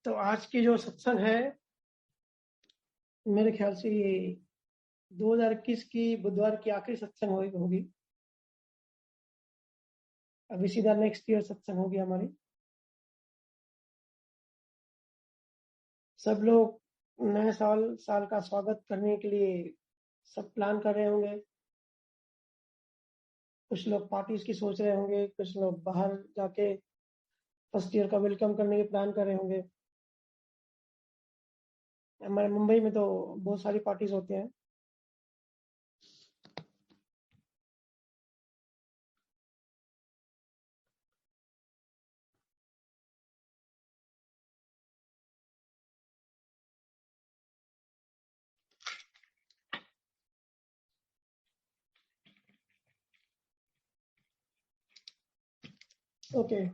तो आज की जो सत्संग है, मेरे ख्याल से ये 2021 की बुधवार की आखिरी सत्संग होगी। अभी सीधा नेक्स्ट ईयर सत्संग होगी हमारी। सब लोग नए साल का स्वागत करने के लिए सब प्लान कर रहे होंगे। कुछ लोग पार्टीज की सोच रहे होंगे, कुछ लोग बाहर जाके फर्स्ट ईयर का वेलकम करने के प्लान कर रहे होंगे। हमारे मुंबई में तो बहुत सारी पार्टीज होते हैं। ओके,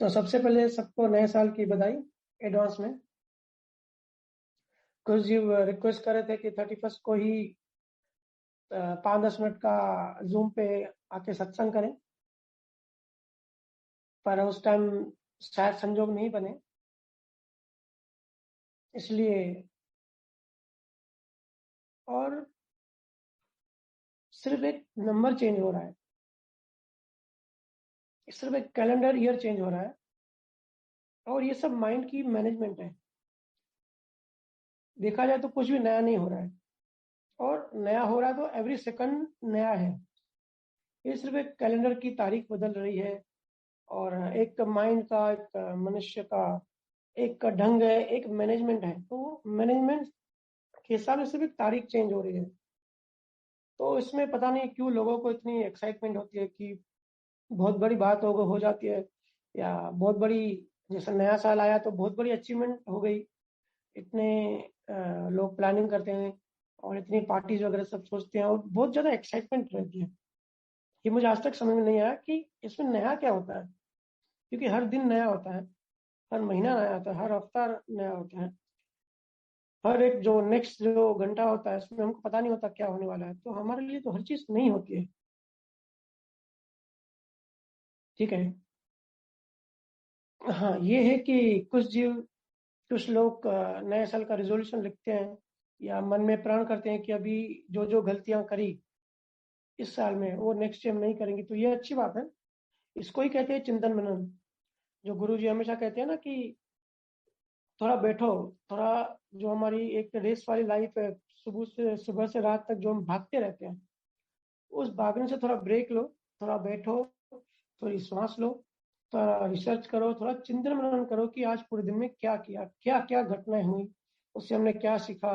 तो सबसे पहले सबको नए साल की बधाई एडवांस में। कुछ जी रिक्वेस्ट कर रहे थे कि 31 को ही 5-10 मिनट का जूम पे आके सत्संग करें, पर उस टाइम शायद संजोग नहीं बने, इसलिए। और सिर्फ एक नंबर चेंज हो रहा है, सिर्फ एक कैलेंडर ईयर चेंज हो रहा है, और ये सब माइंड की मैनेजमेंट है। देखा जाए तो कुछ भी नया नहीं हो रहा है, और नया हो रहा है तो एवरी सेकंड नया है। ये सिर्फ एक कैलेंडर की तारीख बदल रही है, और एक माइंड का, एक मनुष्य का एक ढंग है, एक मैनेजमेंट है। तो मैनेजमेंट के हिसाब से सिर्फ एक तारीख चेंज हो रही है। तो इसमें पता नहीं क्यों लोगों को इतनी एक्साइटमेंट होती है कि बहुत बड़ी बात हो जाती है, या बहुत बड़ी, जैसे नया साल आया तो बहुत बड़ी अचीवमेंट हो गई। इतने लोग प्लानिंग करते हैं और इतनी पार्टीज वगैरह सब सोचते हैं, और बहुत ज़्यादा एक्साइटमेंट रहती है। ये मुझे आज तक समझ में नहीं आया कि इसमें नया क्या होता है, क्योंकि हर दिन नया होता है, हर महीना नया होता है, हर हफ्ता नया होता है, हर एक जो नेक्स्ट जो घंटा होता है उसमें हमको पता नहीं होता क्या होने वाला है। तो हमारे लिए तो हर चीज़ नई होती है। ठीक है। हाँ, ये है कि कुछ लोग नए साल का रिजोल्यूशन लिखते हैं, या मन में प्रण करते हैं कि अभी जो जो गलतियां करी इस साल में वो नेक्स्ट ईयर नहीं करेंगे। तो ये अच्छी बात है। इसको ही कहते हैं चिंतन मनन। जो गुरु जी हमेशा कहते हैं ना कि थोड़ा बैठो, थोड़ा, जो हमारी एक रेस वाली लाइफ है, सुबह से रात तक जो हम भागते रहते हैं, उस भागने से थोड़ा ब्रेक लो, थोड़ा बैठो, थोड़ी सांस लो, थोड़ा रिसर्च करो, थोड़ा चिंतन मनन करो कि आज पूरे दिन में क्या किया, क्या क्या घटनाएं हुई, उससे हमने क्या सीखा,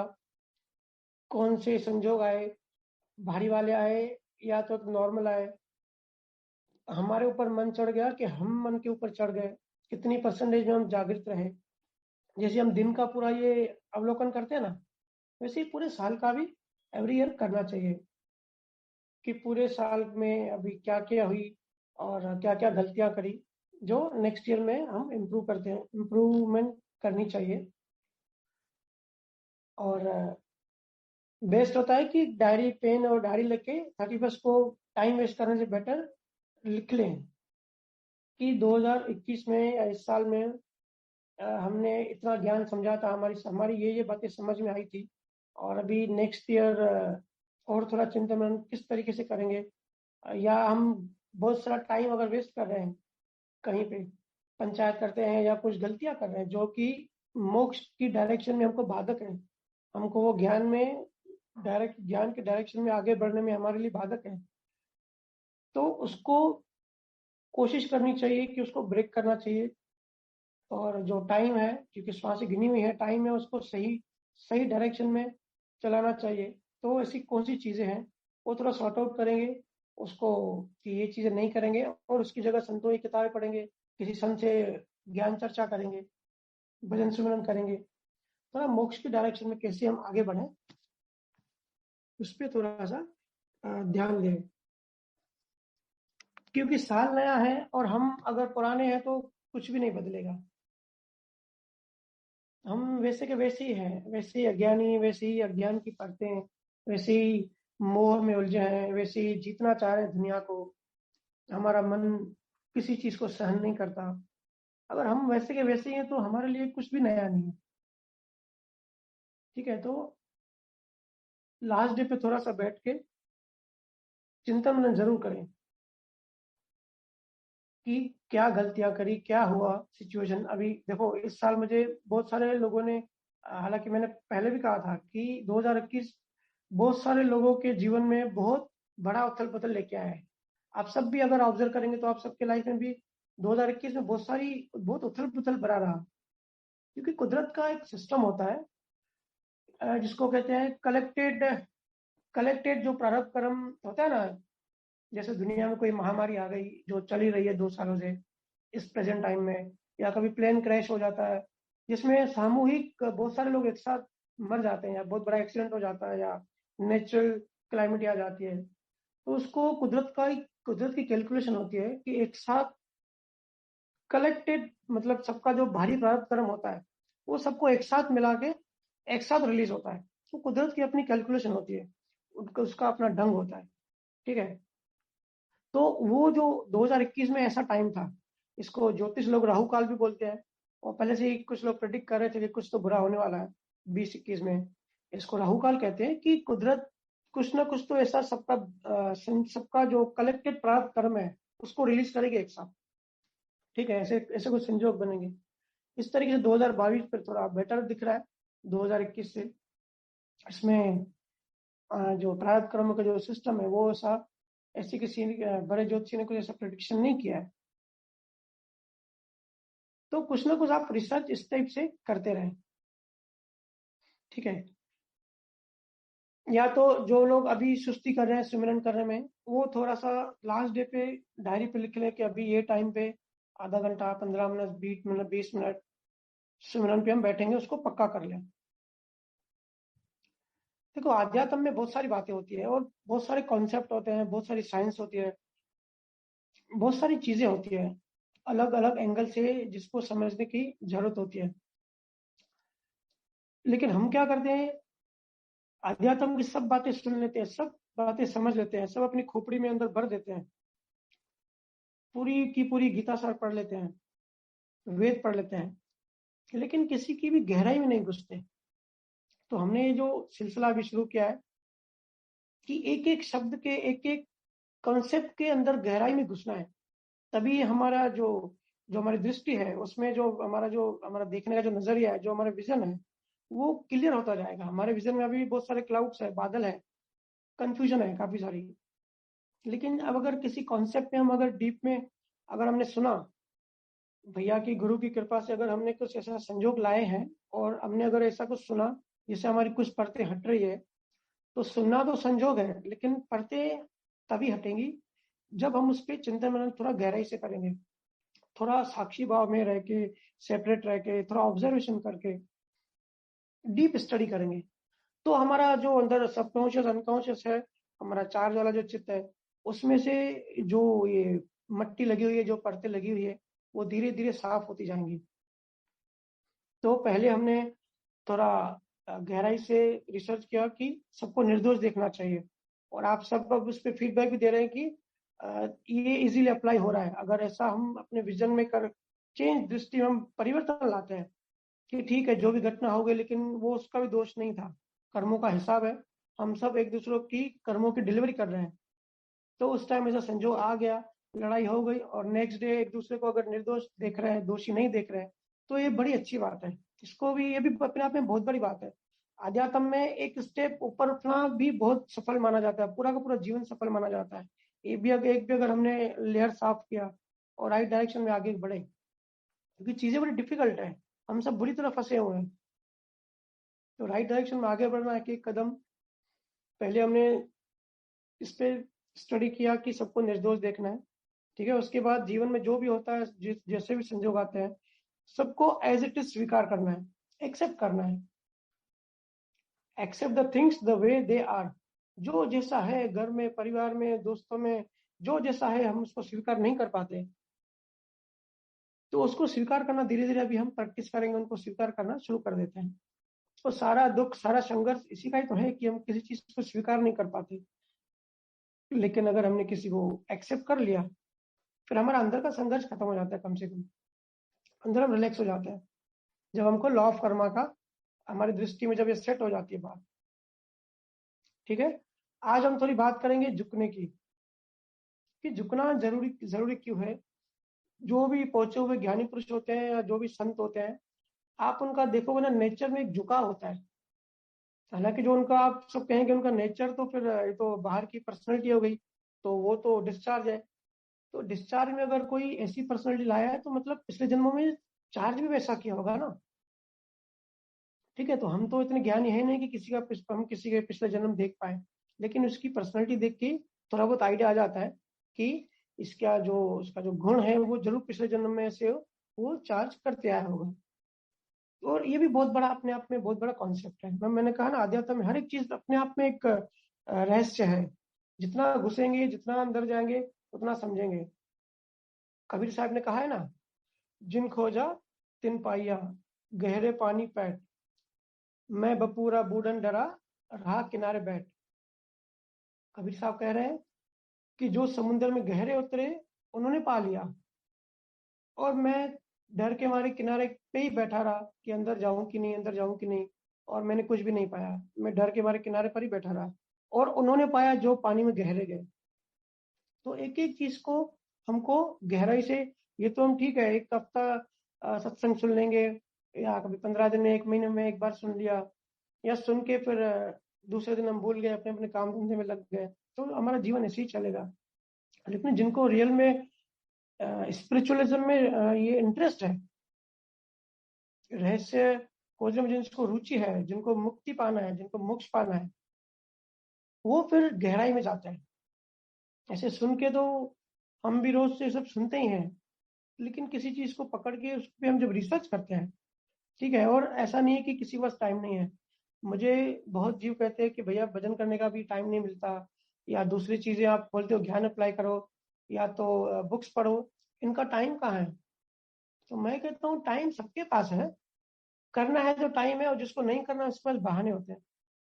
कौन से संजोग आए, भारी वाले आए या तो नॉर्मल आए, हमारे ऊपर मन चढ़ गया कि हम मन के ऊपर चढ़ गए, कितनी परसेंटेज में हम जागृत रहे। जैसे हम दिन का पूरा ये अवलोकन करते हैं ना, वैसे ही पूरे साल का भी एवरी ईयर करना चाहिए कि पूरे साल में अभी क्या क्या हुई और क्या क्या गलतियां करी, जो नेक्स्ट ईयर में हम इम्प्रूव करते हैं, इम्प्रूवमेंट करनी चाहिए। और बेस्ट होता है कि डायरी पेन और डायरी लेके 31 को टाइम वेस्ट करने से बेटर लिख लें कि 2021 में या इस साल में हमने इतना ज्ञान समझा था, हमारी हमारी ये बातें समझ में आई थी, और अभी नेक्स्ट ईयर और थोड़ा चिंतन मनन किस तरीके से करेंगे। या हम बहुत सारा टाइम अगर वेस्ट कर रहे हैं कहीं पे, पंचायत करते हैं या कुछ गलतियां कर रहे हैं जो कि मोक्ष की डायरेक्शन में हमको बाधक है, हमको वो ज्ञान में ज्ञान के डायरेक्शन में आगे बढ़ने में हमारे लिए बाधक है, तो उसको कोशिश करनी चाहिए कि उसको ब्रेक करना चाहिए। और जो टाइम है, क्योंकि श्वास गिनी हुई है, टाइम है, उसको सही सही डायरेक्शन में चलाना चाहिए। तो ऐसी कौन सी चीज़ें हैं वो थोड़ा सॉर्ट आउट करेंगे उसको, कि ये चीज़ें नहीं करेंगे, और उसकी जगह संतों की किताबें पढ़ेंगे, किसी संत से ज्ञान चर्चा करेंगे, भजन सुमरन करेंगे, थोड़ा मोक्ष की डायरेक्शन में कैसे हम आगे बढ़ें उस पर थोड़ा सा ध्यान दें। क्योंकि साल नया है और हम अगर पुराने हैं तो कुछ भी नहीं बदलेगा। हम वैसे के वैसे ही हैं, वैसे ही अज्ञानी, वैसे ही अज्ञान की परतें, वैसे ही मोह में उलझे हैं, वैसे ही जीतना चाह रहे हैं दुनिया को। हमारा मन किसी चीज को सहन नहीं करता। अगर हम वैसे के वैसे ही हैं तो हमारे लिए कुछ भी नया नहीं है। ठीक है, तो लास्ट डे पे थोड़ा सा बैठ के चिंतन मनन जरूर करें कि क्या गलतियां करी, क्या हुआ सिचुएशन। अभी देखो, इस साल मुझे बहुत सारे लोगों ने, हालांकि मैंने पहले भी कहा था कि 2021 बहुत सारे लोगों के जीवन में बहुत बड़ा उथल पुथल लेके आया है। आप सब भी अगर ऑब्जर्व करेंगे तो आप सबके लाइफ में भी 2021 में बहुत उथल पुथल भरा रहा, क्योंकि कुदरत का एक सिस्टम होता है, जिसको कहते हैं कलेक्टेड जो प्रारब्ध कर्म होता है ना। जैसे दुनिया में कोई महामारी आ गई जो चली रही है 2 सालों से, इस प्रेजेंट टाइम में, या कभी प्लेन क्रैश हो जाता है जिसमें सामूहिक बहुत सारे लोग एक साथ मर जाते हैं, या बहुत बड़ा एक्सीडेंट हो जाता है, या नेचुरल क्लाइमेट आ जाती है, तो उसको कुदरत की कैलकुलेशन होती है कि एक साथ कलेक्टेड, मतलब सबका जो भारी प्रारब्ध कर्म होता है वो सबको एक साथ मिला के एक साथ रिलीज होता है। तो कुदरत की अपनी कैलकुलेशन होती है, उसका अपना ढंग होता है। ठीक है, तो वो जो 2021 में ऐसा टाइम था, इसको ज्योतिष लोग राहु काल भी बोलते हैं, और पहले से ही कुछ लोग प्रेडिक्ट कर रहे थे कि कुछ तो बुरा होने वाला है 2021 में। इसको राहु काल कहते हैं कि कुदरत कुछ ना कुछ तो ऐसा सबका जो कलेक्टेड प्रारब्ध कर्म है उसको रिलीज करेगी एक साथ। ठीक है, ऐसे ऐसे कुछ संजोग बनेंगे। इस तरीके से 2022 पर थोड़ा बेटर दिख रहा है 2021 से। इसमें जो प्रारब्ध कर्म का जो सिस्टम है वो ऐसा, ऐसी किसी बड़े ज्योतिषी ने कुछ ऐसा प्रेडिक्शन नहीं किया है। तो कुछ ना कुछ आप रिसर्च इस टाइप से करते रहें। ठीक है, या तो जो लोग अभी सुस्ती कर रहे हैं सिमरन करने में, वो थोड़ा सा लास्ट डे पे डायरी पे लिख लें कि अभी ये टाइम पे आधा घंटा, 15 मिनट, 20 मिनट, 20 मिनट सिमरन पे हम बैठेंगे, उसको पक्का कर लें। देखो, आध्यात्म में बहुत सारी बातें होती है, और बहुत सारे कॉन्सेप्ट होते हैं, बहुत सारी साइंस होती है, बहुत सारी चीजें होती है अलग अलग एंगल से जिसको समझने की जरूरत होती है। लेकिन हम क्या करते हैं, अध्यात्म की सब बातें सुन लेते हैं, सब बातें समझ लेते हैं, सब अपनी खोपड़ी में अंदर भर देते हैं, पूरी की पूरी गीता सार पढ़ लेते हैं, वेद पढ़ लेते हैं, लेकिन किसी की भी गहराई में नहीं घुसते। तो हमने ये जो सिलसिला अभी शुरू किया है कि एक एक शब्द के, एक एक कॉन्सेप्ट के अंदर गहराई में घुसना है, तभी हमारा जो जो हमारी दृष्टि है उसमें जो हमारा देखने का जो नजरिया है, जो हमारा विजन है, वो क्लियर होता जाएगा। हमारे विजन में अभी बहुत सारे क्लाउड्स है, बादल है, कंफ्यूजन है काफी सारी। लेकिन अब अगर किसी कॉन्सेप्ट में हम अगर डीप में अगर हमने सुना, भैया की गुरु की कृपा से अगर हमने कुछ ऐसा संजोग लाए हैं, और हमने अगर ऐसा कुछ सुना जिससे हमारी कुछ परतें हट रही है, तो सुनना तो संजोग है, लेकिन परतें तभी हटेंगी जब हम उस पर चिंतन मनन थोड़ा गहराई से करेंगे, थोड़ा साक्षी भाव में रह के, सेपरेट रह के, थोड़ा ऑब्जर्वेशन करके डीप स्टडी करेंगे। तो हमारा जो अंदर सबकॉन्शियस अनकॉन्शियस है, हमारा चार्ज वाला जो चित्त है, उसमें से जो ये मट्टी लगी हुई है, जो परतें लगी हुई है, वो धीरे धीरे साफ होती जाएंगी। तो पहले हमने थोड़ा गहराई से रिसर्च किया कि सबको निर्दोष देखना चाहिए, और आप सब अब उस पर फीडबैक भी दे रहे हैं कि ये इजीली अप्लाई हो रहा है। अगर ऐसा हम अपने विजन में कर चेंज दृष्टि में हम परिवर्तन लाते हैं कि ठीक है जो भी घटना हो गई, लेकिन वो उसका भी दोष नहीं था, कर्मों का हिसाब है, हम सब एक दूसरों की कर्मों की डिलीवरी कर रहे हैं। तो उस टाइम ऐसा संजोग आ गया, लड़ाई हो गई, और नेक्स्ट डे एक दूसरे को अगर निर्दोष देख रहे हैं, दोषी नहीं देख रहे हैं, तो ये बड़ी अच्छी बात है। इसको भी, ये भी अपने आप में बहुत बड़ी बात है। अध्यात्म में एक स्टेप ऊपर उठना भी बहुत सफल माना जाता है, पूरा का पूरा जीवन सफल माना जाता है। एक भी अगर हमने लेयर साफ किया और राइट डायरेक्शन में आगे बढ़े, क्योंकि चीजें बड़ी डिफिकल्ट है, हम सब बुरी तरह फंसे हुए हैं। तो राइट डायरेक्शन में आगे बढ़ना, एक एक कदम पहले हमने इस पे स्टडी किया कि सबको निर्दोष देखना है। ठीक है, उसके बाद जीवन में जो भी होता है, जैसे भी संजोग आते हैं, सबको एज इट इज स्वीकार करना है, एक्सेप्ट करना है। Accept the things the way they are. जो जैसा है घर में, परिवार में, दोस्तों में, जो जैसा है हम उसको स्वीकार नहीं कर पाते, तो उसको स्वीकार करना धीरे धीरे अभी हम प्रैक्टिस करेंगे, उनको स्वीकार करना शुरू कर देते हैं। तो सारा दुख, सारा संघर्ष इसी का ही तो है कि हम किसी चीज को स्वीकार नहीं कर पाते। लेकिन अगर हमने किसी को एक्सेप्ट कर लिया, फिर हमारा अंदर का संघर्ष खत्म हो जाता है कम से कम। अंदर हम रिलैक्स हो जाते हैं जब हमको लॉ ऑफ कर्मा का हमारी दृष्टि में जब ये सेट हो जाती है बात। ठीक है, आज हम थोड़ी बात करेंगे झुकने की, कि झुकना जरूरी जरूरी क्यों है। जो भी पहुंचे हुए ज्ञानी पुरुष होते हैं या जो भी संत होते हैं, आप उनका देखोगे ना, नेचर में एक झुकाव होता है। हालांकि जो उनका आप सब कहेंगे उनका नेचर, तो फिर ये तो बाहर की पर्सनैलिटी हो गई, तो वो तो डिस्चार्ज है। तो डिस्चार्ज में अगर कोई ऐसी पर्सनैलिटी लाया है तो मतलब पिछले जन्मों में चार्ज भी वैसा किया होगा ना। ठीक है, तो हम तो इतने ज्ञानी है नहीं कि हम किसी के पिछले जन्म देख पाए, लेकिन उसकी पर्सनैलिटी देख के थोड़ा बहुत आइडिया आ जाता है कि उसका जो गुण है वो जरूर पिछले जन्म में से वो चार्ज करते आया होगा। और ये भी बहुत बड़ा, अपने आप में बहुत बड़ा कॉन्सेप्ट है। मैंने कहा ना, आध्यात्म में हर एक चीज अपने आप में एक रहस्य है। जितना घुसेंगे, जितना अंदर जाएंगे, उतना समझेंगे। कबीर साहब ने कहा है ना, जिन खोजा तिन पाइया, गहरे पानी पैठ, मैं बपूरा बूढ़न डरा, रहा किनारे बैठ। कबीर साहब कह रहे हैं कि जो समुद्र में गहरे उतरे उन्होंने पा लिया, और मैं डर के मारे किनारे पे ही बैठा रहा कि अंदर जाऊं कि नहीं, अंदर जाऊं कि नहीं, और मैंने कुछ भी नहीं पाया। मैं डर के मारे किनारे पर ही बैठा रहा, और उन्होंने पाया जो पानी में गहरे गए। तो एक एक चीज को हमको गहराई से, ये तो हम ठीक है एक हफ्ता सत्संग सुन लेंगे, या कभी 15 दिन में, 1 महीने में एक बार सुन लिया, या सुन के फिर दूसरे दिन हम भूल गए, अपने अपने काम धंधे में लग गए, तो हमारा जीवन ऐसे ही चलेगा। लेकिन जिनको रियल में स्पिरिचुअलिज्म में ये इंटरेस्ट है, रहस्य खोजने में जिनको रुचि है, जिनको मुक्ति पाना है, जिनको मोक्ष पाना है, वो फिर गहराई में जाते हैं। ऐसे सुन के तो हम भी रोज से सब सुनते ही हैं, लेकिन किसी चीज को पकड़ के उस पर हम जब रिसर्च करते हैं, ठीक है, और ऐसा नहीं है कि किसी के पास टाइम नहीं है। मुझे बहुत जीव कहते हैं कि भैया भजन करने का भी टाइम नहीं मिलता, या दूसरी चीजें आप बोलते हो ज्ञान अप्लाई करो, या तो बुक्स पढ़ो, इनका टाइम कहाँ है। तो मैं कहता हूँ टाइम सबके पास है, करना है जो टाइम है, और जिसको नहीं करना उसके पास बहाने होते हैं।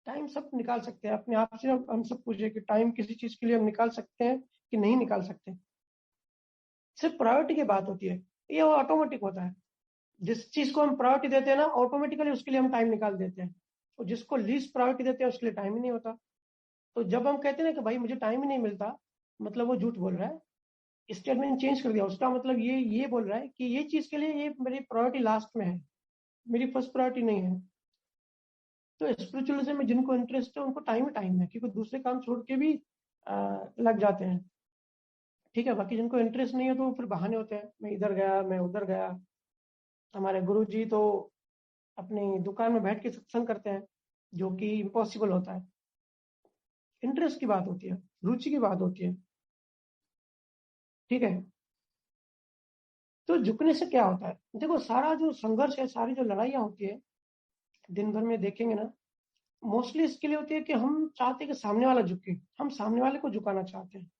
टाइम सब निकाल सकते हैं अपने आप से। हम सब पूछे कि टाइम किसी चीज के लिए हम निकाल सकते हैं कि नहीं निकाल सकते। सिर्फ प्रायोरिटी की बात होती है, ये वो ऑटोमेटिक होता है। जिस चीज को हम प्रायोरिटी देते हैं ना, ऑटोमेटिकली उसके लिए हम टाइम निकाल देते हैं, और जिसको लीस्ट प्रायोरिटी देते हैं उसके लिए टाइम ही नहीं होता। तो जब हम कहते हैं ना कि भाई मुझे टाइम ही नहीं मिलता, मतलब वो झूठ बोल रहा है। स्टेटमेंट चेंज कर दिया, उसका मतलब ये बोल रहा है कि ये चीज के लिए ये मेरी प्रायोरिटी लास्ट में है, मेरी फर्स्ट प्रायोरिटी नहीं है। तो स्पिरिचुअलिज्म में जिनको इंटरेस्ट है उनको टाइम ही टाइम है, क्योंकि दूसरे काम छोड़ के भी लग जाते हैं। ठीक है, बाकी जिनको इंटरेस्ट नहीं है तो फिर बहाने होते हैं, मैं इधर गया, मैं उधर गया। हमारे गुरु जी तो अपनी दुकान में बैठ के सत्संग करते हैं, जो कि इम्पॉसिबल होता है। इंटरेस्ट की बात होती है, रुचि की बात होती है। ठीक है, तो झुकने से क्या होता है, देखो सारा जो संघर्ष है, सारी जो लड़ाइयाँ होती है दिन भर में, देखेंगे ना, मोस्टली इसके लिए होती है कि हम चाहते हैं कि सामने वाला झुके, हम सामने वाले को झुकाना चाहते हैं।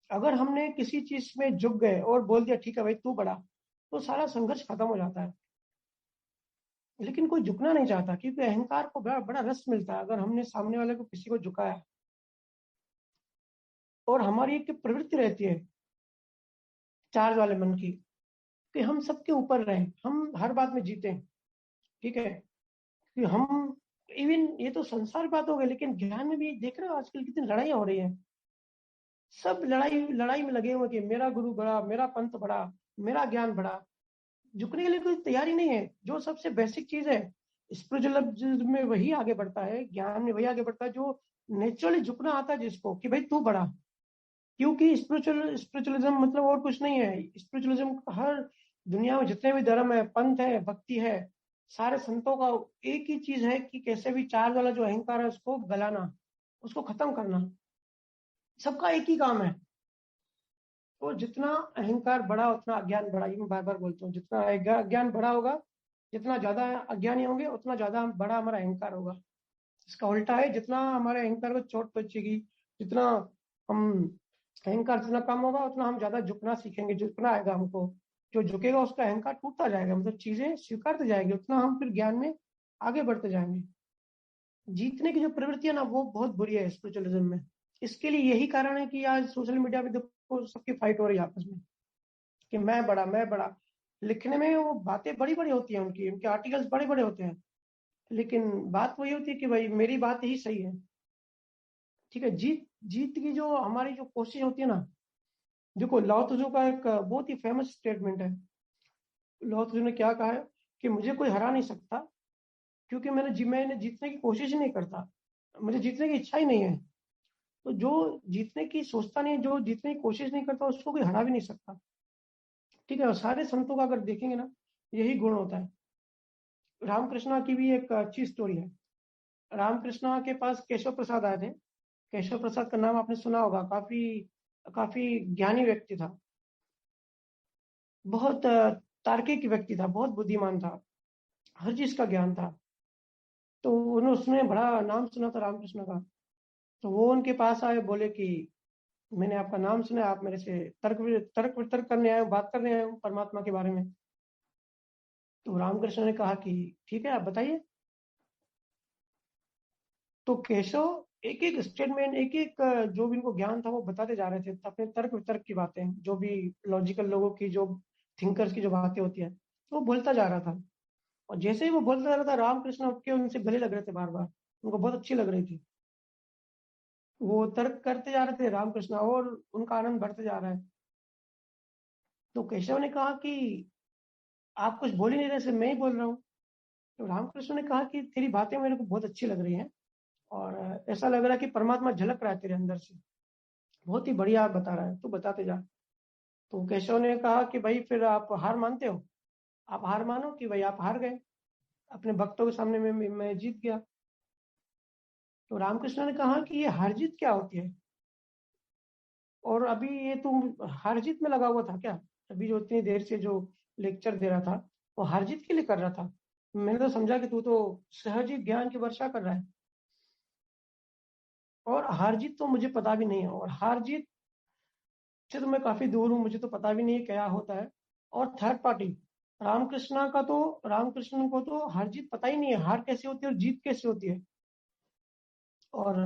अगर हमने किसी चीज में झुक गए और बोल दिया ठीक है भाई तू बड़ा, तो सारा संघर्ष खत्म हो जाता है। लेकिन कोई झुकना नहीं चाहता, क्योंकि अहंकार को बड़ा बड़ा रस मिलता है अगर हमने सामने वाले को, किसी को झुकाया। और हमारी एक प्रवृत्ति रहती है चार्ज वाले मन की, कि हम सबके ऊपर रहें, हम हर बात में जीते। ठीक है, कि हम इवन, ये तो संसार बात हो गई, लेकिन ज्ञान में भी देख रहे हो आजकल कितनी लड़ाइयाँ हो रही है। सब लड़ाई लड़ाई में लगे हुए कि मेरा गुरु बड़ा, मेरा पंथ बड़ा, मेरा ज्ञान बड़ा। झुकने के लिए कोई तैयारी नहीं है। जो सबसे बेसिक चीज है, स्पिरिचुअलिज्म में वही आगे बढ़ता है, ज्ञान में वही आगे बढ़ता है, जो नेचुरली झुकना आता है जिसको, कि भाई तू बड़ा। क्योंकि स्पिरिचुअलिज्म मतलब और कुछ नहीं है। स्पिरिचुअलिज्म हर दुनिया में जितने भी धर्म है, पंथ है, भक्ति है, सारे संतों का एक ही चीज है कि कैसे भी चार्ज वाला जो अहंकार है उसको गलाना, उसको खत्म करना। सबका एक ही काम है। तो जितना अहंकार बढ़ा उतना अज्ञान बढ़ा, ये मैं बार बार बोलता हूँ। जितना अज्ञान बढ़ा होगा, जितना ज्यादा अज्ञानी होंगे, उतना ज्यादा बड़ा हमारा अहंकार होगा। इसका उल्टा है, जितना हमारे अहंकार को चोट पहुंचेगी, जितना हम अहंकार जितना कम होगा, उतना हम ज्यादा झुकना सीखेंगे, झुकना आएगा हमको। जो झुकेगा उसका अहंकार टूटता जाएगा, मतलब चीजें स्वीकारते जाएंगे, उतना हम फिर ज्ञान में आगे बढ़ते जाएंगे। जीतने की जो प्रवृत्ति है ना, वो बहुत बुरी है स्पिरिचुअलिज्म में। इसके लिए यही कारण है कि आज सोशल मीडिया पे देखो सबकी फाइट हो रही है आपस में। कि मैं बड़ा। लिखने में वो बातें बड़ी बड़ी होती हैं, उनकी उनके आर्टिकल्स बड़े बड़े होते हैं, लेकिन बात वही होती है कि भाई मेरी बात ही सही है। ठीक है, जीत जीत की जो हमारी जो कोशिश होती है ना, देखो लाओ त्जो का एक बहुत ही फेमस स्टेटमेंट है। लाओ त्जो ने क्या कहा है कि मुझे कोई हरा नहीं सकता, क्योंकि मैंने जीतने की कोशिश ही नहीं करता, मुझे जीतने की इच्छा ही नहीं है। तो जो जीतने की सोचता नहीं है, जो जीतने की कोशिश नहीं करता, उसको कोई हरा भी नहीं सकता। ठीक है, और सारे संतों का अगर देखेंगे ना, यही गुण होता है। रामकृष्णा की भी एक अच्छी स्टोरी है। रामकृष्णा के पास केशव प्रसाद आए थे। केशव प्रसाद का नाम आपने सुना होगा, काफी काफी ज्ञानी व्यक्ति था, बहुत तार्किक व्यक्ति था, बहुत बुद्धिमान था, हर चीज का ज्ञान था। तो उसने बड़ा नाम सुना था रामकृष्ण का। तो वो उनके पास आए, बोले कि मैंने आपका नाम सुना है, आप मेरे से तर्क वितर्क करने आए हो, बात करने आए हो परमात्मा के बारे में। तो रामकृष्ण ने कहा कि ठीक है, आप बताइए। तो केशव एक एक स्टेटमेंट, एक एक जो भी इनको ज्ञान था वो बताते जा रहे थे, अपने तर्क वितर्क की बातें, जो भी लॉजिकल लोगों की, जो थिंकर्स की जो बातें होती है, तो वो बोलता जा रहा था। और जैसे ही वो बोलता जा रहा था, रामकृष्ण उठ के उनसे गले लग रहे थे बार बार, उनको बहुत अच्छी लग रही थी। वो तर्क करते जा रहे थे रामकृष्ण, और उनका आनंद बढ़ते जा रहा है। तो केशव ने कहा कि आप कुछ बोल ही नहीं रहे, सिर्फ मैं ही बोल रहा हूँ। तो रामकृष्ण ने कहा कि तेरी बातें मेरे को बहुत अच्छी लग रही हैं, और ऐसा लग रहा है कि परमात्मा झलक रहा है तेरे अंदर से, बहुत ही बढ़िया आप बता रहा है, तू बताते जा। तो केशव ने कहा कि भाई फिर आप हार मानते हो, आप हार मानो कि भाई आप हार गए, अपने भक्तों के सामने मैं जीत गया। तो रामकृष्ण ने कहा कि ये हार जीत क्या होती है, और अभी ये तुम हार जीत में लगा हुआ था क्या? अभी जो इतनी देर से जो लेक्चर दे रहा था, वो हार जीत के लिए कर रहा था? मैंने तो समझा कि तू तो सहज ही ज्ञान की वर्षा कर रहा है। और हार जीत तो मुझे पता भी नहीं है, और हार जीत से तो मैं काफी दूर हूँ, मुझे तो पता भी नहीं है क्या होता है। और थर्ड पार्टी रामकृष्ण को तो हार जीत पता ही नहीं है, हार कैसे होती है और जीत कैसे होती है। और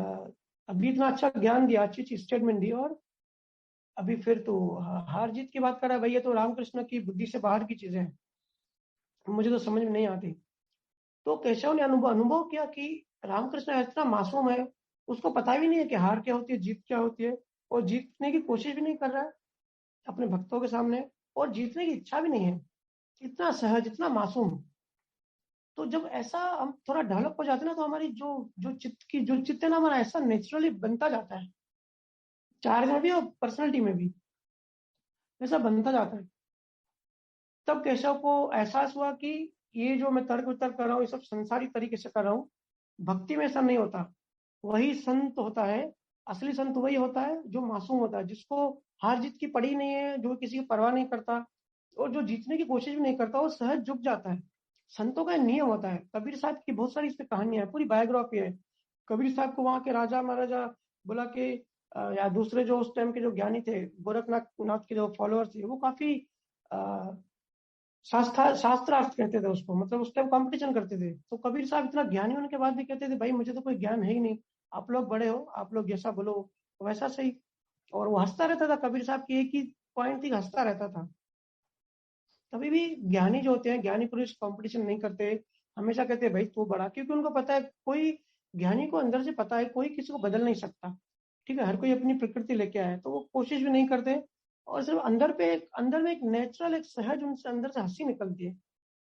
अभी इतना अच्छा ज्ञान दिया, अच्छी अच्छी स्टेटमेंट दी, और अभी फिर तो हार जीत की बात कर रहा है। भाई ये तो रामकृष्ण की बुद्धि से बाहर की चीजें हैं, मुझे तो समझ में नहीं आती। तो केशव ने अनुभव अनुभव किया कि रामकृष्ण इतना मासूम है, उसको पता भी नहीं है कि हार क्या होती है, जीत क्या होती है, और जीतने की कोशिश भी नहीं कर रहा है अपने भक्तों के सामने, और जीतने की इच्छा भी नहीं है, इतना सहज, इतना मासूम। तो जब ऐसा हम थोड़ा डेवलप हो जाते हैं ना, तो हमारी जो जो चित्त की जो चित्त है ना, हमारा ऐसा नेचुरली बनता जाता है, चार्ज में भी और पर्सनैलिटी में भी ऐसा बनता जाता है। तब केशव को एहसास हुआ कि ये जो मैं तर्क वितर्क कर रहा हूँ, ये सब संसारी तरीके से कर रहा हूँ, भक्ति में ऐसा नहीं होता। वही संत होता है, असली संत वही होता है जो मासूम होता है, जिसको हार जीत की पड़ी नहीं है, जो किसी की परवाह नहीं करता, और जो जीतने की कोशिश भी नहीं करता, वो सहज झुक जाता है। संतों का नियम होता है। कबीर साहब की बहुत सारी इस पे कहानियां है, पूरी बायोग्राफी है। कबीर साहब को वहां के राजा महाराजा बुला के, या दूसरे जो उस टाइम के जो ज्ञानी थे, गोरखनाथ नाथ के जो फॉलोअर्स थे, वो काफी शास्त्रार्थ कहते थे उसको, मतलब उस टाइम कंपटीशन करते थे। तो कबीर साहब इतना ज्ञानी होने के बाद भी कहते थे भाई मुझे तो कोई ज्ञान है ही नहीं, आप लोग बड़े हो, आप लोग जैसा बोलो वैसा सही। और वो हंसता रहता था, कबीर साहब की एक ही पॉइंट थी, हंसता रहता था। कभी भी ज्ञानी जो होते हैं, ज्ञानी पुरुष कंपटीशन नहीं करते, हमेशा कहते हैं भाई तू बड़ा, क्योंकि उनको पता है, कोई ज्ञानी को अंदर से पता है कोई किसी को बदल नहीं सकता। ठीक है, हर कोई अपनी प्रकृति लेके आया है, तो वो कोशिश भी नहीं करते। और सिर्फ अंदर में एक नेचुरल, एक सहज उनसे अंदर से हंसी निकलती है।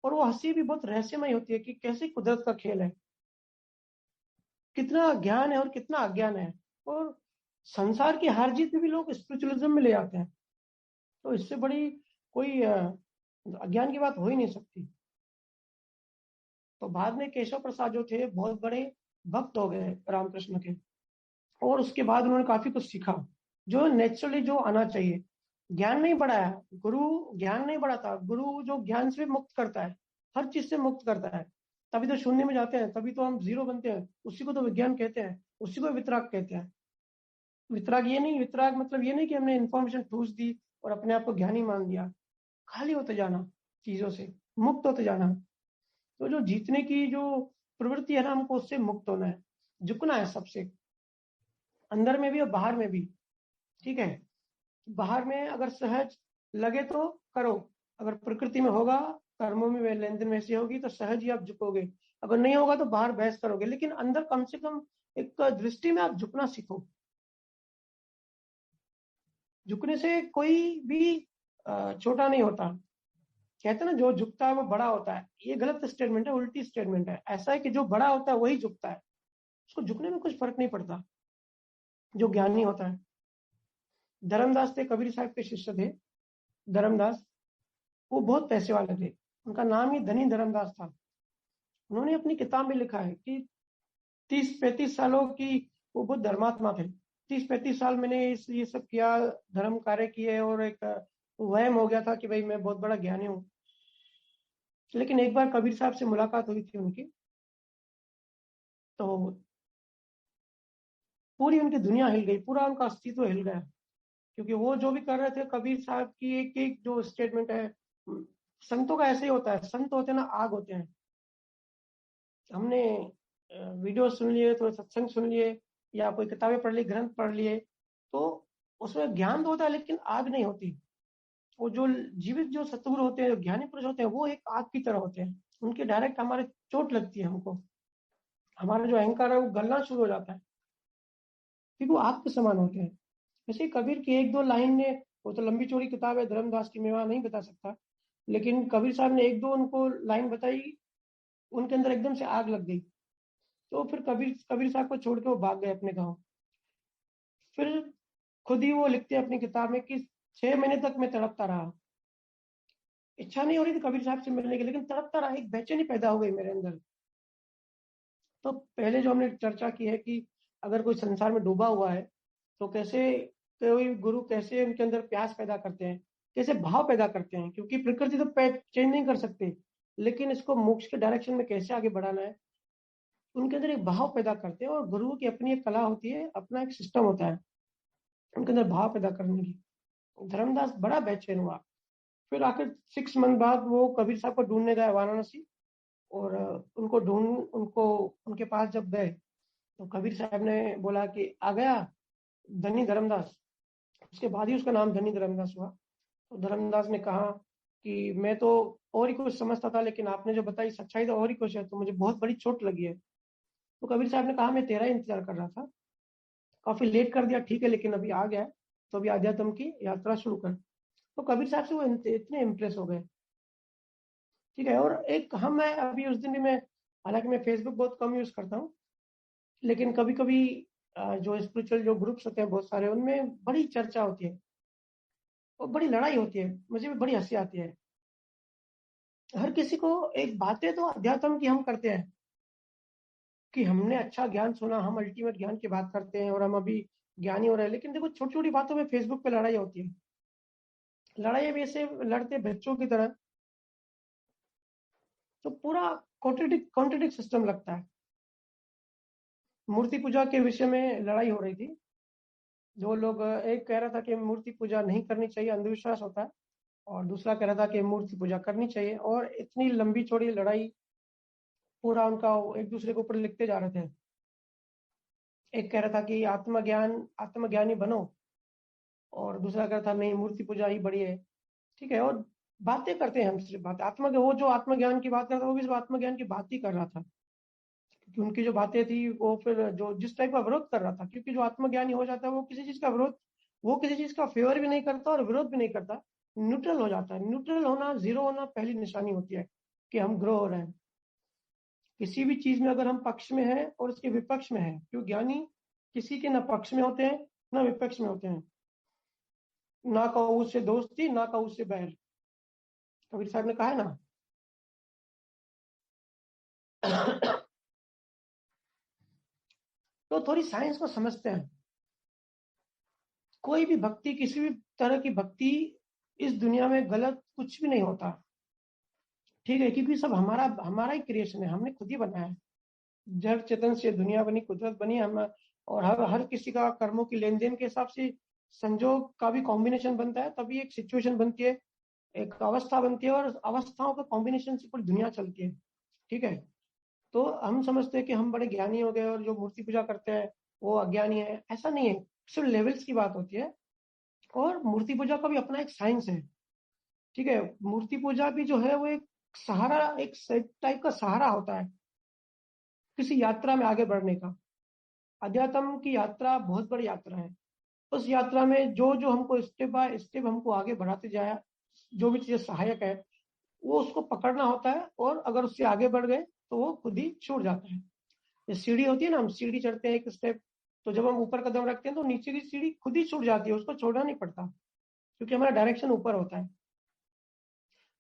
और वो हंसी भी बहुत रहस्यमय होती है कि कैसे कुदरत का खेल है, कितना ज्ञान है और कितना अज्ञान है। और संसार की हार जीत भी लोग स्पिरिचुअलिज्म में ले आते हैं, तो इससे बड़ी कोई अज्ञान की बात हो ही नहीं सकती। तो बाद में केशव प्रसाद जो थे, बहुत बड़े भक्त हो गए रामकृष्ण के, और उसके बाद उन्होंने काफी कुछ सीखा, जो नेचुरली जो आना चाहिए। ज्ञान नहीं बढ़ाया, गुरु ज्ञान नहीं बढ़ाता, गुरु जो ज्ञान से मुक्त करता है, हर चीज से मुक्त करता है। तभी तो शून्य में जाते हैं, तभी तो हम जीरो बनते हैं, उसी को तो विज्ञान कहते हैं, उसी को वितराग कहते हैं। वितराग मतलब ये नहीं कि हमने इन्फॉर्मेशन ठूस दी और अपने आप को ज्ञानी मान लिया। खाली होते जाना, चीजों से मुक्त होते जाना। तो जो जीतने की जो प्रवृत्ति है ना, हमको उससे मुक्त होना है, झुकना है सबसे, अंदर में भी और बाहर में भी। ठीक है, बाहर में अगर सहज लगे तो करो, अगर प्रकृति में होगा, कर्मों में लेन देन वैसी होगी तो सहज ही आप झुकोगे, अगर नहीं होगा तो बाहर बहस करोगे, लेकिन अंदर कम से कम एक दृष्टि में आप झुकना सीखो। झुकने से कोई भी छोटा नहीं होता। कहते हैं ना, जो झुकता है वो बड़ा होता है, ये गलत स्टेटमेंट है, उल्टी स्टेटमेंट है। ऐसा है कि जो बड़ा होता है वही झुकता है, उसको झुकने में कुछ फर्क नहीं पड़ता, जो ज्ञानी होता है। धर्मदास थे, कबीर साहब के शिष्य थे धर्मदास। वो बहुत पैसे वाले थे, उनका नाम ही धनी धर्मदास था। उन्होंने अपनी किताब में लिखा है कि 30-35 सालों की वो बहुत धर्मात्मा थे। 30-35 साल मैंने ये सब किया, धर्म कार्य किए, और एक वहम हो गया था कि भाई मैं बहुत बड़ा ज्ञानी हूँ। लेकिन एक बार कबीर साहब से मुलाकात हुई थी उनकी, तो पूरी उनकी दुनिया हिल गई, पूरा उनका अस्तित्व हिल गया। क्योंकि वो जो भी कर रहे थे, कबीर साहब की एक एक जो स्टेटमेंट है, संतों का ऐसे ही होता है। संत होते हैं ना, आग होते हैं। हमने वीडियो सुन लिए, थोड़े सत्संग सुन लिए, या कोई किताबें पढ़ ली, ग्रंथ पढ़ लिए, तो उसमें ज्ञान तो होता है लेकिन आग नहीं होती। वो जो जीवित जो सतगुरु होते हैं, जो ज्ञानी पुरुष होते हैं, वो एक आग की तरह होते हैं। उनके डायरेक्ट हमारे चोट लगती है, हमको हमारा जो अहंकार है वो गलना शुरू हो जाता है, क्योंकि वो आग के समान होते हैं। वैसे कबीर की एक दो लाइन ने, वो तो लंबी चौड़ी किताब है धर्मदास की, मैं वहां नहीं बता सकता, लेकिन कबीर साहब ने एक दो उनको लाइन बताई, उनके अंदर एकदम से आग लग गई। तो फिर कबीर कबीर साहब को छोड़ के वो भाग गए अपने गाँव। फिर खुद ही वो लिखते हैं अपनी किताब में कि 6 महीने तक मैं तड़पता रहा, इच्छा नहीं हो रही थी कबीर साहब से मिलने की, लेकिन तड़पता रहा, एक बेचैनी पैदा हो गई मेरे अंदर। तो पहले जो हमने चर्चा की है कि अगर कोई संसार में डूबा हुआ है, तो कैसे कोई गुरु कैसे उनके अंदर प्यास पैदा करते हैं, कैसे भाव पैदा करते हैं, क्योंकि प्रकृति तो चेंज नहीं कर सकते, लेकिन इसको मोक्ष के डायरेक्शन में कैसे आगे बढ़ाना है, उनके अंदर एक भाव पैदा करते हैं। और गुरुओं की अपनी एक कला होती है, अपना एक सिस्टम होता है उनके अंदर भाव पैदा करने की। धर्मदास बड़ा बेचैन हुआ। फिर आखिर 6 मंथ बाद वो कबीर साहब को ढूंढने गए वाराणसी, और उनको उनके पास जब गए, तो कबीर साहब ने बोला कि आ गया धनी धर्मदास। उसके बाद ही उसका नाम धनी धर्मदास हुआ। तो धर्मदास ने कहा कि मैं तो और ही कुछ समझता था, लेकिन आपने जो बताई सच्चाई तो और ही कुछ है, तो मुझे बहुत बड़ी चोट लगी है। तो कबीर साहब ने कहा मैं तेरा ही इंतजार कर रहा था, काफी लेट कर दिया, ठीक है, लेकिन अभी आ गया, तो अभी आध्यात्म की यात्रा शुरू कर। तो कबीर साहब से वो इतने इम्प्रेस हो गए। ठीक है। और एक हम मैं अभी उस दिन भी मैं, हालांकि मैं फेसबुक बहुत कम यूज करता हूँ, लेकिन कभी कभी जो स्पिरिचुअल जो ग्रुप्स होते हैं बहुत सारे, उनमें बड़ी चर्चा होती है और बड़ी लड़ाई होती है, मुझे भी बड़ी हंसी आती है। हर किसी को एक बातें तो अध्यात्म की हम करते हैं कि हमने अच्छा ज्ञान सुना, हम अल्टीमेट ज्ञान की बात करते हैं और हम अभी ज्ञानी हो रहे हैं, लेकिन देखो छोटी छोटी बातों में फेसबुक पे लड़ाई होती है। लड़ाई भी ऐसे लड़ते बच्चों की तरह, तो पूरा कॉन्ट्रडिक्ट सिस्टम लगता है। मूर्ति पूजा के विषय में लड़ाई हो रही थी। जो लोग, एक कह रहा था कि मूर्ति पूजा नहीं करनी चाहिए, अंधविश्वास होता है, और दूसरा कह रहा था कि मूर्ति पूजा करनी चाहिए, और इतनी लंबी चौड़ी लड़ाई, पूरा उनका एक दूसरे के ऊपर लिखते जा रहे थे। एक कह रहा था कि आत्मज्ञानी बनो, और दूसरा कह रहा था नहीं, मूर्ति पूजा ही बड़ी है। ठीक है। और बातें करते हैं हम, सिर्फ बात वो जो आत्मज्ञान की बात करता था, वो भी सिर्फ आत्मज्ञान की बात ही कर रहा था, क्योंकि उनकी जो बातें थी वो फिर जो जिस टाइप का विरोध कर रहा था, क्योंकि जो आत्मज्ञानी हो जाता है वो किसी चीज का विरोध, वो किसी चीज का फेवर भी नहीं करता और विरोध भी नहीं करता, न्यूट्रल हो जाता है। न्यूट्रल होना, जीरो होना पहली निशानी होती है कि हम ग्रो हो रहे हैं। किसी भी चीज में अगर हम पक्ष में हैं और उसके विपक्ष में हैं, क्यों ज्ञानी किसी के ना पक्ष में होते हैं ना विपक्ष में होते हैं, ना कहो उससे दोस्ती ना कहो उससे बैर, कबीर साहब ने कहा है ना। तो थोड़ी साइंस को समझते हैं। कोई भी भक्ति, किसी भी तरह की भक्ति इस दुनिया में गलत कुछ भी नहीं होता। ठीक है, क्योंकि सब हमारा हमारा ही क्रिएशन है, हमने खुद ही बनाया है। जड़ चेतन से दुनिया बनी, कुदरत बनी हम, और हर किसी का कर्मों की लेन देन के हिसाब से संजोग का भी कॉम्बिनेशन बनता है, तभी एक सिचुएशन बनती है, एक अवस्था बनती है, और अवस्थाओं का कॉम्बिनेशन से पूरी दुनिया चलती है। ठीक है। तो हम समझते हैं कि हम बड़े ज्ञानी हो गए, और जो मूर्ति पूजा करते हैं वो अज्ञानी है, ऐसा नहीं है। सिर्फ लेवल्स की बात होती है। और मूर्ति पूजा का भी अपना एक साइंस है। ठीक है, मूर्ति पूजा भी जो है वो एक सहारा, एक टाइप का सहारा होता है किसी यात्रा में आगे बढ़ने का। अध्यात्म की यात्रा बहुत बड़ी यात्रा है। उस यात्रा में जो जो हमको स्टेप बाय स्टेप हमको आगे बढ़ाते जाए, जो भी चीजें सहायक है वो उसको पकड़ना होता है, और अगर उससे आगे बढ़ गए तो वो खुद ही छूट जाता है। ये सीढ़ी होती है ना, हम सीढ़ी चढ़ते हैं एक स्टेप, तो जब हम ऊपर कदम रखते हैं तो नीचे की सीढ़ी खुद ही छूट जाती है, उसको छोड़ना नहीं पड़ता, क्योंकि हमारा डायरेक्शन ऊपर होता है।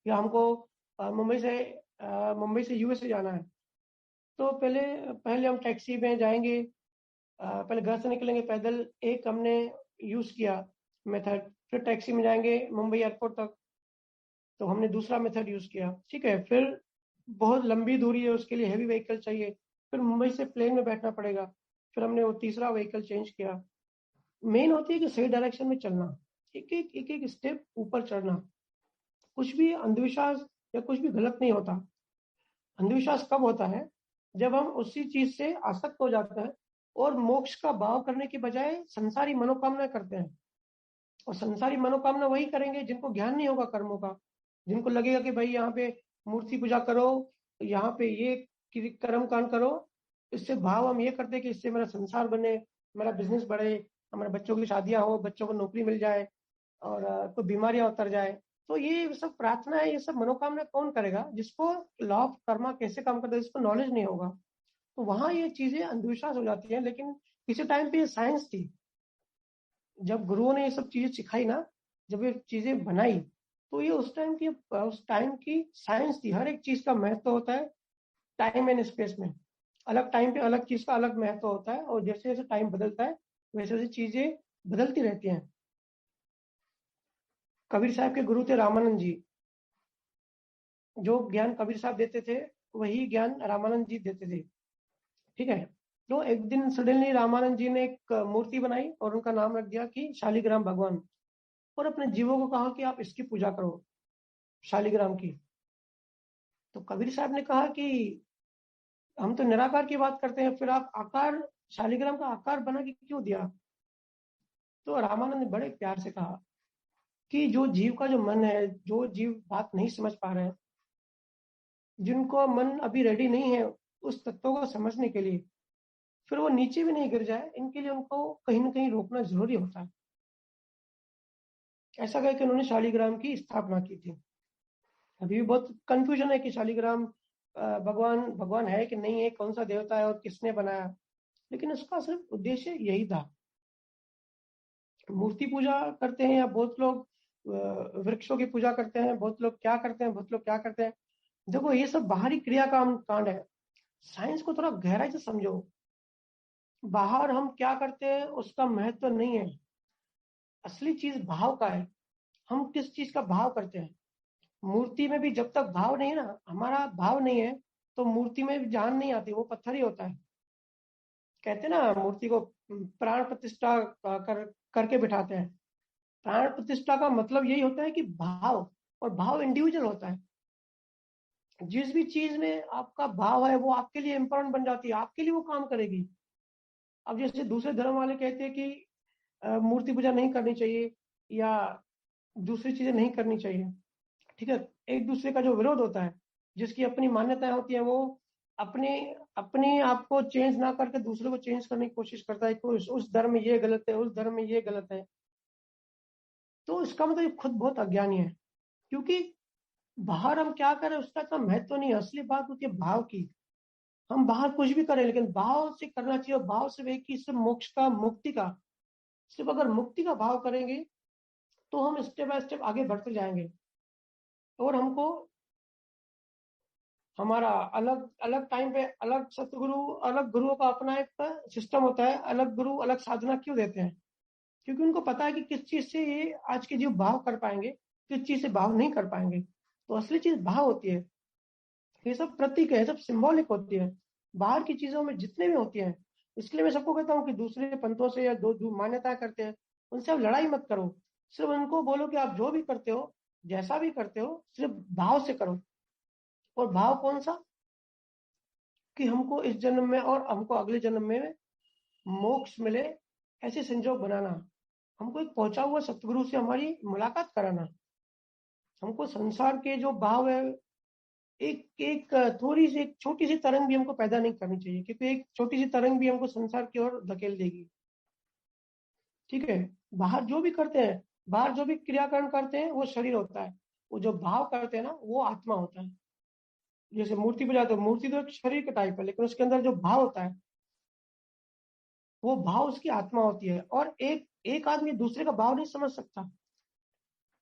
या हमको मुंबई से यूएसए जाना है, तो पहले पहले हम टैक्सी में जाएंगे, पहले घर से निकलेंगे पैदल, एक हमने यूज किया मेथड, फिर टैक्सी में जाएंगे मुंबई एयरपोर्ट तक, तो हमने दूसरा मेथड यूज किया। ठीक है, फिर बहुत लंबी दूरी है, उसके लिए हैवी व्हीकल चाहिए, फिर मुंबई से प्लेन में बैठना पड़ेगा, फिर हमने वो तीसरा व्हीकल चेंज किया। मेन होती है कि सही डायरेक्शन में चलना, एक एक स्टेप ऊपर चढ़ना। कुछ भी अंधविश्वास या कुछ भी गलत नहीं होता। अंधविश्वास कब होता है? जब हम उसी चीज से आसक्त हो जाते हैं और मोक्ष का भाव करने के बजाय संसारी मनोकामना करते हैं। और संसारी मनोकामना वही करेंगे जिनको ज्ञान नहीं होगा कर्मों का, जिनको लगेगा कि भाई यहाँ पे मूर्ति पूजा करो, यहाँ पे ये कर्म कांड करो, इससे भाव हम ये करते हैं कि इससे मेरा संसार बने, मेरा बिजनेस बढ़े, हमारे बच्चों की शादियां हो, बच्चों को नौकरी मिल जाए, और कोई बीमारियां उतर जाए। तो ये सब प्रार्थना है, ये सब मनोकामना कौन करेगा जिसको लॉ ऑफ कर्मा कैसे काम करता है, जिसको नॉलेज नहीं होगा। तो वहां ये चीजें अंधविश्वास हो जाती है। लेकिन किसी टाइम पे ये साइंस थी, जब गुरुओं ने ये सब चीजें सिखाई ना, जब ये चीजें बनाई, तो ये उस टाइम की साइंस थी। हर एक चीज का महत्व होता है टाइम एंड स्पेस में। अलग टाइम पे अलग चीज का अलग महत्व होता है, और जैसे जैसे टाइम बदलता है वैसे वैसे चीजें बदलती रहती हैं। कबीर साहब के गुरु थे रामानंद जी। जो ज्ञान कबीर साहब देते थे वही ज्ञान रामानंद जी देते थे। ठीक है, तो एक दिन सडनली रामानंद जी ने एक मूर्ति बनाई और उनका नाम रख दिया कि शालिग्राम भगवान, और अपने जीवों को कहा कि आप इसकी पूजा करो, शालिग्राम की। तो कबीर साहब ने कहा कि हम तो निराकार की बात करते हैं, फिर आप आकार, शालिग्राम का आकार बना के क्यों दिया? तो रामानंद ने बड़े प्यार से कहा कि जो जीव का जो मन है, जो जीव बात नहीं समझ पा रहे हैं, जिनको मन अभी रेडी नहीं है उस तत्व को समझने के लिए, फिर वो नीचे भी नहीं गिर जाए, इनके लिए उनको कहीं ना कहीं रोकना जरूरी होता है। ऐसा कह के उन्होंने शालिग्राम की स्थापना की थी। अभी भी बहुत कंफ्यूजन है कि शालिग्राम भगवान भगवान है कि नहीं है, कौन सा देवता है और किसने बनाया, लेकिन उसका सिर्फ उद्देश्य यही था। मूर्ति पूजा करते हैं, या बहुत लोग वृक्षों की पूजा करते हैं, बहुत लोग क्या करते हैं, बहुत लोग क्या करते हैं। देखो, ये सब बाहरी क्रिया कांड है। साइंस को थोड़ा गहराई से समझो। बाहर हम क्या करते हैं उसका महत्व नहीं है, असली चीज भाव का है। हम किस चीज का भाव करते हैं। मूर्ति में भी जब तक भाव नहीं है ना, हमारा भाव नहीं है, तो मूर्ति में भी जान नहीं आती, वो पत्थर ही होता है। कहते हैं ना, मूर्ति को प्राण प्रतिष्ठा करके बिठाते हैं। प्राण प्रतिष्ठा का मतलब यही होता है कि भाव, और भाव इंडिविजुअल होता है। जिस भी चीज में आपका भाव है वो आपके लिए इंपॉर्टेंट बन जाती है, आपके लिए वो काम करेगी। अब जैसे दूसरे धर्म वाले कहते हैं कि मूर्ति पूजा नहीं करनी चाहिए, या दूसरी चीजें नहीं करनी चाहिए। ठीक है, एक दूसरे का जो विरोध होता है, जिसकी अपनी मान्यताएं होती है, वो अपने अपने आप को चेंज ना करके दूसरे को चेंज करने की कोशिश करता है कि उस धर्म में ये गलत है, उस धर्म में ये गलत है। तो इसका मतलब ये खुद बहुत अज्ञानी है, क्योंकि बाहर हम क्या करें उसका इतना महत्व नहीं है। असली बात होती है भाव की। हम बाहर कुछ भी करें, लेकिन भाव से करना चाहिए, और भाव सिर्फ एक ही, सिर्फ मोक्ष का, मुक्ति का। सिर्फ अगर मुक्ति का भाव करेंगे तो हम स्टेप बाय स्टेप आगे बढ़ते जाएंगे। और हमको हमारा अलग अलग टाइम पे अलग सतगुरु, अलग गुरुओं का अपना एक सिस्टम होता है। अलग गुरु अलग साधना क्यों देते हैं? क्योंकि उनको पता है कि किस चीज से ये आज के जीव भाव कर पाएंगे, किस चीज से भाव नहीं कर पाएंगे। तो असली चीज भाव होती है। ये सब प्रतीक है, सब सिंबॉलिक होती है। बाहर की चीजों में जितने भी होती हैं, इसलिए मैं सबको कहता हूँ कि दूसरे पंथों से या दो मान्यता करते हैं उनसे आप लड़ाई मत करो। सिर्फ उनको बोलो कि आप जो भी करते हो, जैसा भी करते हो, सिर्फ भाव से करो। और भाव कौन सा? कि हमको इस जन्म में और हमको अगले जन्म में मोक्ष मिले, ऐसे संजोग बनाना। हमको एक पहुंचा हुआ सतगुरु से हमारी मुलाकात कराना। हमको संसार के जो भाव है, एक एक थोड़ी सी एक छोटी सी तरंग भी हमको पैदा नहीं करनी चाहिए, क्योंकि एक छोटी सी तरंग भी हमको संसार की ओर धकेल देगी। ठीक है, बाहर जो भी करते हैं, बाहर जो भी क्रियाकरण करते हैं वो शरीर होता है, वो जो भाव करते हैं ना वो आत्मा होता है। जैसे मूर्ति बजाते हो, मूर्ति तो एक शरीर का टाइप है, लेकिन उसके अंदर जो भाव होता है वो भाव उसकी आत्मा होती है। और एक एक आदमी दूसरे का भाव नहीं समझ सकता।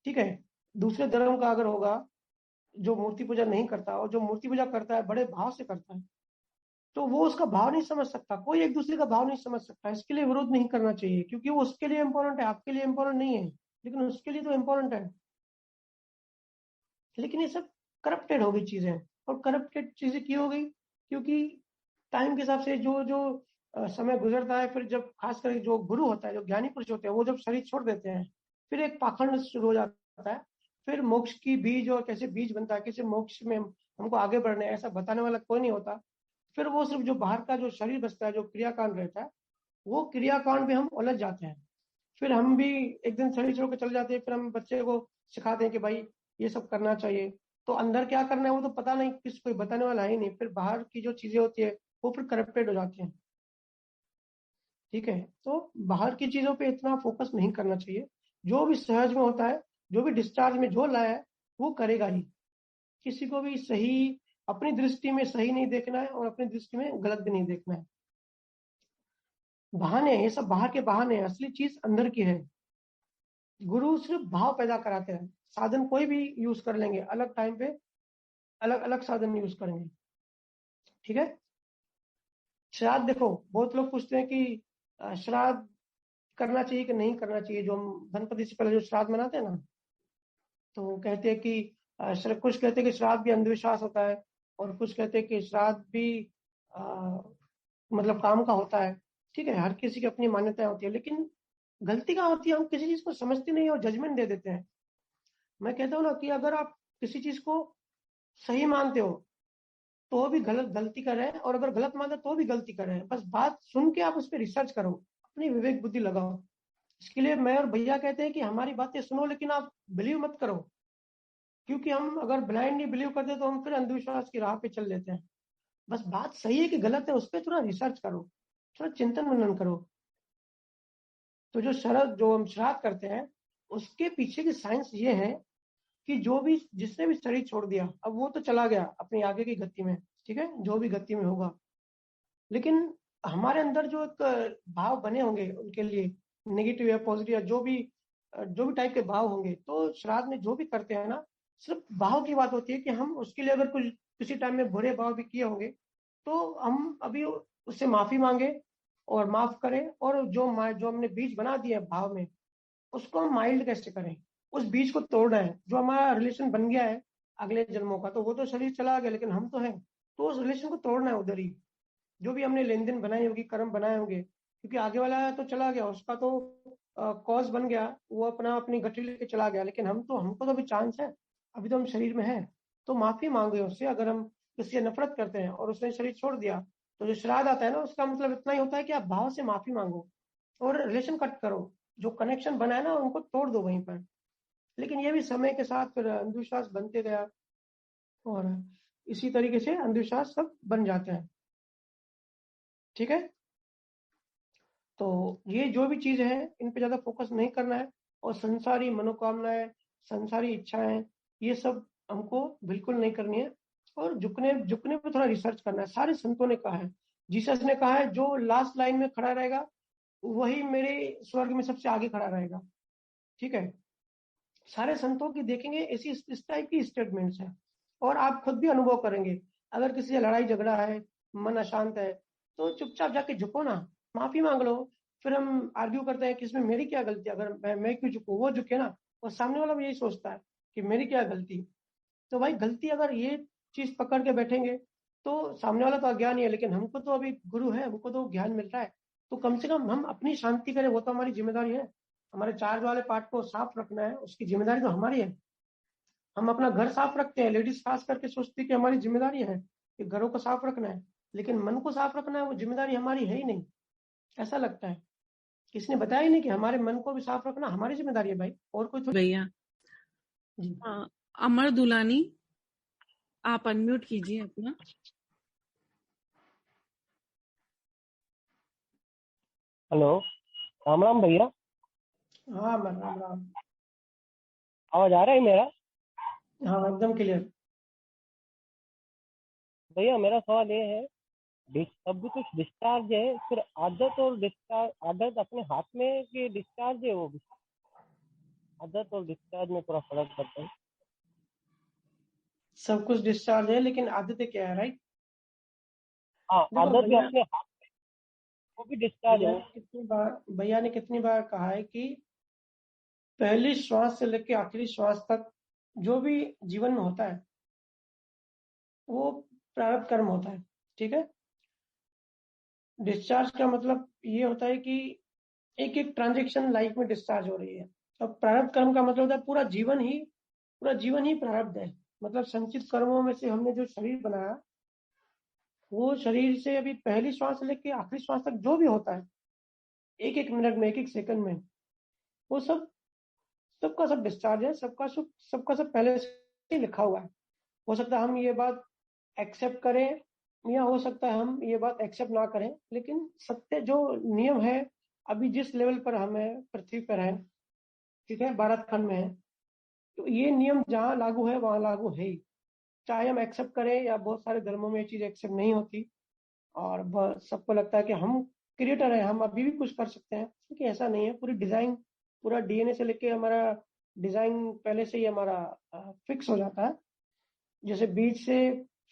ठीक है, दूसरे धर्म का अगर होगा, जो मूर्ति पूजा नहीं करता और जो मूर्ति पूजा करता है बड़े भाव से करता है, तो वो उसका भाव नहीं समझ सकता। कोई एक दूसरे का भाव नहीं समझ सकता। इसके लिए विरोध नहीं करना चाहिए, क्योंकि वो उसके लिए इंपॉर्टेंट है, आपके लिए इंपॉर्टेंट नहीं है, लेकिन उसके लिए तो इंपॉर्टेंट है। लेकिन ये सब करप्टेड हो गई चीजें, और करप्टेड चीजें क्यों हो गई? क्योंकि टाइम के हिसाब से जो जो समय गुजरता है, फिर जब खास करके जो गुरु होता है, जो ज्ञानी पुरुष होते हैं, वो जब शरीर छोड़ देते हैं, फिर एक पाखंड शुरू हो जाता है। फिर मोक्ष की बीज, और कैसे बीज बनता है, कैसे मोक्ष में हमको आगे बढ़ना है, ऐसा बताने वाला कोई नहीं होता। फिर वो सिर्फ जो बाहर का जो शरीर बचता है, जो क्रियाकांड रहता है, वो क्रियाकांड में हम उलझ जाते हैं। फिर हम भी एक दिन शरीर छोड़ के चले जाते हैं, फिर हम बच्चे को सिखाते हैं कि भाई ये सब करना चाहिए। तो अंदर क्या करना है वो तो पता नहीं, किसी कोई बताने वाला है ही नहीं। फिर बाहर की जो चीजें होती है वो फिर करप्टेड हो जाती हैं। ठीक है, तो बाहर की चीजों पे इतना फोकस नहीं करना चाहिए। जो भी सहज में होता है, जो भी डिस्चार्ज में जो लाया है वो करेगा ही। किसी को भी सही, अपनी दृष्टि में सही नहीं देखना है, और अपनी दृष्टि में गलत भी नहीं देखना है। बहाने, ये सब बाहर के बहाने हैं, असली चीज अंदर की है। गुरु सिर्फ भाव पैदा कराते हैं। साधन कोई भी यूज कर लेंगे, अलग टाइम पे अलग अलग साधन यूज करेंगे। ठीक है, श्राद्ध देखो, बहुत लोग पूछते हैं कि श्राद्ध करना चाहिए कि नहीं करना चाहिए। जो हम धनपति से पहले जो श्राद्ध मनाते हैं ना, तो कहते हैं कि कुछ कहते हैं कि श्राद्ध भी अंधविश्वास होता है, और कुछ कहते हैं कि श्राद्ध भी अ, मतलब काम का होता है। ठीक है, हर किसी की अपनी मान्यताएं होती है, लेकिन गलती कहाँ होती है? हम किसी चीज को समझते नहीं और जजमेंट दे देते हैं। मैं कहता हूँ ना कि अगर आप किसी चीज को सही मानते हो तो भी गलत गलती कर रहे हैं, और अगर गलत मानते तो भी गलती कर रहे हैं। बस बात सुन के आप उस पर रिसर्च करो, अपनी विवेक बुद्धि लगाओ। इसके लिए मैं और भैया कहते हैं कि हमारी बातें सुनो, लेकिन आप बिलीव मत करो। क्योंकि हम अगर ब्लाइंडली बिलीव करते तो हम फिर अंधविश्वास की राह पे चल लेते हैं। बस बात सही है कि गलत है, उस पर थोड़ा रिसर्च करो, थोड़ा चिंतन मनन करो। तो जो हम श्राद्ध करते हैं, उसके पीछे की साइंस ये है कि जो भी, जिसने भी शरीर छोड़ दिया, अब वो तो चला गया अपनी आगे की गति में। ठीक है, जो भी गति में होगा, लेकिन हमारे अंदर जो एक भाव बने होंगे उनके लिए, नेगेटिव या पॉजिटिव या जो भी टाइप के भाव होंगे, तो श्राद्ध में जो भी करते हैं ना, सिर्फ भाव की बात होती है कि हम उसके लिए अगर कुछ किसी टाइम में बुरे भाव भी किए होंगे, तो हम अभी उससे माफी मांगे और माफ करें। और जो हमने बीज बना दिया है भाव में, उसको हम माइल्ड कैसे करें? उस बीज को तोड़ना है। जो हमारा रिलेशन बन गया है अगले जन्मों का, तो वो तो शरीर चला गया, लेकिन हम तो हैं। तो उस रिलेशन को तोड़ना है उधर ही। जो भी हमने लेन देन बनाई होगी, कर्म बनाए होंगे, क्योंकि आगे वाला तो चला गया, उसका तो कॉज बन गया, वो अपनी गठरी लेके चला गया, लेकिन हमको तो अभी चांस है, अभी तो हम शरीर में है। तो माफी मांगे उससे। अगर हम किसी से नफरत करते हैं और उसने शरीर छोड़ दिया, तो जो श्राद्ध आता है ना, उसका मतलब इतना ही होता है कि आप भाव से माफी मांगो और रिलेशन कट करो। जो कनेक्शन बना है ना, उनको तोड़ दो वहीं पर। लेकिन ये भी समय के साथ फिर अंधविश्वास बनते गया, और इसी तरीके से अंधविश्वास सब बन जाते हैं। ठीक है, तो ये जो भी चीज है, इन पे ज्यादा फोकस नहीं करना है। और संसारी मनोकामनाएं, संसारी इच्छाएं, ये सब हमको बिल्कुल नहीं करनी है। और झुकने झुकने पे थोड़ा रिसर्च करना है। सारे संतों ने कहा है, जीसस ने कहा है, जो लास्ट लाइन में खड़ा रहेगा वही मेरे स्वर्ग में सबसे आगे खड़ा रहेगा। ठीक है, सारे संतों की देखेंगे ऐसी इस टाइप की स्टेटमेंट्स हैं। और आप खुद भी अनुभव करेंगे, अगर किसी से लड़ाई झगड़ा है, मन अशांत है, तो चुपचाप जाके झुको ना, माफी मांग लो। फिर हम आर्ग्यू करते हैं कि इसमें मेरी क्या गलती है, अगर मैं क्यों झुकूं, वो झुके ना। और सामने वाला भी यही सोचता है कि मेरी क्या गलती। तो भाई गलती, अगर ये चीज पकड़ के बैठेंगे, तो सामने वाला तो अज्ञानी है, लेकिन हमको तो अभी गुरु है, हमको तो ज्ञान मिल रहा है। तो कम से कम हम अपनी शांति करें, वो तो हमारी जिम्मेदारी है। हमारे चार्ज वाले पार्ट को साफ रखना है, उसकी जिम्मेदारी तो हमारी है। हम अपना घर साफ रखते हैं, लेडीज खास करके सोचती है कि हमारी जिम्मेदारी है कि घरों को साफ रखना है, लेकिन मन को साफ रखना है वो जिम्मेदारी हमारी है ही नहीं। ऐसा लगता है, किसने बताया ही नहीं कि हमारे मन को भी साफ रखना हमारी जिम्मेदारी है भाई, और कोई थोड़ी। भैया। जी। हाँ, अमर दुलानी, आप अनम्यूट कीजिए अपना। हेलो, राम राम भैया। हाँ मैं राम राम। आवाज आ रहा है मेरा? हाँ एकदम क्लियर। भैया मेरा सवाल ये है, सब कुछ डिस्चार्ज है, फिर आदत और डिस्चार्ज, आदत अपने हाथ में कि डिस्चार्ज है वो भी? आदत और डिस्चार्ज में थोड़ा फर्क पड़ता है। सब कुछ डिस्चार्ज है लेकिन आदतें क्या है, राइट? हाँ, देखो आदत भी अपने हाथ, वो भी डिस्चार्ज है। भैया ने कितनी बार कहा है कि पहली श्वास से लेकर आखिरी श्वास तक जो भी जीवन में होता है वो प्रारब्ध कर्म होता है। ठीक है। डिस्चार्ज का मतलब ये होता है कि एक एक ट्रांजेक्शन लाइफ में डिस्चार्ज हो रही है। अब प्रारब्ध कर्म का मतलब होता है पूरा जीवन ही प्रारब्ध है। मतलब संचित कर्मों में से हमने जो शरीर बनाया, वो शरीर से अभी पहली श्वास से लेकर आखिरी श्वास तक जो भी होता है, एक एक मिनट में, एक एक सेकंड में, वो सब सबका सब डिस्चार्ज है। सबका सब पहले से ही लिखा हुआ है। हो सकता है हम ये बात एक्सेप्ट करें, या हो सकता है हम ये बात एक्सेप्ट ना करें, लेकिन सत्य जो नियम है, अभी जिस लेवल पर हम है, पृथ्वी पर है, ठीक है, भारत खंड में है, तो ये नियम जहाँ लागू है वहां लागू है ही। चाहे हम एक्सेप्ट करें, या बहुत सारे धर्मों में ये चीज एक्सेप्ट नहीं होती, और सबको लगता है कि हम क्रिएटर हैं, हम अभी भी कुछ कर सकते हैं, क्योंकि ऐसा नहीं है। पूरी डिजाइन, पूरा डीएनए से लेके हमारा डिजाइन पहले से ही हमारा फिक्स हो जाता है। जैसे बीज से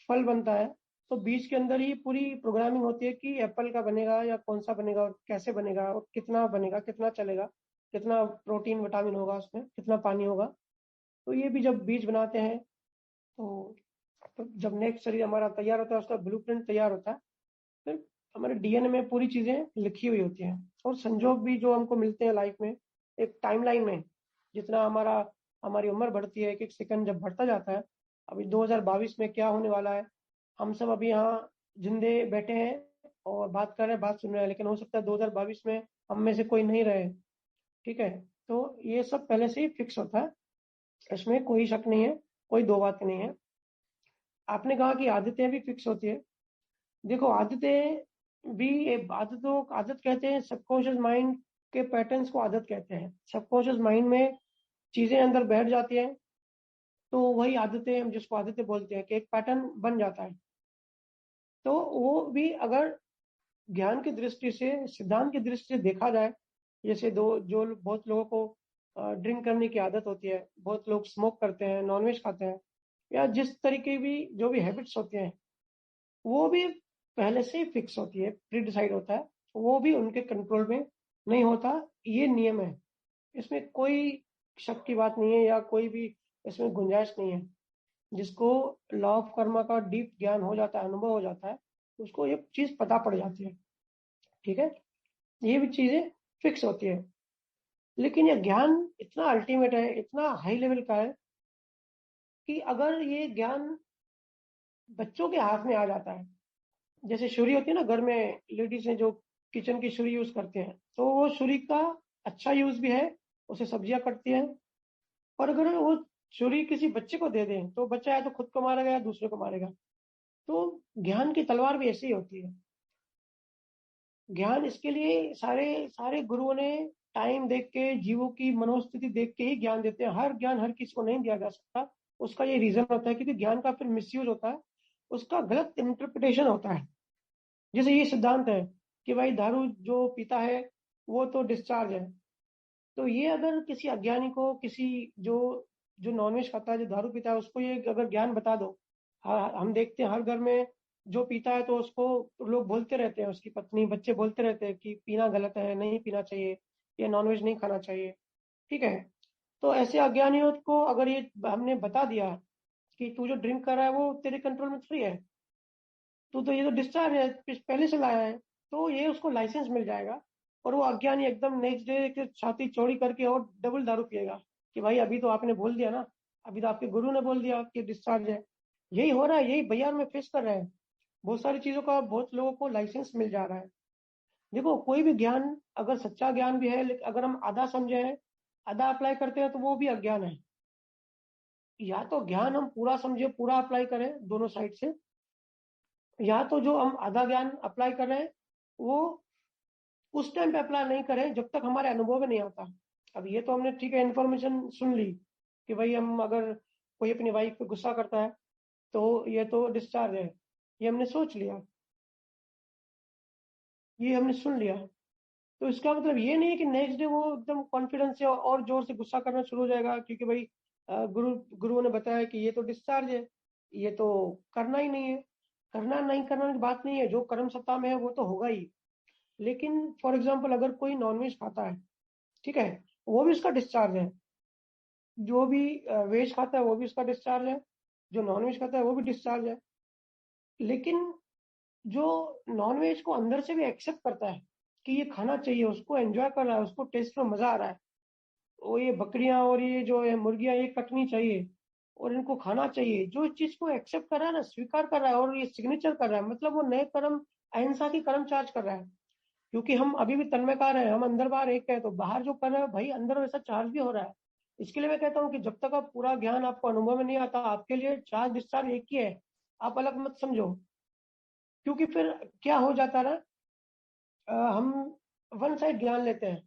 फल बनता है, तो बीज के अंदर ही पूरी प्रोग्रामिंग होती है कि एप्पल का बनेगा या कौन सा बनेगा, और कैसे बनेगा, और कितना बनेगा, कितना चलेगा, कितना प्रोटीन विटामिन होगा उसमें, कितना पानी होगा। तो ये भी जब बीज बनाते हैं, तो जब नेक्स्ट शरीर हमारा तैयार होता है, उसका ब्लूप्रिंट तैयार होता है, फिर हमारे डीएनए में पूरी चीजें लिखी हुई होती हैं। और संजोग भी जो हमको मिलते हैं लाइफ में, एक टाइमलाइन में, जितना हमारी उम्र बढ़ती है, एक एक सेकंड जब बढ़ता जाता है, अभी 2022 में क्या होने वाला है, हम सब अभी यहाँ जिंदे बैठे हैं और बात कर रहे हैं, बात सुन रहे हैं, लेकिन हो सकता है 2022 में हम में से कोई नहीं रहे। ठीक है। तो ये सब पहले से ही फिक्स होता है, इसमें कोई शक नहीं है, कोई दो बात नहीं है। आपने कहा कि आदतें भी फिक्स होती है। देखो, आदतें भी आदत कहते हैं, सबकॉन्शियस माइंड के पैटर्न्स को आदत कहते हैं। सबकॉन्शियस माइंड में चीजें अंदर बैठ जाती हैं, तो वही आदतें, हम जिसको आदतें बोलते हैं, कि एक पैटर्न बन जाता है। तो वो भी अगर ज्ञान की दृष्टि से, सिद्धांत की दृष्टि से देखा जाए, जैसे बहुत लोगों को ड्रिंक करने की आदत होती है, बहुत लोग स्मोक करते हैं, नॉनवेज खाते हैं, या जिस तरीके भी जो भी हैबिट्स होते हैं, वो भी पहले से ही फिक्स होती है, प्री डिसाइड होता है, वो भी उनके कंट्रोल में नहीं होता। ये नियम है, इसमें कोई शक की बात नहीं है, या कोई भी इसमें गुंजाइश नहीं है। जिसको लॉ ऑफ कर्मा का डीप ज्ञान हो जाता है, अनुभव हो जाता है, उसको ये चीज पता पड़ जाती है। ठीक है। ये भी चीजें फिक्स होती है। लेकिन ये ज्ञान इतना अल्टीमेट है, इतना हाई लेवल का है, कि अगर ये ज्ञान बच्चों के हाथ में आ जाता है, जैसे छुरी होती है ना, घर में लेडीज हैं जो किचन की छुरी यूज करते हैं, तो वो छुरी का अच्छा यूज भी है, उसे सब्जियां कटती हैं। और अगर वो छुरी किसी बच्चे को दे दें, तो बच्चा या तो खुद को मारेगा या दूसरे को मारेगा। तो ज्ञान की तलवार भी ऐसी ही होती है। ज्ञान, इसके लिए सारे सारे गुरुओं ने टाइम देख के, जीवों की मनोस्थिति देख के ही ज्ञान देते हैं। हर ज्ञान हर किसी को नहीं दिया जा सकता। उसका ये रीजन होता है, क्योंकि ज्ञान का फिर मिसयूज होता है, उसका गलत इंटरप्रिटेशन होता है। जैसे ये सिद्धांत है कि भाई दारू जो पीता है वो तो डिस्चार्ज है, तो ये अगर किसी अज्ञानी को, किसी जो जो नॉनवेज खाता है, जो दारू पीता है, उसको ये अगर ज्ञान बता दो, हम देखते हैं हर घर में जो पीता है तो उसको लोग बोलते रहते हैं, उसकी पत्नी, बच्चे बोलते रहते हैं कि पीना गलत है, नहीं पीना चाहिए, या नॉनवेज नहीं खाना चाहिए। ठीक है। तो ऐसे अज्ञानियों को अगर ये हमने बता दिया कि तू जो ड्रिंक कर रहा है वो तेरे कंट्रोल में थोड़ी है, तो ये तो डिस्चार्ज है, पहले से लाया है, तो ये उसको लाइसेंस मिल जाएगा। और वो अज्ञानी एकदम नेक्स्ट डे छाती चौड़ी करके और डबल दारू पिएगा, कि भाई अभी तो आपने बोल दिया ना, अभी तो आपके गुरु ने बोल दिया कि डिस्चार्ज है। यही हो रहा है, यही भैया में फेस कर रहे हैं। बहुत सारी चीजों का बहुत लोगों को लाइसेंस मिल जा रहा है। देखो, कोई भी ज्ञान अगर सच्चा ज्ञान भी है, लेकिन अगर हम आधा समझे हैं, आधा अप्लाई करते हैं, तो वो भी अज्ञान है। या तो ज्ञान हम पूरा समझे, पूरा अप्लाई करें दोनों साइड से, या तो जो हम आधा ज्ञान अप्लाई कर रहे हैं वो उस टाइम पे अप्लाई नहीं करें जब तक हमारे अनुभव में नहीं आता। अब ये तो हमने ठीक है इन्फॉर्मेशन सुन ली कि भाई हम अगर कोई अपनी वाइफ पे गुस्सा करता है तो ये तो डिस्चार्ज है, ये हमने सोच लिया, ये हमने सुन लिया। तो इसका मतलब ये नहीं है कि नेक्स्ट डे वो एकदम कॉन्फिडेंस से और जोर से गुस्सा करना शुरू हो जाएगा, क्योंकि भाई गुरुओं ने बताया कि ये तो डिस्चार्ज है, ये तो करना ही नहीं है। करना नहीं करना की बात नहीं है, जो कर्म सत्ता में है वो तो होगा ही। लेकिन फॉर एग्जाम्पल अगर कोई नॉनवेज खाता है, ठीक है, वो भी उसका डिस्चार्ज है। जो भी वेज खाता है वो भी उसका डिस्चार्ज है, जो नॉनवेज खाता है वो भी डिस्चार्ज है। लेकिन जो नॉनवेज को अंदर से भी एक्सेप्ट करता है कि ये खाना चाहिए, उसको एंजॉय कर रहा है, उसको टेस्ट में मजा आ रहा है, वो ये बकरियां और ये जो है मुर्गियां ये कटनी चाहिए और इनको खाना चाहिए, जो इस चीज को एक्सेप्ट कर रहा है ना, स्वीकार कर रहा है और ये सिग्नेचर कर रहा है, मतलब वो नए कर्म, अहिंसा की कर्म चार्ज कर रहा है। क्योंकि हम अभी भी तन्मयकार हैं, हम अंदर बाहर एक है, तो बाहर जो कर रहे हैं भाई अंदर वैसा चार्ज भी हो रहा है। इसके लिए मैं कहता हूँ कि जब तक आप पूरा ज्ञान आपको अनुभव में नहीं आता, आपके लिए चार्ज डिस्चार्ज एक ही है, आप अलग मत समझो। क्योंकि फिर क्या हो जाता है ना, हम वन साइड ज्ञान लेते हैं।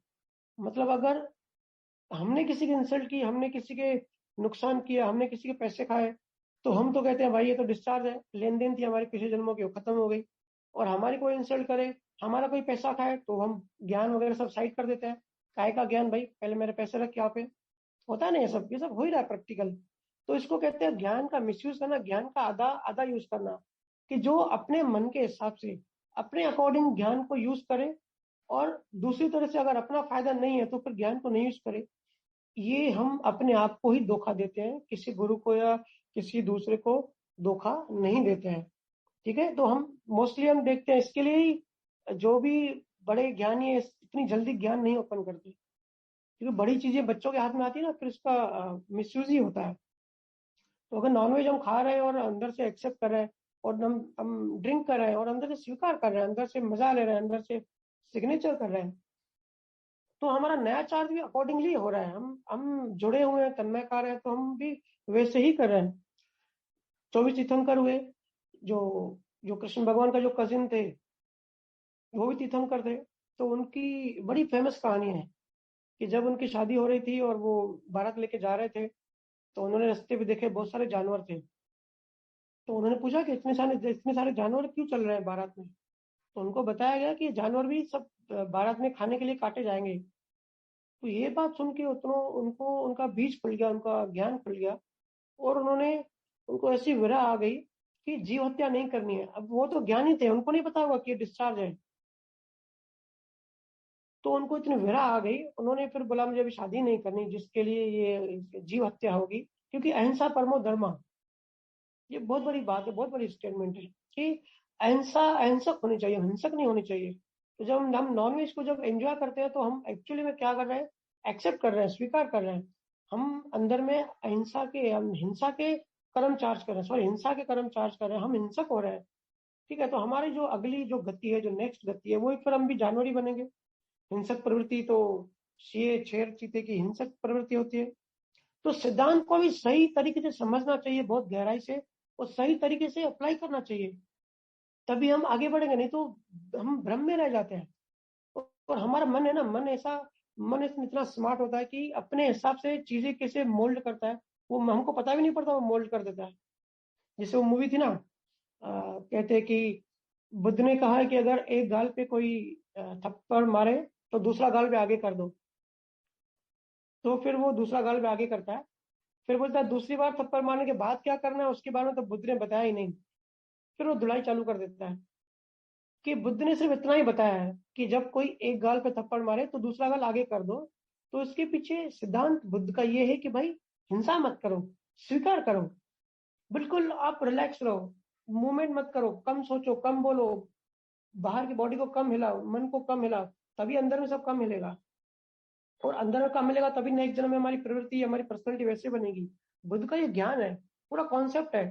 मतलब अगर हमने किसी की इंसल्ट की, हमने किसी के नुकसान किया, हमने किसी के पैसे खाए, तो हम तो कहते हैं भाई ये तो डिस्चार्ज है, लेन देन थी हमारी पिछले जन्मों की, वो खत्म हो गई। और हमारी कोई इंसल्ट करे, हमारा कोई पैसा खाए, तो हम ज्ञान वगैरह सब साइड कर देते हैं। काय का ज्ञान भाई, पहले मेरे पैसे रख यहाँ पे। होता है ना, ये सब हो ही रहा है प्रैक्टिकल। तो इसको कहते हैं ज्ञान का मिसयूज करना, ज्ञान का आधा आधा यूज करना, कि जो अपने मन के हिसाब से अपने अकॉर्डिंग ज्ञान को यूज करे, और दूसरी तरह से अगर अपना फायदा नहीं है तो फिर ज्ञान को नहीं यूज करे। ये हम अपने आप को ही धोखा देते हैं, किसी गुरु को या किसी दूसरे को धोखा नहीं देते हैं। ठीक है, तो हम मोस्टली हम देखते हैं, इसके लिए ही जो भी बड़े ज्ञानी है इतनी जल्दी ज्ञान नहीं ओपन करते, क्योंकि बड़ी चीजें बच्चों के हाथ में आती है ना, फिर उसका मिसयूज ही होता है। तो अगर नॉनवेज हम खा रहे हैं और अंदर से एक्सेप्ट कर रहे हैं, और हम ड्रिंक कर रहे हैं और अंदर से स्वीकार कर रहे हैं, अंदर से मजा ले रहे हैं, अंदर से सिग्नेचर कर रहे हैं, तो हमारा नया चार्ज भी अकॉर्डिंगली हो रहा है। हम जुड़े हुए हैं, तन्मयकार हैं, तो हम भी वैसे ही कर रहे हैं। 24 तीर्थंकर हुए, जो जो कृष्ण भगवान का जो कजिन थे, वो भी तीर्थंकर थे। तो उनकी बड़ी फेमस कहानी है कि जब उनकी शादी हो रही थी और वो बारात लेके जा रहे थे, तो उन्होंने रास्ते पे देखे बहुत सारे जानवर थे। तो उन्होंने पूछा कि इतने सारे जानवर क्यों चल रहे हैं बारात में। तो उनको बताया गया कि ये जानवर भी सब बारात में खाने के लिए काटे जाएंगे। तो ये बात सुन के उनको उनका बीज खुल गया, उनका ज्ञान खुल गया, और उनको ऐसी विरह आ गई कि जीव हत्या नहीं करनी है। अब वो तो ज्ञानी थे, उनको नहीं पता होगा कि ये डिस्चार्ज है। तो उनको इतनी विरह आ गई, उन्होंने फिर बोला मुझे अभी शादी नहीं करनी जिसके लिए ये जीव हत्या होगी, क्योंकि अहिंसा परमो धर्मा। ये बहुत बड़ी बात है, बहुत बड़ी स्टेटमेंट है कि अहिंसा, अहिंसक होनी चाहिए, हिंसक नहीं होनी चाहिए। तो जब हम नॉनवेज को जब एंजॉय करते हैं, तो हम एक्चुअली में क्या कर रहे हैं, एक्सेप्ट कर रहे हैं, स्वीकार कर रहे हैं। हम अंदर में हम हिंसा के कर्म चार्ज कर रहे हैं, सॉरी हिंसा के कर्म चार्ज कर रहे हैं, हम हिंसक हो रहे हैं। ठीक है, तो हमारी जो अगली जो गति है, जो नेक्स्ट गति है, वो फिर हम भी जानवर ही बनेंगे। हिंसक प्रवृत्ति तो शेर शेर चीते की हिंसक प्रवृत्ति होती है। तो सिद्धांत को भी सही तरीके से समझना चाहिए, बहुत गहराई से, और सही तरीके से अप्लाई करना चाहिए, तभी हम आगे बढ़ेंगे। नहीं तो हम भ्रम में रह जाते हैं। और हमारा मन है ना, मन इतना स्मार्ट होता है कि अपने हिसाब से चीजें कैसे मोल्ड करता है, वो हमको पता भी नहीं पड़ता, वो मोल्ड कर देता है। जैसे वो मूवी थी ना, कहते हैं कि बुद्ध ने कहा है कि अगर एक गाल पे कोई थप्पड़ मारे तो दूसरा गाल पे आगे कर दो। तो फिर वो दूसरा गाल पे आगे करता है, फिर बोलता है दूसरी बार थप्पड़ मारने के बाद क्या करना है उसके बारे में तो बुद्ध ने बताया ही नहीं। फिर वो धुलाई चालू कर देता है कि बुद्ध ने सिर्फ इतना ही बताया है कि जब कोई एक गाल पे थप्पड़ मारे तो दूसरा गाल आगे कर दो। तो इसके पीछे सिद्धांत बुद्ध का ये है कि भाई हिंसा मत करो, स्वीकार करो, बिल्कुल आप रिलैक्स रहो, मूवमेंट मत करो, कम सोचो, कम बोलो, बाहर की बॉडी को कम हिलाओ, मन को कम हिलाओ, तभी अंदर में सब कम हिलेगा। और अंदर में कम मिलेगा तभी नेक्स्ट जन्म में हमारी प्रवृत्ति, हमारी पर्सनैलिटी वैसे बनेगी। बुद्ध का ये ज्ञान है, पूरा कॉन्सेप्ट है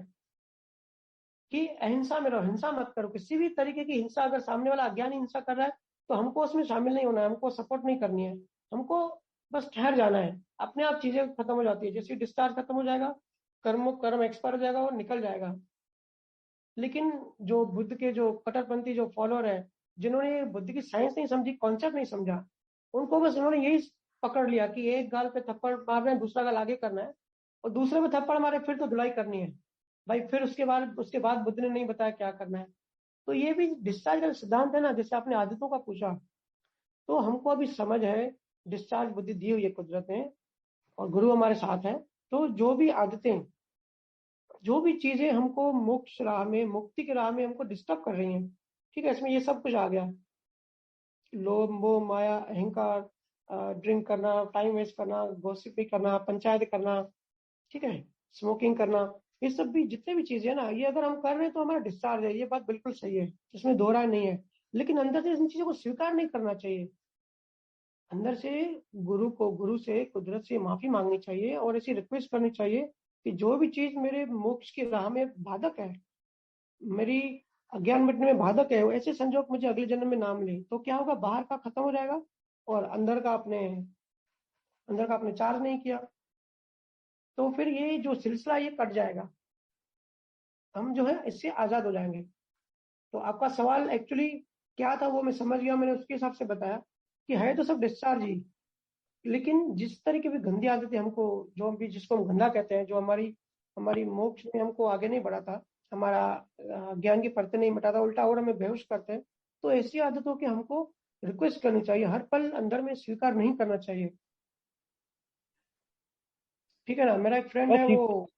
कि अहिंसा में रहो, हिंसा मत करो। किसी भी तरीके की हिंसा, अगर सामने वाला अज्ञानी हिंसा कर रहा है तो हमको उसमें शामिल नहीं होना है, हमको सपोर्ट नहीं करनी है, हमको बस ठहर जाना है। अपने आप चीजें खत्म हो जाती है, जैसे डिस्चार्ज खत्म हो जाएगा, कर्म एक्सपायर हो जाएगा और निकल जाएगा। लेकिन जो बुद्ध के जो कट्टरपंथी जो फॉलोअर है, जिन्होंने बुद्ध की साइंस नहीं समझी, कॉन्सेप्ट नहीं समझा, उनको बस उन्होंने यही पकड़ लिया कि एक गाल पे थप्पड़ मारना है, दूसरा गाल आगे करना है, और दूसरे पे थप्पड़ मारे फिर तो धुलाई करनी है भाई। फिर उसके बाद बुद्ध ने नहीं बताया क्या करना है। तो ये भी डिस्चार्ज का सिद्धांत है ना। जैसे आपने आदतों का पूछा, तो हमको अभी समझ है, डिस्चार्ज बुद्धि दी हुई है कुदरत ने, और गुरु हमारे साथ है। तो जो भी आदतें, जो भी चीजें हमको मोक्ष राह में, मुक्ति की राह में हमको डिस्टर्ब कर रही हैं, ठीक है, इसमें ये सब कुछ आ गया। लोभ मोह माया अहंकार, ड्रिंक करना, टाइम वेस्ट करना, गॉसिपिंग करना, पंचायत करना, ठीक है, स्मोकिंग करना, ये सब भी जितने भी चीजें हैं ना, ये अगर हम कर रहे हैं तो हमारा डिस्चार्ज है। ये बात बिल्कुल सही है, इसमें दो राय नहीं है। लेकिन अंदर से इन चीजों को स्वीकार नहीं करना चाहिए। अंदर से गुरु से, कुदरत से माफी मांगनी चाहिए और ऐसी रिक्वेस्ट करनी चाहिए कि जो भी चीज मेरे मोक्ष की राह में बाधक है, मेरी अज्ञान मिटने में बाधक है, ऐसे संजोग मुझे अगले जन्म में ना मिले। तो क्या होगा, बाहर का खत्म हो जाएगा और अंदर का आपने चार्ज नहीं किया, तो फिर ये जो सिलसिला ये कट जाएगा, हम जो है इससे आजाद हो जाएंगे। तो आपका सवाल एक्चुअली क्या था वो मैं समझ गया, मैंने उसके हिसाब से बताया कि है तो सब डिस्चार्ज ही, लेकिन जिस तरीके की गंदी आदतें हमको, जो भी जिसको हम गंदा कहते हैं, जो हमारी हमारी मोक्ष में हमको आगे नहीं बढ़ाता, हमारा ज्ञान की परतें नहीं मिटाता, उल्टा और हमें बेहोश करते हैं, तो ऐसी आदतों की हमको रिक्वेस्ट करनी चाहिए, हर पल अंदर में स्वीकार नहीं करना चाहिए। ठीक है ना। मेरा एक फ्रेंड है, वो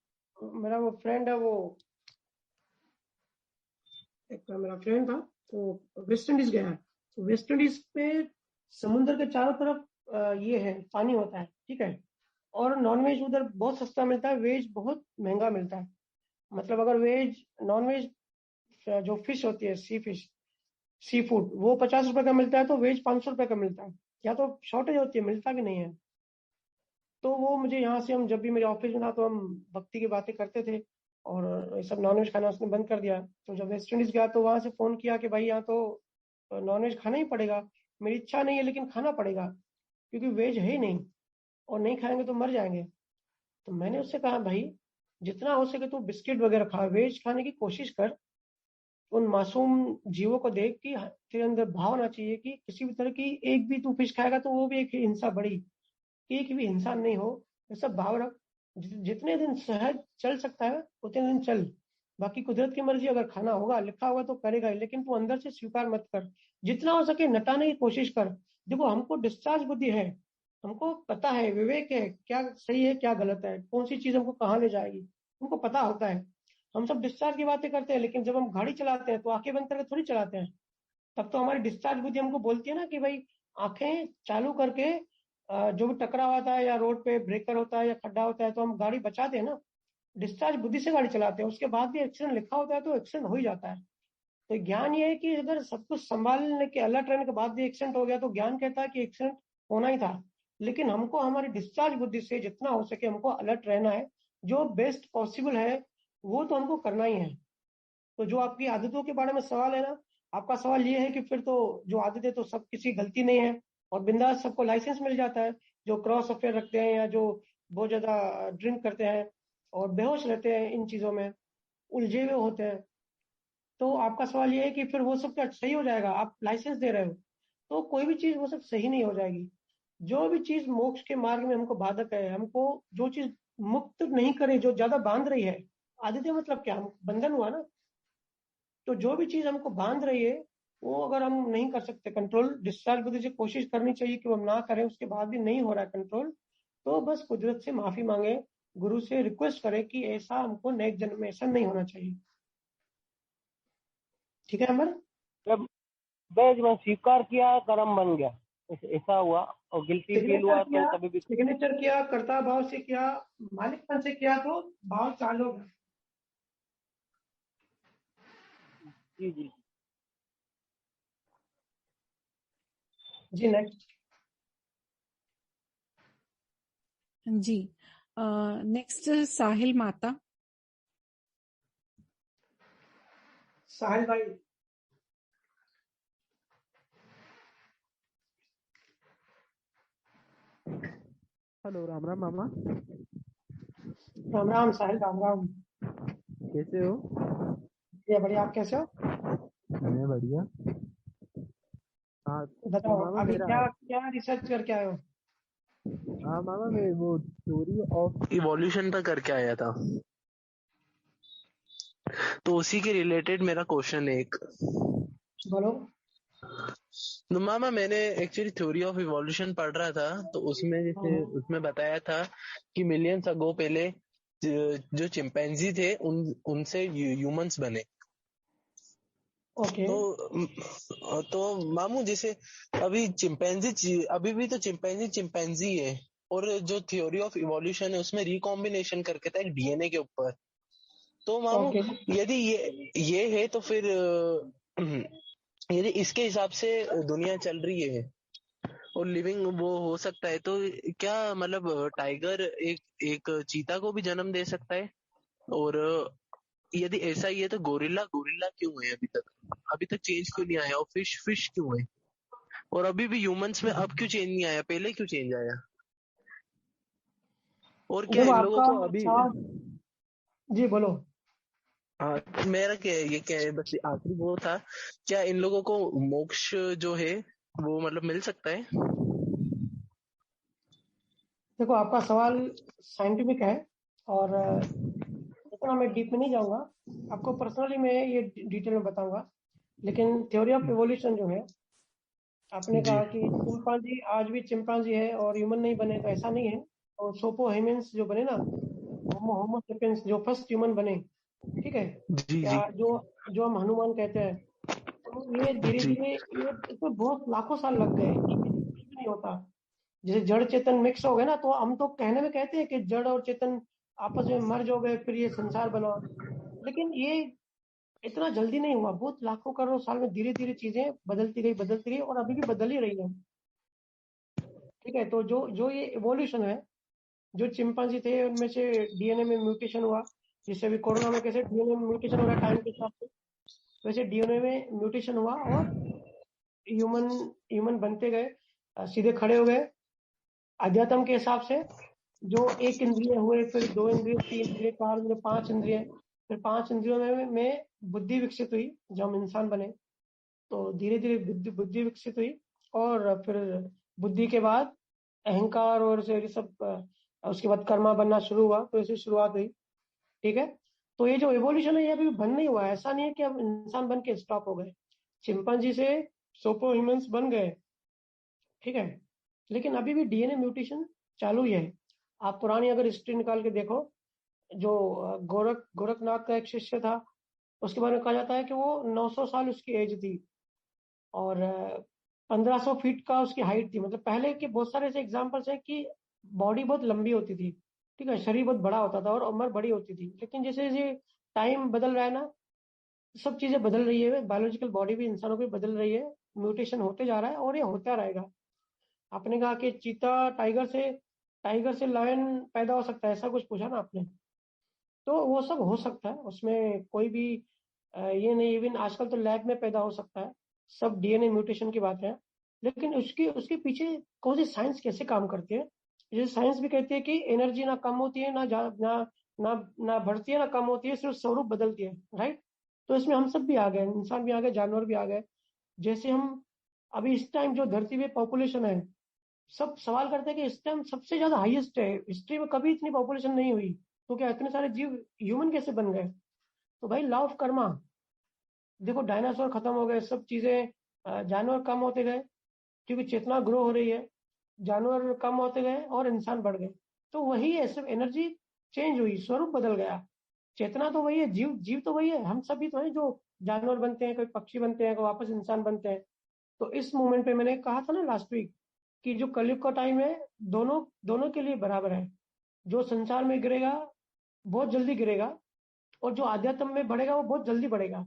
फ्रेंड है, वो एक मेरा फ्रेंड था, वो वेस्ट इंडीज गया है। तो वेस्ट इंडीज पे समुद्र के चारों तरफ ये है, पानी होता है, ठीक है, और नॉनवेज उधर बहुत सस्ता मिलता है, वेज बहुत महंगा मिलता है। मतलब अगर नॉनवेज जो फिश होती है, सी फूड, वो 50 रुपए का मिलता है, तो वेज 500 रुपए का मिलता है। या तो शॉर्टेज होती है, मिलता भी नहीं है। तो वो मुझे यहाँ से, हम जब भी मेरे ऑफिस में था तो हम भक्ति की बातें करते थे, और ये सब नॉनवेज खाना उसने बंद कर दिया। तो जब वेस्ट इंडीज गया तो वहां से फोन किया कि भाई यहाँ तो नॉनवेज खाना ही पड़ेगा, मेरी इच्छा नहीं है लेकिन खाना पड़ेगा, क्योंकि वेज है ही नहीं, और नहीं खाएंगे तो मर जाएंगे। तो मैंने उससे कहा, भाई जितना हो सके तो बिस्किट वगैरह खा, वेज खाने की कोशिश कर। उन मासूम जीवों को देख कि तेरे अंदर भाव होना चाहिए कि किसी भी तरह की, एक भी तू फिश खाएगा तो वो भी एक हिंसा बड़ी, एक भी इंसान नहीं हो, ये सब भाव रख। जितने दिन सहज चल सकता है उतने दिन चल, बाकी कुदरत की मर्जी, अगर खाना होगा लिखा होगा तो करेगा ही, लेकिन तू अंदर से स्वीकार मत कर। जितना हो सके नटाने की कोशिश कर। देखो हमको डिस्चार्ज बुद्धि है, हमको पता है, विवेक है, क्या सही है क्या गलत है, कौन सी चीज हमको कहाँ ले जाएगी, हमको पता होता है। हम सब डिस्चार्ज की बातें करते हैं, लेकिन जब हम गाड़ी चलाते हैं तो आंखें बंद करके थोड़ी चलाते हैं। तब तो हमारी डिस्चार्ज बुद्धि हमको बोलती है ना कि भाई आंखें चालू करके, जो भी टकराव आता है या रोड पे ब्रेकर होता है या खड्डा होता है तो हम गाड़ी बचाते हैं ना। डिस्चार्ज बुद्धि से गाड़ी चलाते हैं, उसके बाद भी एक्सीडेंट लिखा होता है तो एक्सीडेंट हो ही जाता है। तो ज्ञान ये है कि अगर सब कुछ संभालने के, अलर्ट रहने के बाद भी एक्सीडेंट हो गया तो ज्ञान कहता है कि एक्सीडेंट होना ही था। लेकिन हमको हमारी डिस्चार्ज बुद्धि से जितना हो सके हमको अलर्ट रहना है, जो बेस्ट पॉसिबल है वो तो हमको करना ही है। तो जो आपकी आदतों के बारे में सवाल है ना, आपका सवाल ये है कि फिर तो जो आदतें, तो सब किसी गलती नहीं है, और बिंदास सबको लाइसेंस मिल जाता है, जो क्रॉस अफेयर रखते हैं या जो बहुत ज्यादा ड्रिंक करते हैं और बेहोश रहते हैं, इन चीजों में उलझे हुए होते हैं। तो आपका सवाल ये है कि फिर वो सब क्या सही हो जाएगा, आप लाइसेंस दे रहे हो, तो कोई भी चीज वो सब सही नहीं हो जाएगी। जो भी चीज मोक्ष के मार्ग में हमको बाधक है, हमको जो चीज मुक्त नहीं करे, जो ज्यादा बांध रही है, आदित्य मतलब क्या, बंधन हुआ ना। तो जो भी चीज हमको बांध रही है, वो अगर हम नहीं कर सकते कंट्रोल, डिस्चार्ज बुद्धि से कोशिश करनी चाहिए कि वो हम ना करें, उसके बाद भी नहीं हो रहा है कंट्रोल, तो बस कुदरत से माफी मांगे, गुरु से रिक्वेस्ट करें कि ऐसा हमको नेक्स्ट जन्म में ऐसा नहीं होना चाहिए। ठीक है अमर। जब जब मैं स्वीकार किया कर्म बन गया, ऐसा हुआ, और गिल्टी फील हुआ तो कभी भी। सिग्नेचर किया, कर्ता भाव से किया, मालिकपन से किया तो भाव चालू होगा। जी जी। जी नेक्स्ट। जी नेक्स्ट साहिल माता। साहिल भाई। हेलो, राम राम मामा। राम राम साहिल, राम राम। कैसे हो? ये बढ़िया, आप कैसे हो? मैं बढ़िया। हाँ तो बताओ, मामा अभी मेरा, क्या क्या रिसर्च करके आए हो? हाँ मामा मैं वो थ्योरी ऑफ इवोल्यूशन पर करके आया था, तो उसी के रिलेटेड मेरा क्वेश्चन है एक। बोलो। तो मामा मैंने एक्चुअली थ्योरी ऑफ इवोल्यूशन पढ़ रहा था, तो उसमें जैसे हम्म, उसमें बताया था कि मिलियंस अगो पहले जो चिंपैंजी थे उनसे ह्यूमंस बने। ओके। तो मामू जैसे अभी भी तो चिंपैंजी चिंपैंजी है, और जो थ्योरी ऑफ इवोल्यूशन है उसमें रिकॉम्बिनेशन करके था डीएनए के ऊपर। तो मामू ओके। यदि ये है तो फिर यदि इसके हिसाब से दुनिया चल रही है और लिविंग वो हो सकता है, तो क्या मतलब टाइगर एक एक चीता को भी जन्म दे सकता है? और यदि ऐसा ही है तो गोरिल्ला गोरिल्ला क्यों है अभी तक चेंज क्यों नहीं आया? और फिश फिश क्यों है? और अभी भी ह्यूमंस में अब क्यों चेंज नहीं आया? पहले क्यों चेंज आया? और क्या देखो इन लोगों आपका को अभी, सवाल। जी बोलो। हाँ मेरा क्या है, ये क्या है, बस आखिरी वो था, क्या इन लोगों को मोक्ष जो है वो मतलब मिल सकता है? देखो आपका सवाल साइंटिफिक है, और इतना मैं डीप में नहीं जाऊंगा। आपको पर्सनली मैं ये डिटेल में बताऊंगा। लेकिन थ्योरी ऑफ इवोल्यूशन जो है, आपने जी कहा कि चिंपांजी आज भी चिंपांजी है और ह्यूमन नहीं बने, तो ऐसा नहीं है। और सोपो हेमिन्स जो बने ना, होमो सेपियंस जो फर्स्ट ह्यूमन बने, ठीक है, जी या जी जो जो हम हनुमान कहते हैं, तो ये धीरे जी धीरे ये इसमें बहुत लाखों साल लग गए। ये कुछ भी नहीं होता। जैसे जड़ चेतन मिक्स हो गए ना, तो हम तो कहने में कहते हैं कि जड़ और चेतन आपस में मर्ज हो गए, फिर ये संसार बना। लेकिन ये इतना जल्दी नहीं हुआ, बहुत लाखों करोड़ साल में धीरे धीरे चीजें बदलती गई और अभी भी बदल ही रही है। ठीक है, तो जो जो ये इवोल्यूशन है, जो चिंपांजी थे उनमें से डीएनए में म्यूटेशन हुआ। जिससे अभी कोरोना में कैसे डीएनए में म्यूटेशन हो रहा है टाइम के साथ से, वैसे डीएनए में म्यूटेशन हुआ और ह्यूमन ह्यूमन बनते गए, सीधे खड़े हो गए अध्यात्म के हिसाब से। जो एक इंद्रिय हुए, फिर दो इंद्रिय, तीन इंद्रिय, चार इंद्रिय, पांच इंद्रिय, फिर पांच इंद्रियों में बुद्धि विकसित हुई। जब हम इंसान बने तो धीरे धीरे बुद्धि बुद्धि विकसित हुई, और फिर बुद्धि के बाद अहंकार, और से ये सब उसके बाद कर्मा बनना शुरू हुआ। तो ऐसी शुरुआत हुई। ठीक है, तो ये जो एवोल्यूशन है ये अभी बंद नहीं हुआ है। ऐसा नहीं है कि अब इंसान बन के स्टॉप हो गए। चिंपांजी से सोपो ह्यूमंस बन गए, ठीक है, लेकिन अभी भी डीएनए म्यूटेशन चालू ही है। आप पुरानी अगर हिस्ट्री निकाल के देखो, जो गोरखनाथ का एक शिष्य था, उसके बारे में कहा जाता है कि वो 900 साल उसकी एज थी, और 1500 फीट का उसकी हाइट थी। मतलब पहले के बहुत सारे ऐसे एग्जाम्पल्स हैं कि बॉडी बहुत लंबी होती थी, ठीक है, शरीर बहुत बड़ा होता था और उम्र बड़ी होती थी। लेकिन जैसे जैसे टाइम बदल रहा है ना, सब चीजें बदल रही है, बायोलॉजिकल बॉडी भी इंसानों की बदल रही है, म्यूटेशन होते जा रहा है और ये होता रहेगा। आपने कहा कि चीता टाइगर से लायन पैदा हो सकता है, ऐसा कुछ पूछा ना आपने। तो वो सब हो सकता है, उसमें कोई भी ये नहीं, इवन आजकल तो लैब में पैदा हो सकता है। सब डीएनए म्यूटेशन की बात है। लेकिन उसके उसके पीछे कौन सी साइंस कैसे काम करती है? जैसे साइंस भी कहती है कि एनर्जी ना कम होती है, ना ना बढ़ती है, ना कम होती है, सिर्फ स्वरूप बदलती है, राइट? तो इसमें हम सब भी आ गए, इंसान भी आ गए, जानवर भी आ गए। जैसे हम अभी इस टाइम जो धरती पे पॉपुलेशन है, सब सवाल करते हैं कि इस टाइम सबसे ज्यादा हाईएस्ट है, हिस्ट्री में कभी इतनी पॉपुलेशन नहीं हुई। तो क्या इतने सारे जीव ह्यूमन कैसे बन गए? तो भाई लॉ ऑफ कर्मा। देखो डायनासोर खत्म हो गए, सब चीजें, जानवर कम होते गए क्योंकि चेतना ग्रो हो रही है। जानवर कम होते गए और इंसान बढ़ गए। तो वही है, सिर्फ एनर्जी चेंज हुई, स्वरूप बदल गया। चेतना तो वही है, जीव जीव तो वही है, हम सभी तो हैं जो जानवर बनते हैं, कोई पक्षी बनते हैं, कोई वापस इंसान बनते हैं। तो इस मोमेंट पे मैंने कहा था ना लास्ट वीक कि जो कलयुग का टाइम है, दोनों दोनों के लिए बराबर है। जो संसार में गिरेगा बहुत जल्दी गिरेगा, और जो आध्यात्म में बढ़ेगा वो बहुत जल्दी बढ़ेगा।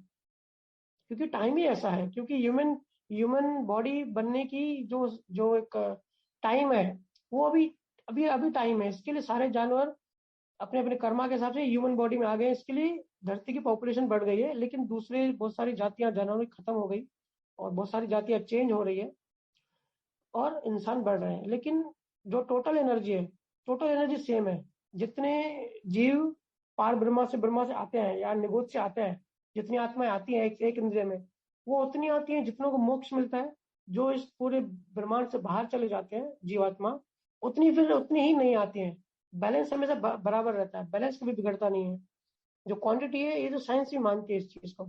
क्योंकि टाइम ही ऐसा है, क्योंकि ह्यूमन ह्यूमन बॉडी बनने की जो जो एक टाइम है, वो अभी अभी अभी टाइम है। इसके लिए सारे जानवर अपने अपने कर्मा के हिसाब से ह्यूमन बॉडी में आ गए। इसके लिए धरती की पॉपुलेशन बढ़ गई है, लेकिन दूसरे बहुत सारी जातियां जानवरों की खत्म हो गई, और बहुत सारी जातियां चेंज हो रही है, और इंसान बढ़ रहे हैं। लेकिन जो टोटल एनर्जी है, टोटल एनर्जी सेम है। जितने जीव पार ब्रह्मा से आते हैं या निगोद से आते हैं, जितनी आत्माएं आती हैं एक इंद्रिय में, वो उतनी आती हैं जितनों को मोक्ष मिलता है। जो इस पूरे ब्रह्मांड से बाहर चले जाते हैं जीवात्मा, उतनी ही नहीं आती हैं। बैलेंस हमेशा बराबर रहता है, बैलेंस कभी बिगड़ता नहीं है। जो क्वांटिटी है, ये तो साइंस ही मानती है इस चीज को,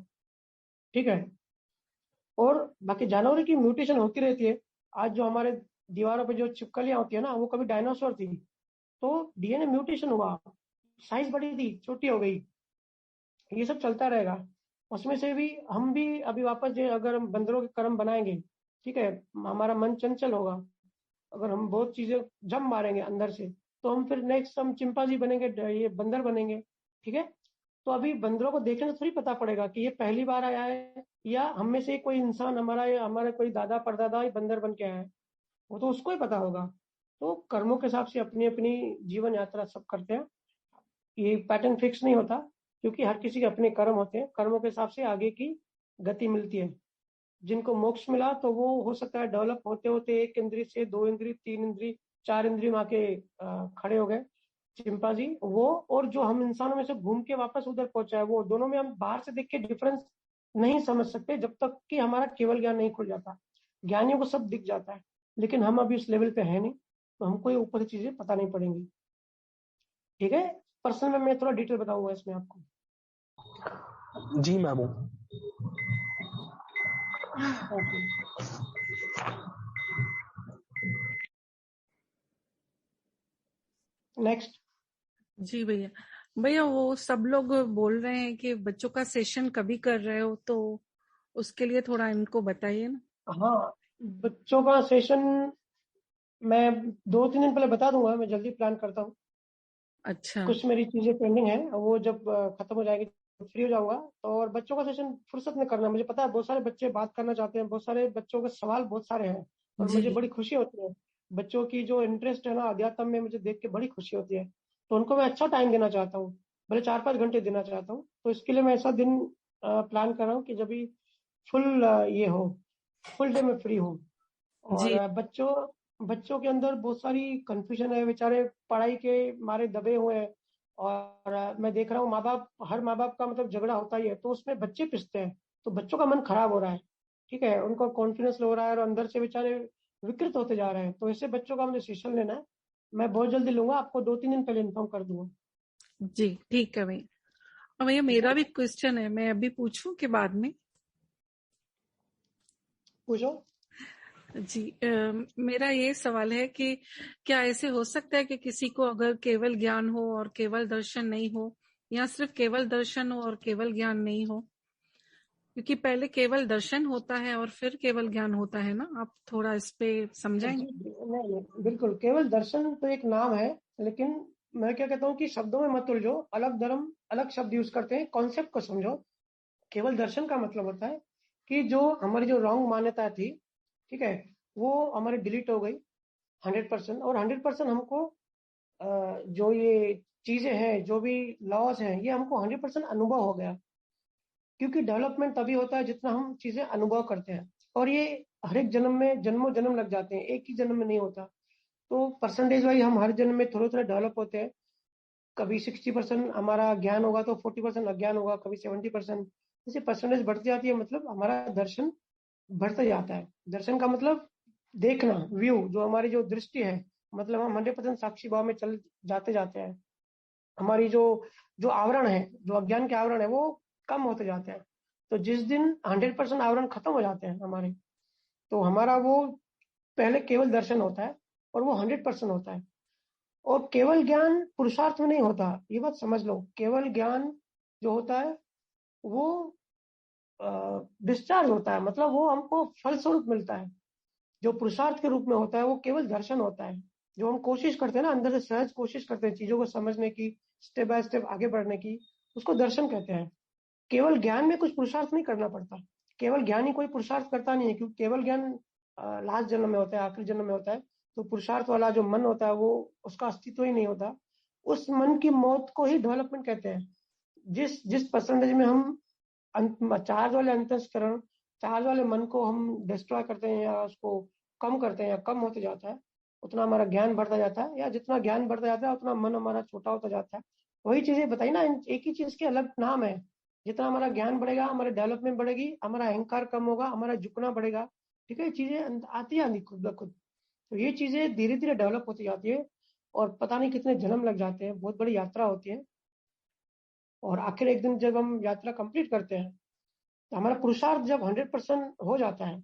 ठीक है। और बाकी जानवरों की म्यूटेशन होती रहती है। आज जो हमारे दीवारों पे जो छिपकलियां होती है ना, वो कभी डायनासोर थी, तो डीएनए म्यूटेशन हुआ, साइज बड़ी थी, छोटी हो गई, ये सब चलता रहेगा। उसमें से भी हम भी अभी वापस जो अगर हम बंदरों के कर्म बनाएंगे, ठीक है, हमारा मन चंचल होगा, अगर हम बहुत चीजें जम मारेंगे अंदर से, तो हम फिर नेक्स्ट हम चिंपांजी बनेंगे, ये बंदर बनेंगे, ठीक है। तो अभी बंदरों को देखने से थोड़ी पता पड़ेगा कि ये पहली बार आया है या हम में से कोई इंसान हमारा कोई दादा परदादा ही बंदर बन के आया है, वो तो उसको ही पता होगा। तो कर्मों के हिसाब से अपनी अपनी जीवन यात्रा सब करते हैं, ये पैटर्न फिक्स नहीं होता, क्योंकि हर किसी के अपने कर्म होते हैं, कर्मों के हिसाब से आगे की गति मिलती है। जिनको मोक्ष मिला तो वो हो सकता है डेवलप होते होते 1 इंद्री से 2 इंद्री, 3 इंद्री, 4 इंद्री में आके खड़े हो गए चिंपांजी वो। और जो हम इंसानों में से घूम के वापस उधर पहुंचा है, वो दोनों में हम बाहर से देख के डिफरेंस नहीं समझ सकते जब तक कि हमारा केवल ज्ञान नहीं खुल जाता। ज्ञानियों को सब दिख जाता है, लेकिन हम अभी उस लेवल पे है नहीं, तो हमको ये ऊपर की चीजें पता नहीं पड़ेंगी, ठीक है। पर्सनल में मैं थोड़ा डिटेल बताऊंगा इसमें आपको। जी मैमू। Okay, next. जी भैया। भैया वो सब लोग बोल रहे हैं कि बच्चों का सेशन कभी कर रहे हो, तो उसके लिए थोड़ा इनको बताइए ना। हाँ, बच्चों का सेशन मैं 2-3 दिन पहले बता दूंगा, मैं जल्दी प्लान करता हूँ। अच्छा। कुछ मेरी चीजें पेंडिंग है, वो जब खत्म हो जाएगी फ्री हो जाऊंगा। तो और बच्चों का सेशन फुर्सत में करना, मुझे पता है बहुत सारे बच्चे बात करना चाहते हैं, बहुत सारे बच्चों के सवाल बहुत सारे हैं, और मुझे जी बड़ी खुशी होती है। बच्चों की जो इंटरेस्ट है ना अध्यात्म में, मुझे देख के बड़ी खुशी होती है। तो उनको मैं अच्छा टाइम देना चाहता हूँ, भले 4-5 घंटे देना चाहता हूँ। तो इसके लिए मैं ऐसा दिन प्लान कर रहा हूँ कि जब भी फुल ये हो, फुल डे में फ्री हूँ। और जी बच्चों के अंदर बहुत सारी कंफ्यूजन है, बेचारे पढ़ाई के मारे दबे हुए हैं। और मैं देख रहा हूँ हर माँ बाप का मतलब झगड़ा होता ही है, तो उसमें बच्चे पिसते हैं, तो बच्चों का मन खराब हो रहा है, ठीक है, उनको कॉन्फिडेंस लो रहा है और अंदर से बेचारे विकृत होते जा रहे हैं। तो ऐसे बच्चों का मुझे सेशन लेना है, मैं बहुत जल्दी लूंगा, आपको 2-3 दिन पहले इन्फॉर्म कर दूंगा। जी ठीक है भैया। और भैया ठीक मेरा है, भी क्वेश्चन है, मैं अभी पूछूं कि बाद में? पूछो। जी मेरा ये सवाल है कि क्या ऐसे हो सकता है कि किसी को अगर केवल ज्ञान हो और केवल दर्शन नहीं हो, या सिर्फ केवल दर्शन हो और केवल ज्ञान नहीं हो? क्योंकि पहले केवल दर्शन होता है और फिर केवल ज्ञान होता है ना, आप थोड़ा इस पे समझाएंगे? नहीं, बिल्कुल, केवल दर्शन तो एक नाम है, लेकिन मैं क्या कहता हूँ कि शब्दों में मत उलझो, अलग धर्म अलग शब्द यूज करते हैं, कॉन्सेप्ट को समझो। केवल दर्शन का मतलब होता है कि जो हमारी जो रॉन्ग मान्यता थी, ठीक है, वो हमारी डिलीट हो गई 100%। और 100% हमको जो ये चीजें हैं, जो भी लॉज हैं, ये हमको 100% अनुभव हो गया। क्योंकि डेवलपमेंट तभी होता है जितना हम चीजें अनुभव करते हैं, और ये हर एक जन्म में जन्मों जन्म लग जाते हैं, एक ही जन्म में नहीं होता। तो परसेंटेज वाइज हम हर जन्म में थोड़े थोड़े डेवलप होते हैं। कभी 60% हमारा ज्ञान होगा तो 40% अज्ञान होगा, कभी 70%, जैसे परसेंटेज बढ़ती जाती है, मतलब हमारा दर्शन बढ़ते जाता है। दर्शन का मतलब देखना, व्यू, जो हमारी जो दृष्टि है, मतलब हम 100% साक्षी भाव में चल जाते जाते हैं। हमारी जो जो आवरण है, जो अज्ञान के आवरण है, वो कम होते जाते हैं। तो जिस दिन 100% आवरण खत्म हो जाते हैं हमारे, तो हमारा वो पहले केवल दर्शन होता है, और वो 100% होता है। और केवल ज्ञान पुरुषार्थ में नहीं होता, ये बात समझ लो। केवल ज्ञान जो होता है वो डिस्चार्ज होता है, मतलब वो हमको फलस्वरूप मिलता है। जो पुरुषार्थ के रूप में होता है वो केवल दर्शन होता है। जो हम कोशिश करते हैं ना, अंदर से सहज कोशिश करते हैं चीजों को समझने की, स्टेप बाय स्टेप आगे बढ़ने की, उसको दर्शन कहते हैं। केवल ज्ञान में कुछ पुरुषार्थ नहीं करना पड़ता, केवल ज्ञान ही कोई पुरुषार्थ करता नहीं है, क्योंकि केवल ज्ञान लास्ट जन्म में होता है, आखिरी जन्म में होता है। तो पुरुषार्थ वाला जो मन होता है, वो उसका अस्तित्व ही नहीं होता। उस मन की मौत को ही डेवलपमेंट कहते हैं। जिस जिस परसेंटेज में हम चार्ज वाले अंतस्करण, चार्ज वाले मन को हम डिस्ट्रॉय करते हैं, या उसको कम करते हैं, या कम होते जाता है, उतना हमारा ज्ञान बढ़ता जाता है, या जितना ज्ञान बढ़ता जाता है उतना मन हमारा छोटा होता जाता है। वही चीजें बताई ना, एक ही चीज के अलग नाम है। जितना हमारा ज्ञान बढ़ेगा, हमारी डेवलपमेंट बढ़ेगी, हमारा अहंकार कम होगा, हमारा झुकना बढ़ेगा। ठीक है, चीजें आती आती खुद ब खुद। तो ये चीजें धीरे धीरे डेवलप होती जाती है, और पता नहीं कितने जन्म लग जाते हैं, बहुत बड़ी यात्रा होती है। और आखिर एक दिन जब हम यात्रा कंप्लीट करते हैं, तो हमारा पुरुषार्थ जब 100% हो जाता है,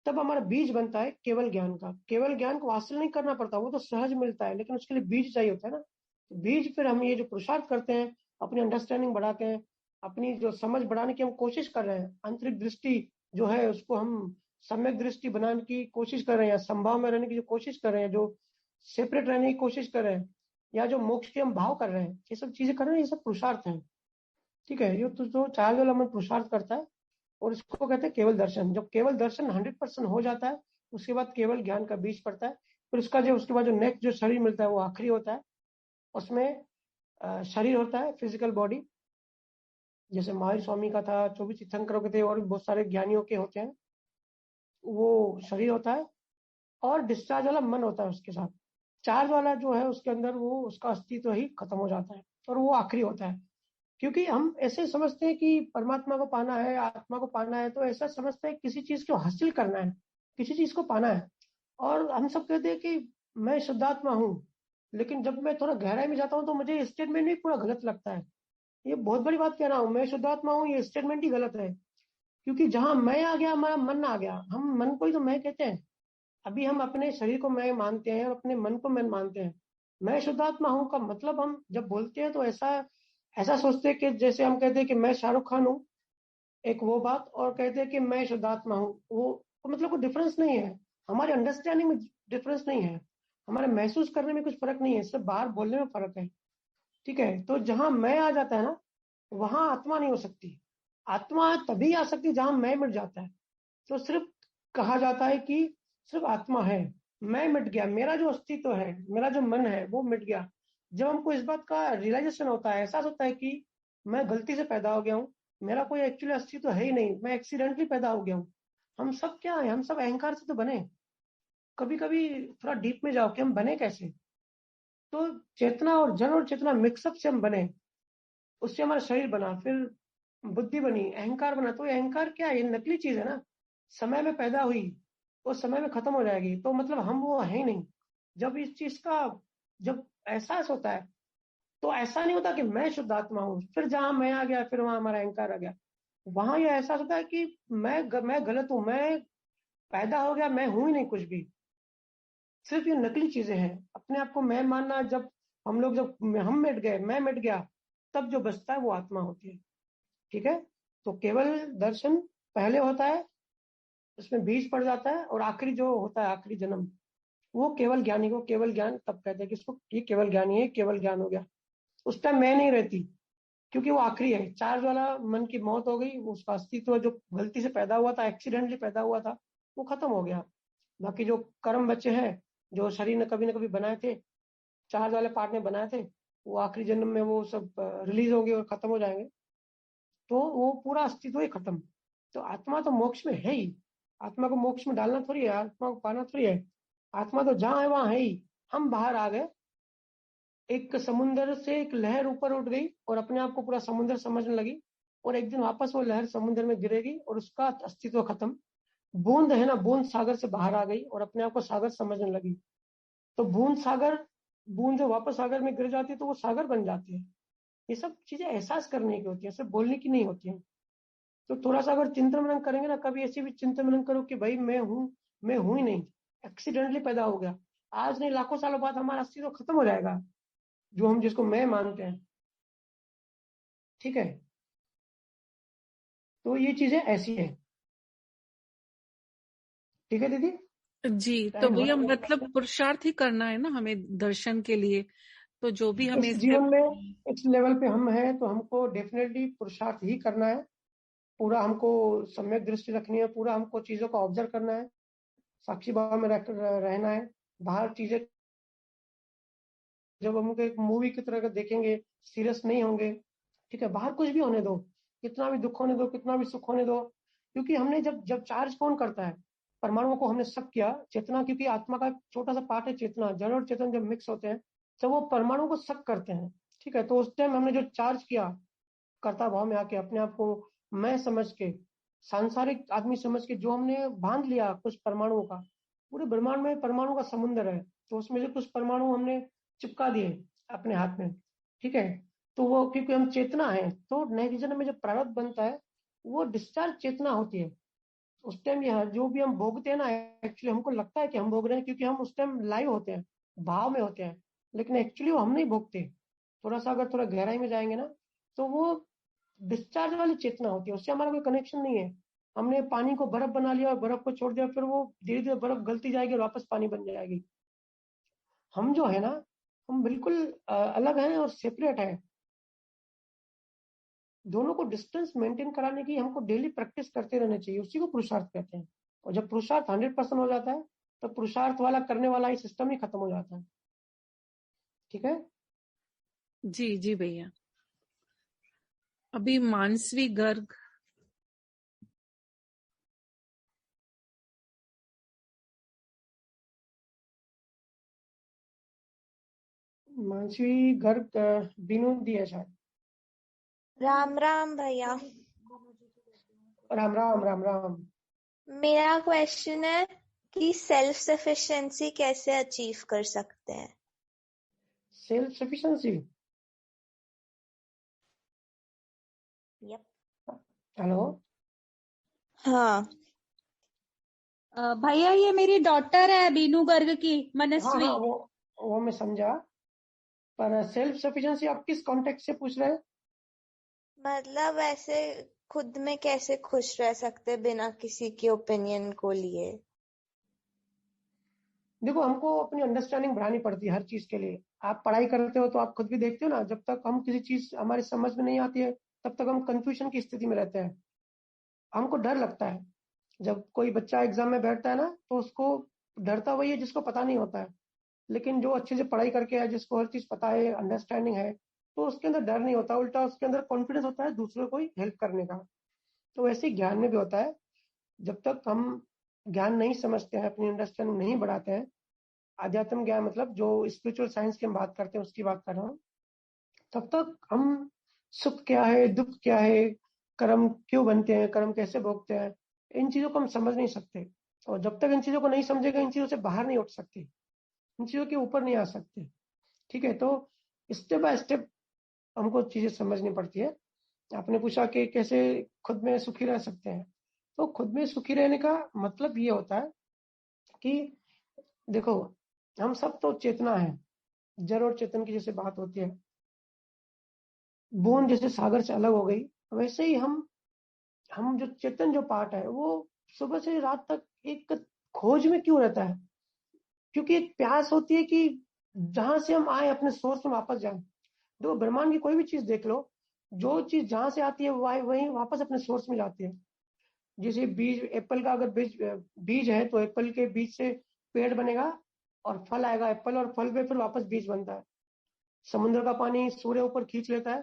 तब हमारा बीज बनता है केवल ज्ञान का। केवल ज्ञान को हासिल नहीं करना पड़ता, वो तो सहज मिलता है, लेकिन उसके लिए बीज चाहिए होता है ना। तो बीज फिर हम ये जो पुरुषार्थ करते हैं, अपनी अंडरस्टैंडिंग बढ़ाते हैं, अपनी जो समझ बढ़ाने की हम कोशिश कर रहे हैं, आंतरिक दृष्टि जो है उसको हम सम्यक दृष्टि बनाने की कोशिश कर रहे हैं, संभाव में रहने की जो कोशिश कर रहे हैं, जो सेपरेट रहने की कोशिश कर रहे हैं, या जो मोक्ष के हम भाव कर रहे हैं, ये सब चीजें कर रहे हैं, ये सब पुरुषार्थ है। ठीक है, ये तो जो चार वाला मन पुरुषार्थ करता है, और इसको कहते हैं केवल दर्शन। जब केवल दर्शन 100% हो जाता है, उसके बाद केवल ज्ञान का बीज पड़ता है। फिर उसके बाद जो नेक्स्ट जो शरीर मिलता है वो आखिरी होता है। उसमें शरीर होता है, फिजिकल बॉडी, जैसे महावीर स्वामी का था, 24 तीर्थंकरों के थे, और भी बहुत सारे ज्ञानियों के होते हैं, वो शरीर होता है। और डिस्चार्ज वाला मन होता है उसके साथ। चार्ज वाला जो है उसके अंदर वो उसका अस्तित्व ही खत्म हो जाता है, और वो आखिरी होता है। क्योंकि हम ऐसे समझते हैं कि परमात्मा को पाना है, आत्मा को पाना है, तो ऐसा समझते हैं किसी चीज को हासिल करना है, किसी चीज को पाना है। और हम सब कहते हैं कि मैं शुद्धात्मा हूँ, लेकिन जब मैं थोड़ा गहराई में जाता हूँ तो मुझे स्टेटमेंट भी पूरा गलत लगता है। ये बहुत बड़ी बात कह रहा हूँ, मैं शुद्धात्मा हूँ, ये स्टेटमेंट ही गलत है। क्योंकि जहां मैं आ गया, हमारा मन आ गया, हम मन को ही तो मैं कहते हैं। अभी हम अपने शरीर को मैं मानते हैं, और अपने मन को मैं मानते हैं। मैं शुद्धात्मा हूँ का मतलब हम जब बोलते हैं तो ऐसा ऐसा सोचते हैं कि जैसे हम कहते हैं कि मैं शाहरुख खान हूँ, एक वो बात, और कहते हैं कि मैं शुद्धात्मा हूँ, वो तो मतलब कोई डिफरेंस नहीं है। हमारे अंडरस्टैंडिंग में डिफरेंस नहीं है, हमारे महसूस करने में कुछ फर्क नहीं है, सिर्फ बाहर बोलने में फर्क है। ठीक है, तो जहां मैं आ जाता है ना, वहां आत्मा नहीं हो सकती। आत्मा तभी आ सकती जहां मैं मिट जाता है। तो सिर्फ कहा जाता है कि सिर्फ आत्मा है, मैं मिट गया, मेरा जो अस्तित्व है, मेरा जो मन है वो मिट गया। जब हमको इस बात का रियलाइजेशन होता है, एहसास होता है कि मैं गलती से पैदा हो गया हूँ, मेरा कोई एक्चुअली अस्तित्व है ही नहीं, मैं एक्सीडेंटली पैदा हो गया हूँ। हम सब क्या है, हम सब अहंकार से तो बने। कभी कभी थोड़ा डीप में जाओ कि हम बने कैसे। तो चेतना और जड़ और चेतना मिक्सअप से हम बने, उससे हमारा शरीर बना, फिर बुद्धि बनी, अहंकार बना। तो ये अहंकार क्या है, ये नकली चीज है ना, समय में पैदा हुई, वो समय में खत्म हो जाएगी, तो मतलब हम वो है ही नहीं। जब इस चीज का जब एहसास होता है, तो ऐसा नहीं होता कि मैं शुद्ध आत्मा हूँ, फिर जहां मैं आ गया, फिर वहां हमारा अहंकार आ गया। वहां ये एहसास होता है कि मैं गलत हूँ, मैं पैदा हो गया, मैं हूं ही नहीं कुछ भी। सिर्फ ये नकली चीजें हैं, अपने आप को मैं मानना। जब हम लोग जब हम मिट गए, मैं मिट गया, तब जो बचता है वो आत्मा होती है। ठीक है, तो केवल दर्शन पहले होता है, उसमें बीज पड़ जाता है, और आखिरी जो होता है, आखिरी जन्म, वो केवल ज्ञानी को केवल ज्ञान तब कहते हैं कि इसको ये केवल ज्ञानी है, केवल ज्ञान हो गया। उस टाइम मैं नहीं रहती, क्योंकि वो आखिरी है। चार्ज वाला मन की मौत हो गई, उसका अस्तित्व जो गलती से पैदा हुआ था, एक्सीडेंटली पैदा हुआ था, वो खत्म हो गया। बाकी जो कर्म बचे हैं, जो शरीर ने कभी न कभी बनाए थे, चार्ज वाले पार्ट ने बनाए थे, वो आखिरी जन्म में वो सब रिलीज होंगे और खत्म हो जाएंगे। तो वो पूरा अस्तित्व ही खत्म। तो आत्मा तो मोक्ष में है ही। आत्मा को मोक्ष में डालना थोड़ी है, आत्मा को पाना थोड़ी है। आत्मा तो जहां है वहां है ही। हम बाहर आ गए, एक समुन्द्र से एक लहर ऊपर उठ गई, और अपने आप को पूरा समुद्र समझने लगी, और एक दिन वापस वो लहर समुद्र में गिरेगी, और उसका अस्तित्व खत्म। बूंद है ना, बूंद सागर से बाहर आ गई, और अपने आप को सागर समझने लगी। तो बूंद जो वापस सागर में गिर जाती है, तो वो सागर बन जाती है। ये सब चीजें एहसास करने की होती है, सिर्फ बोलने की नहीं होती है। तो थोड़ा सा अगर चिंतन मनन करेंगे ना, कभी ऐसी भी चिंतन मनन करो कि भाई मैं हूं ही नहीं, एक्सीडेंटली पैदा हो गया, आज नहीं लाखों सालों बाद हमारा अस्तित्व खत्म हो जाएगा, जो हम जिसको मैं मानते हैं। ठीक है, तो ये चीजें ऐसी है। ठीक है दीदी, जी, तो टाइम हो भैया रहा मतलब है। पुरुषार्थ ही करना है ना हमें दर्शन के लिए, तो जो भी हमें इस इससे। जीवन में इस लेवल पे हम हैं, तो हमको डेफिनेटली पुरुषार्थ ही करना है। पूरा हमको सम्यक दृष्टि रखनी है, पूरा हमको चीजों को ऑब्जर्व करना है, साक्षी भाव में रहना है। बाहर चीजें जब हम एक मूवी की तरह का देखेंगे, सीरियस नहीं होंगे। ठीक है, बाहर कुछ भी होने दो, कितना भी दुख होने दो, कितना भी सुख होने दो। क्योंकि हमने जब जब चार्ज कौन करता है, परमाणुओं को हमने शक किया, चेतना, क्योंकि आत्मा का छोटा सा पार्ट है चेतना, जड़ और चेतन जब मिक्स होते हैं तो वो परमाणु को शक करते हैं। ठीक है, तो उस टाइम हमने जो चार्ज किया कर्ता भाव में आके, अपने आप को मैं समझ के, सांसारिक आदमी समझ के, जो हमने बांध लिया कुछ परमाणुओं का, पूरे ब्रह्मांड में परमाणु का समुद्र है, तो उसमें से कुछ परमाणु हमने चिपका दिए अपने हाथ में। ठीक है, तो वो क्योंकि हम चेतना है, तो नेक्स्ट जन्म में जब प्रारब्ध बनता है वो डिस्चार्ज चेतना होती है। उस टाइम यह जो भी हम भोगते हैं ना, एक्चुअली हमको लगता है कि हम भोग रहे हैं, क्योंकि हम उस टाइम लाइव होते हैं, भाव में होते हैं, लेकिन एक्चुअली वो हम नहीं भोगते। थोड़ा सा अगर थोड़ा गहराई में जाएंगे ना, तो वो डिस्चार्ज वाली चेतना होती है, उससे हमारा कोई कनेक्शन नहीं है। हमने पानी को बर्फ बना लिया और बर्फ को छोड़ दिया, फिर वो धीरे धीरे बर्फ गलती जाएगी और वापस पानी बन जाएगी। हम जो है ना, हम बिल्कुल अलग हैं और सेपरेट है। दोनों को डिस्टेंस मेंटेन कराने की हमको डेली प्रैक्टिस करते रहना चाहिए, उसी को पुरुषार्थ कहते हैं। और जब पुरुषार्थ 100% हो जाता है, तो पुरुषार्थ वाला करने वाला ही सिस्टम ही खत्म हो जाता है। ठीक है, जी जी भैया। अभी मानसवी गर्ग। मानसी गर्ग बीनू दी है शायद। राम राम भैया। राम राम राम राम। मेरा क्वेश्चन है कि सेल्फ सफिशिएंसी कैसे अचीव कर सकते हैं? Self sufficiency. यप। हेलो। हाँ भैया ये मेरी डॉटर है बीनू गर्ग की, हाँ मनस्वी। हाँ, वो मैं समझा, पर सेल्फ सफिशिएंसी आप किस कॉन्टेक्स्ट से पूछ रहे हैं? मतलब ऐसे खुद में कैसे खुश रह सकते बिना किसी के ओपिनियन को लिए? देखो, हमको अपनी अंडरस्टैंडिंग बढ़ानी पड़ती है हर चीज के लिए। आप पढ़ाई करते हो तो आप खुद भी देखते हो ना, जब तक हम किसी चीज हमारी समझ में नहीं आती है, तब तक हम कंफ्यूजन की स्थिति में रहते हैं। हमको डर लगता है जब कोई बच्चा एग्जाम में बैठता है ना, तो उसको डरता वही है जिसको पता नहीं होता है। लेकिन जो अच्छे से पढ़ाई करके है, जिसको हर चीज पता है, अंडरस्टैंडिंग है, तो उसके अंदर डर नहीं होता, उल्टा उसके अंदर कॉन्फिडेंस होता है दूसरों को हेल्प करने का। तो वैसे ही ज्ञान में भी होता है। जब तक हम ज्ञान नहीं समझते हैं, अपनी अंडरस्टैंडिंग नहीं बढ़ाते हैं, आध्यात्म ज्ञान मतलब जो स्पिरिचुअल साइंस की हम बात करते हैं उसकी बात कर रहा हूँ, तब तक हम सुख क्या है, दुख क्या है, कर्म क्यों बनते हैं, कर्म कैसे भोगते हैं, इन चीजों को हम समझ नहीं सकते। और जब तक इन चीजों को नहीं समझेगा, इन चीजों से बाहर नहीं उठ सकते, इन चीजों के ऊपर नहीं आ सकते। ठीक है, तो स्टेप बाय स्टेप हमको चीजें समझनी पड़ती है। आपने पूछा कि कैसे खुद में सुखी रह सकते हैं, तो खुद में सुखी रहने का मतलब ये होता है कि देखो, हम सब तो चेतना है, जड़ और चेतन की जैसे बात होती है, बूंद जैसे सागर से अलग हो गई, वैसे ही हम जो चेतन जो पार्ट है, वो सुबह से रात तक एक खोज में क्यों रहता है? क्योंकि एक प्यास होती है कि जहां से हम आए अपने सोर्स में वापस जाए। देखो, ब्रह्मांड की कोई भी चीज देख लो, जो चीज जहां से आती है वही वापस अपने सोर्स में जाती है। जैसे बीज, एप्पल का अगर बीज बीज है, तो एप्पल के बीज से पेड़ बनेगा और फल आएगा एप्पल, और फल पे फिर वापस बीज बनता है। समुद्र का पानी सूर्य ऊपर खींच लेता है,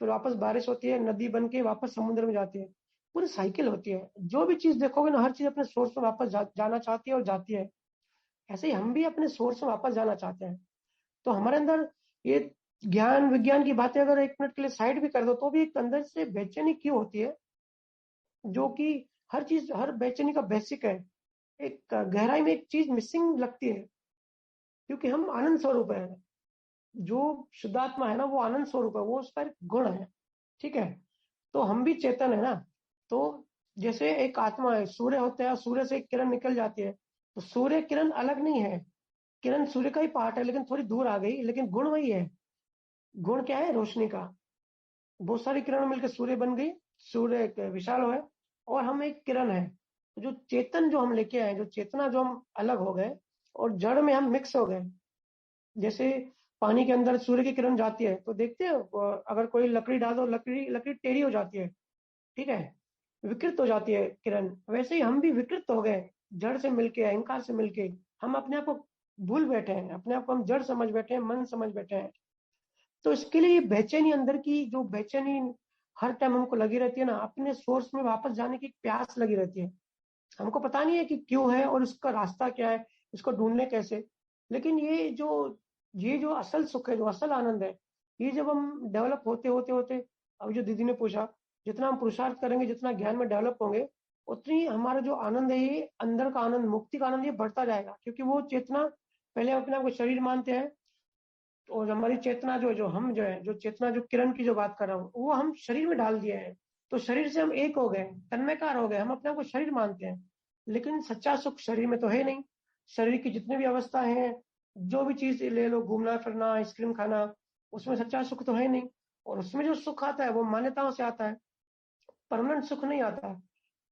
फिर वापस बारिश होती है, नदी बन के वापस समुद्र में जाती है, पूरी साइकिल होती है। जो भी चीज देखोगे ना, हर चीज अपने सोर्स में वापस जाना चाहती है और जाती है। ऐसे ही हम भी अपने सोर्स में वापस जाना चाहते हैं। तो हमारे अंदर ये ज्ञान विज्ञान की बातें अगर एक मिनट के लिए साइड भी कर दो, तो भी एक अंदर से बेचैनी क्यों होती है, जो कि हर चीज, हर बेचैनी का बेसिक है। एक गहराई में एक चीज मिसिंग लगती है, क्योंकि हम आनंद स्वरूप है। जो शुद्धात्मा है ना, वो आनंद स्वरूप है, वो उसका एक गुण है। ठीक है, तो हम भी चेतन है ना। तो जैसे एक आत्मा है, सूर्य होता है, सूर्य से एक किरण निकल जाती है, तो सूर्य किरण अलग नहीं है, किरण सूर्य का ही पार्ट है, लेकिन थोड़ी दूर आ गई, लेकिन गुण वही है। गुण क्या है? रोशनी का। बहुत सारी किरण मिलकर सूर्य बन गई, सूर्य एक विशाल है और हम एक किरण है। तो जो चेतन जो हम लेके आए, जो चेतना जो हम अलग हो गए और जड़ में हम मिक्स हो गए। जैसे पानी के अंदर सूर्य की किरण जाती है, तो देखते हो अगर कोई लकड़ी डाल दो, लकड़ी लकड़ी टेढ़ी हो जाती है। ठीक है, विकृत हो जाती है किरण। वैसे ही हम भी विकृत हो गए, जड़ से मिलके, अहंकार से मिलके। हम अपने आप को भूल बैठे हैं, अपने आप को हम जड़ समझ बैठे हैं, मन समझ बैठे हैं। तो इसके लिए बेचैनी, अंदर की जो बेचैनी हर टाइम हमको लगी रहती है ना, अपने सोर्स में वापस जाने की प्यास लगी रहती है। हमको पता नहीं है कि क्यों है और इसका रास्ता क्या है, इसको ढूंढने कैसे। लेकिन ये जो असल सुख है, जो असल आनंद है, ये जब हम डेवलप होते होते होते, अब जो दीदी ने पूछा, जितना हम पुरुषार्थ करेंगे, जितना ज्ञान में डेवलप होंगे, उतनी हमारा जो आनंद है, ये अंदर का आनंद, मुक्ति का आनंद, ये बढ़ता जाएगा। क्योंकि वो चेतना, पहले हम अपने आप को शरीर मानते हैं, और हमारी चेतना जो चेतना, जो किरण की जो बात कर रहा हूँ, वो हम शरीर में डाल दिए हैं। तो शरीर से हम एक हो गए, तन्मयकार हो गए, हम अपने आप को शरीर मानते हैं। लेकिन सच्चा सुख शरीर में तो है नहीं। शरीर की जितनी भी अवस्था है, जो भी चीज ले लो, घूमना फिरना, आइसक्रीम खाना, उसमें सच्चा सुख तो है नहीं। और उसमें जो सुख आता है वो मान्यताओं से आता है, परमानेंट सुख नहीं आता।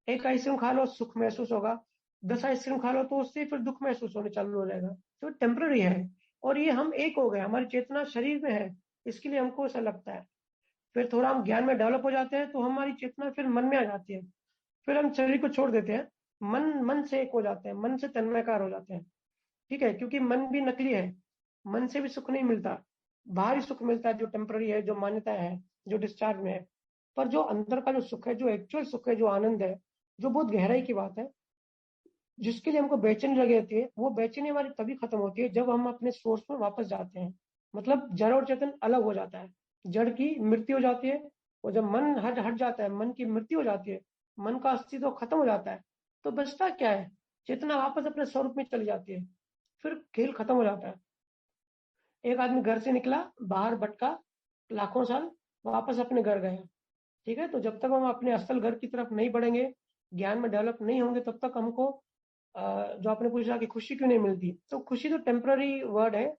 एक आइसक्रीम खा लो सुख महसूस होगा, 10 आइसक्रीम खा लो तो उससे फिर दुख महसूस होने चालू हो जाएगा। तो टेम्पररी है। और ये हम एक हो गए, हमारी चेतना शरीर में है, इसके लिए हमको ऐसा लगता है। फिर थोड़ा हम ज्ञान में डेवलप हो जाते हैं तो हमारी चेतना फिर मन में आ जाती है। फिर हम शरीर को छोड़ देते हैं, मन से एक हो जाते हैं, मन से तन्मयकार हो जाते हैं। ठीक है, क्योंकि मन भी नकली है, मन से भी सुख नहीं मिलता। बाहरी सुख मिलता है जो टेम्पररी है, जो मान्यता है, जो डिस्चार्ज में है। पर जो अंदर का जो सुख है, जो एक्चुअल सुख है, जो आनंद है, जो बहुत गहराई की बात है, जिसके लिए हमको बेचैनी लगी रहती है, वो बेचैनी हमारी तभी खत्म होती है जब हम अपने सोर्स में वापस जाते हैं। मतलब जड़ और चेतन अलग हो जाता है, जड़ की मृत्यु हो जाती है। और जब मन हट हट जाता है, मन की मृत्यु हो जाती है, मन का अस्तित्व खत्म हो जाता है, तो बचता क्या है? चेतना वापस अपने स्वरूप में चली जाती है। फिर खेल खत्म हो जाता है। एक आदमी घर से निकला, बाहर भटका लाखों साल, वापस अपने घर गया। ठीक है, तो जब तक हम अपने असल घर की तरफ नहीं बढ़ेंगे, ज्ञान में डेवलप नहीं होंगे, तब तक हमको जो आपने पूछा कि खुशी क्यों नहीं मिलती, तो खुशी तो टेम्पररी वर्ड है,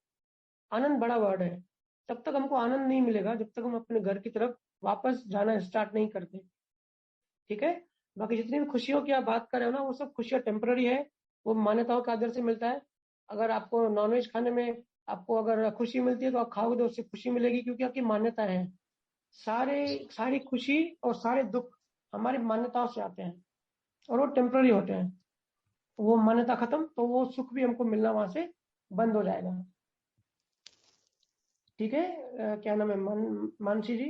आनंद बड़ा वर्ड है। तब तक हमको आनंद नहीं मिलेगा जब तक हम अपने घर की तरफ वापस जाना स्टार्ट नहीं करते। ठीक है, बाकी जितनी भी खुशियों की आप बात कर रहे हो ना, वो सब खुशियां टेम्पररी है, वो मान्यताओं के आधार से मिलता है। अगर आपको नॉनवेज खाने में आपको अगर खुशी मिलती है तो आप खाओगे तो उससे खुशी मिलेगी, क्योंकि आपकी मान्यता है। सारी खुशी और सारे दुख हमारी मान्यताओं से आते हैं, और वो टेम्पररी होते हैं। वो मान्यता खत्म तो वो सुख भी हमको मिलना वहां से बंद हो जाएगा। ठीक है, क्या नाम है? मानसी जी,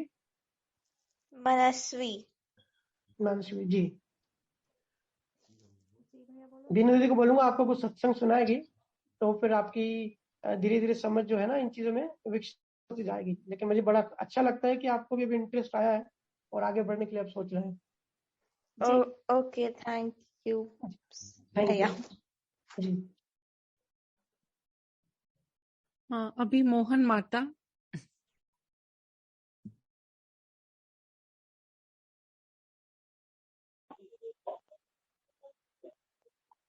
मनस्वी। मानसी जी। बीनू दीदी को बोलूंगा आपको कुछ सत्संग सुनाएगी, तो फिर आपकी धीरे धीरे समझ जो है ना इन चीजों में विकसित होती जाएगी। लेकिन मुझे बड़ा अच्छा लगता है कि आपको भी अभी इंटरेस्ट आया है और आगे बढ़ने के लिए आप सोच रहे हैं। ओके, थैंक यू थैंक भैया। यू जी। हाँ, अभी मोहन माता।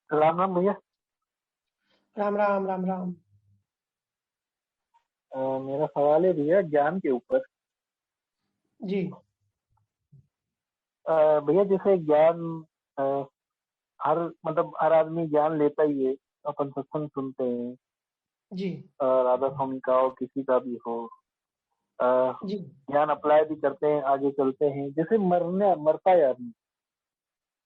राम राम भैया। राम राम राम राम। मेरा सवाल है भैया ज्ञान के ऊपर। जी भैया जैसे ज्ञान हर आदमी ज्ञान लेता ही है, अपन सत्संग सुनते हैं, जी राधा स्वामी का हो किसी का भी हो, जी ज्ञान अप्लाई भी करते हैं, आगे चलते हैं। जैसे मरता है आदमी,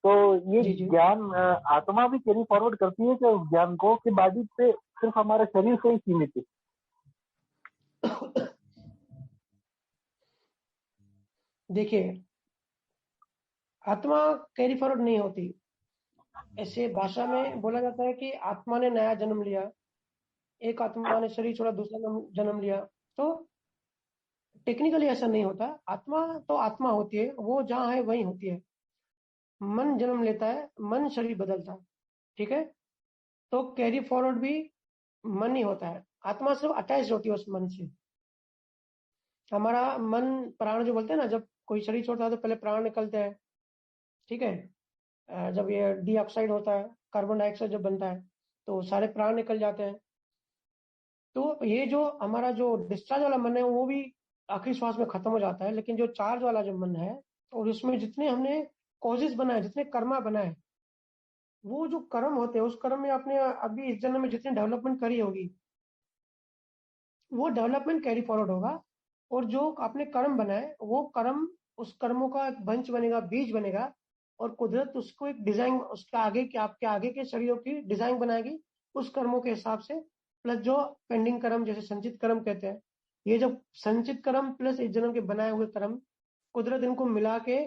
तो ये जी जी ज्ञान आत्मा भी कैरी फॉरवर्ड करती है क्या उस ज्ञान को, कि बॉडी पे सिर्फ हमारे शरीर से ही सीमित है? देखिए, आत्मा कैरी फॉरवर्ड नहीं होती। ऐसे भाषा में बोला जाता है कि आत्मा ने नया जन्म लिया, एक आत्मा ने शरीर छोड़ा, दूसरा जन्म लिया। तो टेक्निकली ऐसा नहीं होता। आत्मा तो आत्मा होती है, वो जहाँ है वहीं होती है। मन जन्म लेता है, मन शरीर बदलता है। ठीक है, तो कैरी फॉरवर्ड भी मन ही होता है। आत्मा सिर्फ अटैच होती है उस मन से। हमारा मन, प्राण जो बोलते हैं ना, जब कोई शरीर छोड़ता है तो पहले प्राण निकलते हैं। ठीक है, जब ये डाइऑक्साइड होता है, कार्बन डाइऑक्साइड जब बनता है, तो सारे प्राण निकल जाते हैं। तो ये जो हमारा जो डिस्चार्ज वाला मन है, वो भी आखिरी श्वास में खत्म हो जाता है। लेकिन जो चार्ज वाला जो मन है, और उसमें जितने हमने कॉजेस बनाए, जितने कर्मा बनाए, वो जो कर्म होते हैं, उस कर्म में आपने अभी इस जन्म में जितनी डेवलपमेंट करी होगी, वो डेवलपमेंट कैरी फॉरवर्ड होगा। और जो आपने कर्म बनाए, वो कर्म, उस कर्मों का एक बंच बनेगा, बीज बनेगा, और कुदरत उसको एक डिजाइन, उसके आगे के, आपके आगे के शरीरों की डिजाइन बनाएगी उस कर्मों के हिसाब से। प्लस जो पेंडिंग कर्म, जैसे संचित कर्म कहते हैं, ये जब संचित कर्म प्लस इस जन्म के बनाए हुए कर्म, कुदरत इनको मिला के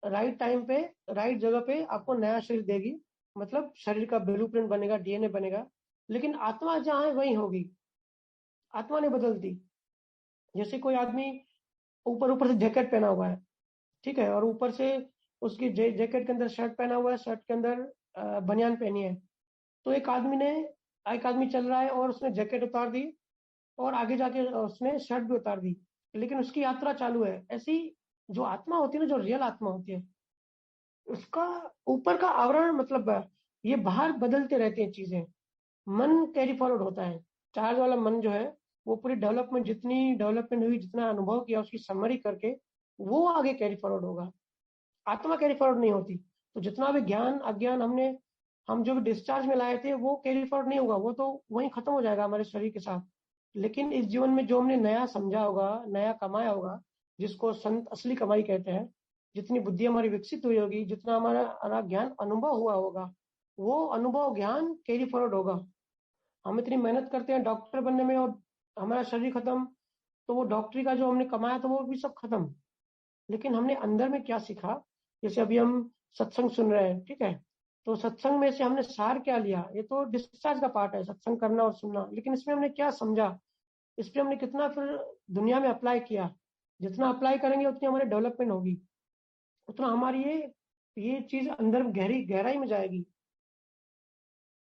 राइट टाइम पे, राइट जगह पे आपको नया शरीर देगी। मतलब शरीर का ब्लूप्रिंट बनेगा, डीएनए बनेगा, लेकिन आत्मा जहाँ है वहीं होगी, आत्मा नहीं बदलती। जैसे कोई आदमी ऊपर ऊपर से जैकेट पहना हुआ है, ठीक है, और ऊपर से उसकी जैकेट के अंदर शर्ट पहना हुआ है, शर्ट के अंदर बनियान पहनी है, तो एक आदमी चल रहा है और उसने जैकेट उतार दी और आगे जाके उसने शर्ट भी उतार दी, लेकिन उसकी यात्रा चालू है। ऐसी जो आत्मा होती है ना, जो रियल आत्मा होती है, उसका ऊपर का आवरण मतलब ये बाहर बदलते रहती हैं चीजें। मन कैरी फॉरवर्ड होता है। चार्ज वाला मन जो है वो पूरी डेवलपमेंट, जितनी डेवलपमेंट हुई, जितना अनुभव किया, उसकी समरी करके वो आगे कैरी फॉरवर्ड होगा। आत्मा कैरी फॉरवर्ड नहीं होती। तो जितना भी ज्ञान अज्ञान हम जो भी डिस्चार्ज में लाए थे वो कैरी फॉरवर्ड नहीं होगा, वो तो वहीं खत्म हो जाएगा हमारे शरीर के साथ। लेकिन इस जीवन में जो हमने नया समझा होगा, नया कमाया होगा, जिसको संत असली कमाई कहते हैं, जितनी बुद्धि हमारी विकसित हुई होगी, जितना हमारा ज्ञान अनुभव हुआ होगा, वो अनुभव ज्ञान कैरी फॉरवर्ड होगा। हम इतनी मेहनत करते हैं डॉक्टर बनने में और हमारा शरीर खत्म, तो वो डॉक्टरी का जो हमने कमाया था वो भी सब खत्म। लेकिन हमने अंदर में क्या सीखा, जैसे अभी हम सत्संग सुन रहे हैं, ठीक है, तो सत्संग में से हमने सार क्या लिया? ये तो डिस्चार्ज का पार्ट है, सत्संग करना और सुनना, लेकिन इसमें हमने क्या समझा, इस पे हमने कितना फिर दुनिया में अप्लाई किया। जितना अप्लाई करेंगे उतनी हमारी डेवलपमेंट होगी, उतना हमारी ये चीज अंदर गहराई में जाएगी,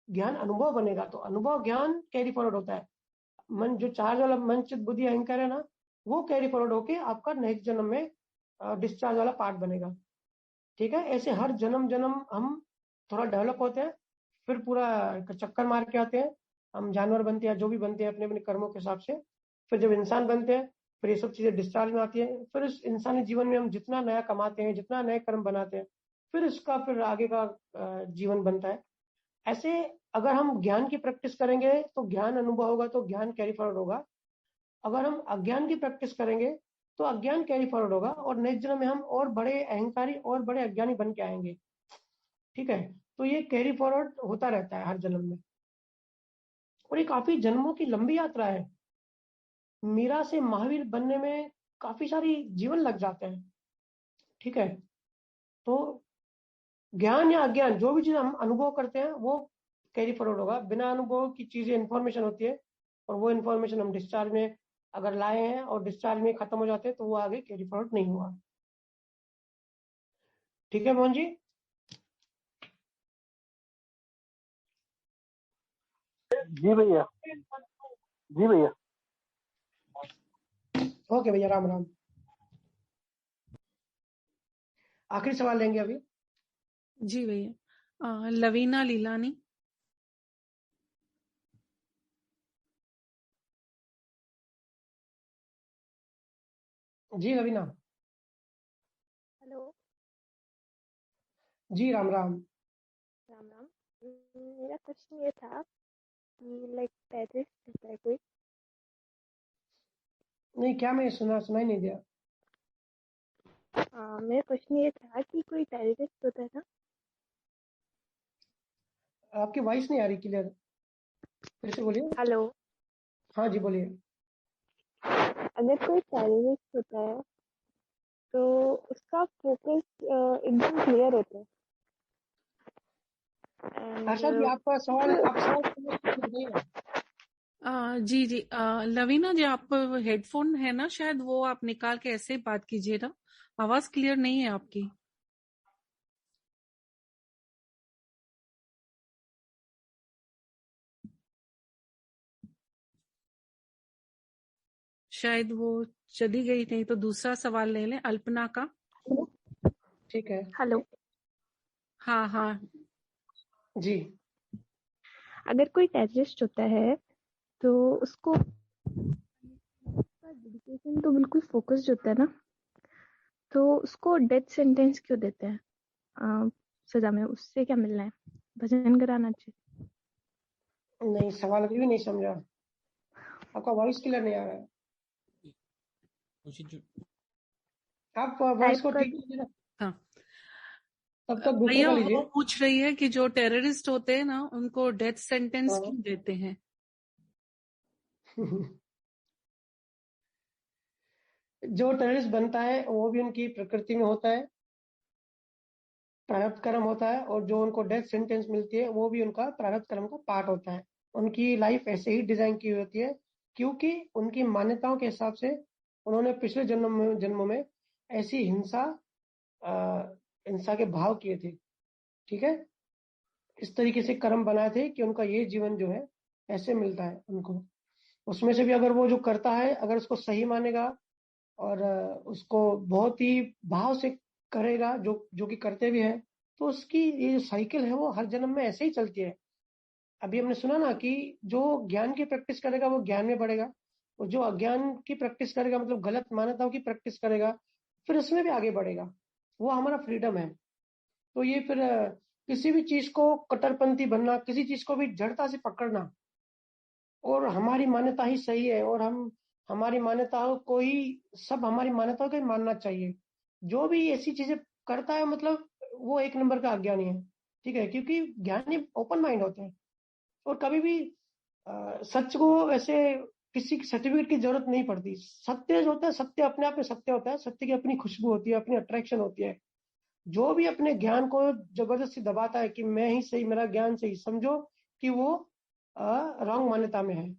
ज्ञान अनुभव बनेगा। तो अनुभव ज्ञान कैरी फॉरवर्ड होता है। मन जो चार्ज वाला मन, चित्त, बुद्धि, अहंकार है ना, वो कैरी फॉरवर्ड होके आपका नेक्स्ट जन्म में डिस्चार्ज वाला पार्ट बनेगा। ठीक है, ऐसे हर जन्म जन्म हम थोड़ा डेवलप होते हैं, फिर पूरा चक्कर मार के आते हैं, हम जानवर बनते हैं, जो भी बनते हैं अपने अपने कर्मों के हिसाब से। फिर जब इंसान बनते हैं, फिर ये सब चीजें डिस्चार्ज में आती है। फिर इस इंसानी जीवन में हम जितना नया कमाते हैं, जितना नए कर्म बनाते हैं, फिर इसका फिर आगे का जीवन बनता है। ऐसे अगर हम ज्ञान की प्रैक्टिस करेंगे तो ज्ञान अनुभव होगा, तो ज्ञान कैरी फॉरवर्ड होगा। अगर हम अज्ञान की प्रैक्टिस करेंगे तो अज्ञान कैरी फॉरवर्ड होगा, और नेक्स्ट जन्म में हम और बड़े अहंकारी और बड़े अज्ञानी बन के आएंगे। ठीक है, तो ये कैरी फॉरवर्ड होता रहता है हर जन्म में, और ये काफी जन्मों की लंबी यात्रा है। मीरा से महावीर बनने में काफी सारी जीवन लग जाते हैं। ठीक है, तो ज्ञान या अज्ञान जो भी चीज हम अनुभव करते हैं वो कैरी फॉरवर्ड होगा। बिना अनुभव की चीजें इंफॉर्मेशन होती है, और वो इंफॉर्मेशन हम डिस्चार्ज में अगर लाए हैं और डिस्चार्ज में खत्म हो जाते हैं तो वो आगे कैरी फॉरवर्ड नहीं हुआ। ठीक है मोहन जी? जी भैया, जी भैया। ओके भैया, राम राम। आखिरी सवाल लेंगे अभी। जी भैया, लवीना लीलानी। जी रवीना। हेलो। जी राम राम। राम राम। मेरा क्वेश्चन ये था कि लाइक टेररिस्ट होता है कोई। नहीं, क्या मैं सुनाई नहीं दिया। मेरा क्वेश्चन ये था कि कोई टेररिस्ट होता है ना। आपकी वॉइस नहीं आ रही क्लियर, फिर से बोलिए। हेलो। हाँ जी बोलिए। अगर कोई टेररिस्ट होता है तो उसका फोकस एकदम क्लियर होता है। आशा जी, एंड आपका सवाल, आप सवाल बताइए। जी जी, लवीना जी, आप हेडफोन है ना, शायद वो आप निकाल के ऐसे ही बात कीजिए ना, आवाज क्लियर नहीं है आपकी। शायद वो चली गई, नहीं तो दूसरा सवाल ले लें अल्पना का। ठीक है। हेलो। हाँ हाँ जी। अगर कोई टेररिस्ट होता है तो उसको डेडिकेशन तो बिल्कुल फोकस्ड होता है ना, तो उसको डेथ सेंटेंस क्यों देते हैं सजा में? उससे क्या मिलना है? भजन कराना चाहिए। नहीं, सवाल अभी भी नहीं समझा, आपका वॉइस क्लियर नहीं आ रहा है। आप वॉइस टाइप को कर ठीक कीजिए ना, हाँ। तब तक दूसरे भैया का वो लीजिए। पूछ रही है कि जो टेररिस्ट होते हैं ना, उनको डेथ सेंटेंस हाँ। क्यों देते हैं? जो टेररिस्ट बनता है वो भी उनकी प्रकृति में होता है, प्रारब्ध कर्म होता है, और जो उनको डेथ सेंटेंस मिलती है वो भी उनका प्रारब्ध कर्म का पार्ट होता है। उनकी लाइफ ऐसे ही डिजाइन की होती है, क्योंकि उनकी मान्यताओं के हिसाब से उन्होंने पिछले जन्मों में ऐसी हिंसा के भाव किए थे। ठीक है, इस तरीके से कर्म बनाए थे कि उनका ये जीवन जो है ऐसे मिलता है उनको। उसमें से भी अगर वो जो करता है, अगर उसको सही मानेगा और उसको बहुत ही भाव से करेगा, जो कि करते भी है, तो उसकी ये जो साइकिल है वो हर जन्म में ऐसे ही चलती है। अभी हमने सुना ना कि जो ज्ञान की प्रैक्टिस करेगा वो ज्ञान में बढ़ेगा, और जो अज्ञान की प्रैक्टिस करेगा, मतलब गलत मान्यताओं की प्रैक्टिस करेगा, फिर उसमें भी आगे बढ़ेगा। वो हमारा फ्रीडम है। तो ये फिर किसी भी चीज को कट्टरपंथी बनना, किसी चीज को भी जड़ता से पकड़ना, और हमारी मान्यता ही सही है और हम हमारी मान्यताओं को ही, सब हमारी मान्यताओं को ही मानना चाहिए, जो भी ऐसी चीजें करता है, मतलब वो एक नंबर का अज्ञानी है। ठीक है, क्योंकि ज्ञानी ओपन माइंड होते हैं, और कभी भी सच को ऐसे किसी सर्टिफिकेट की जरूरत नहीं पड़ती। सत्य जो होता है, सत्य अपने आप में सत्य होता है, सत्य की अपनी खुशबू होती है, अपनी अट्रैक्शन होती है। जो भी अपने ज्ञान को जबरदस्ती दबाता है कि मैं ही सही, मेरा ज्ञान सही, समझो कि वो रॉन्ग मान्यता में है।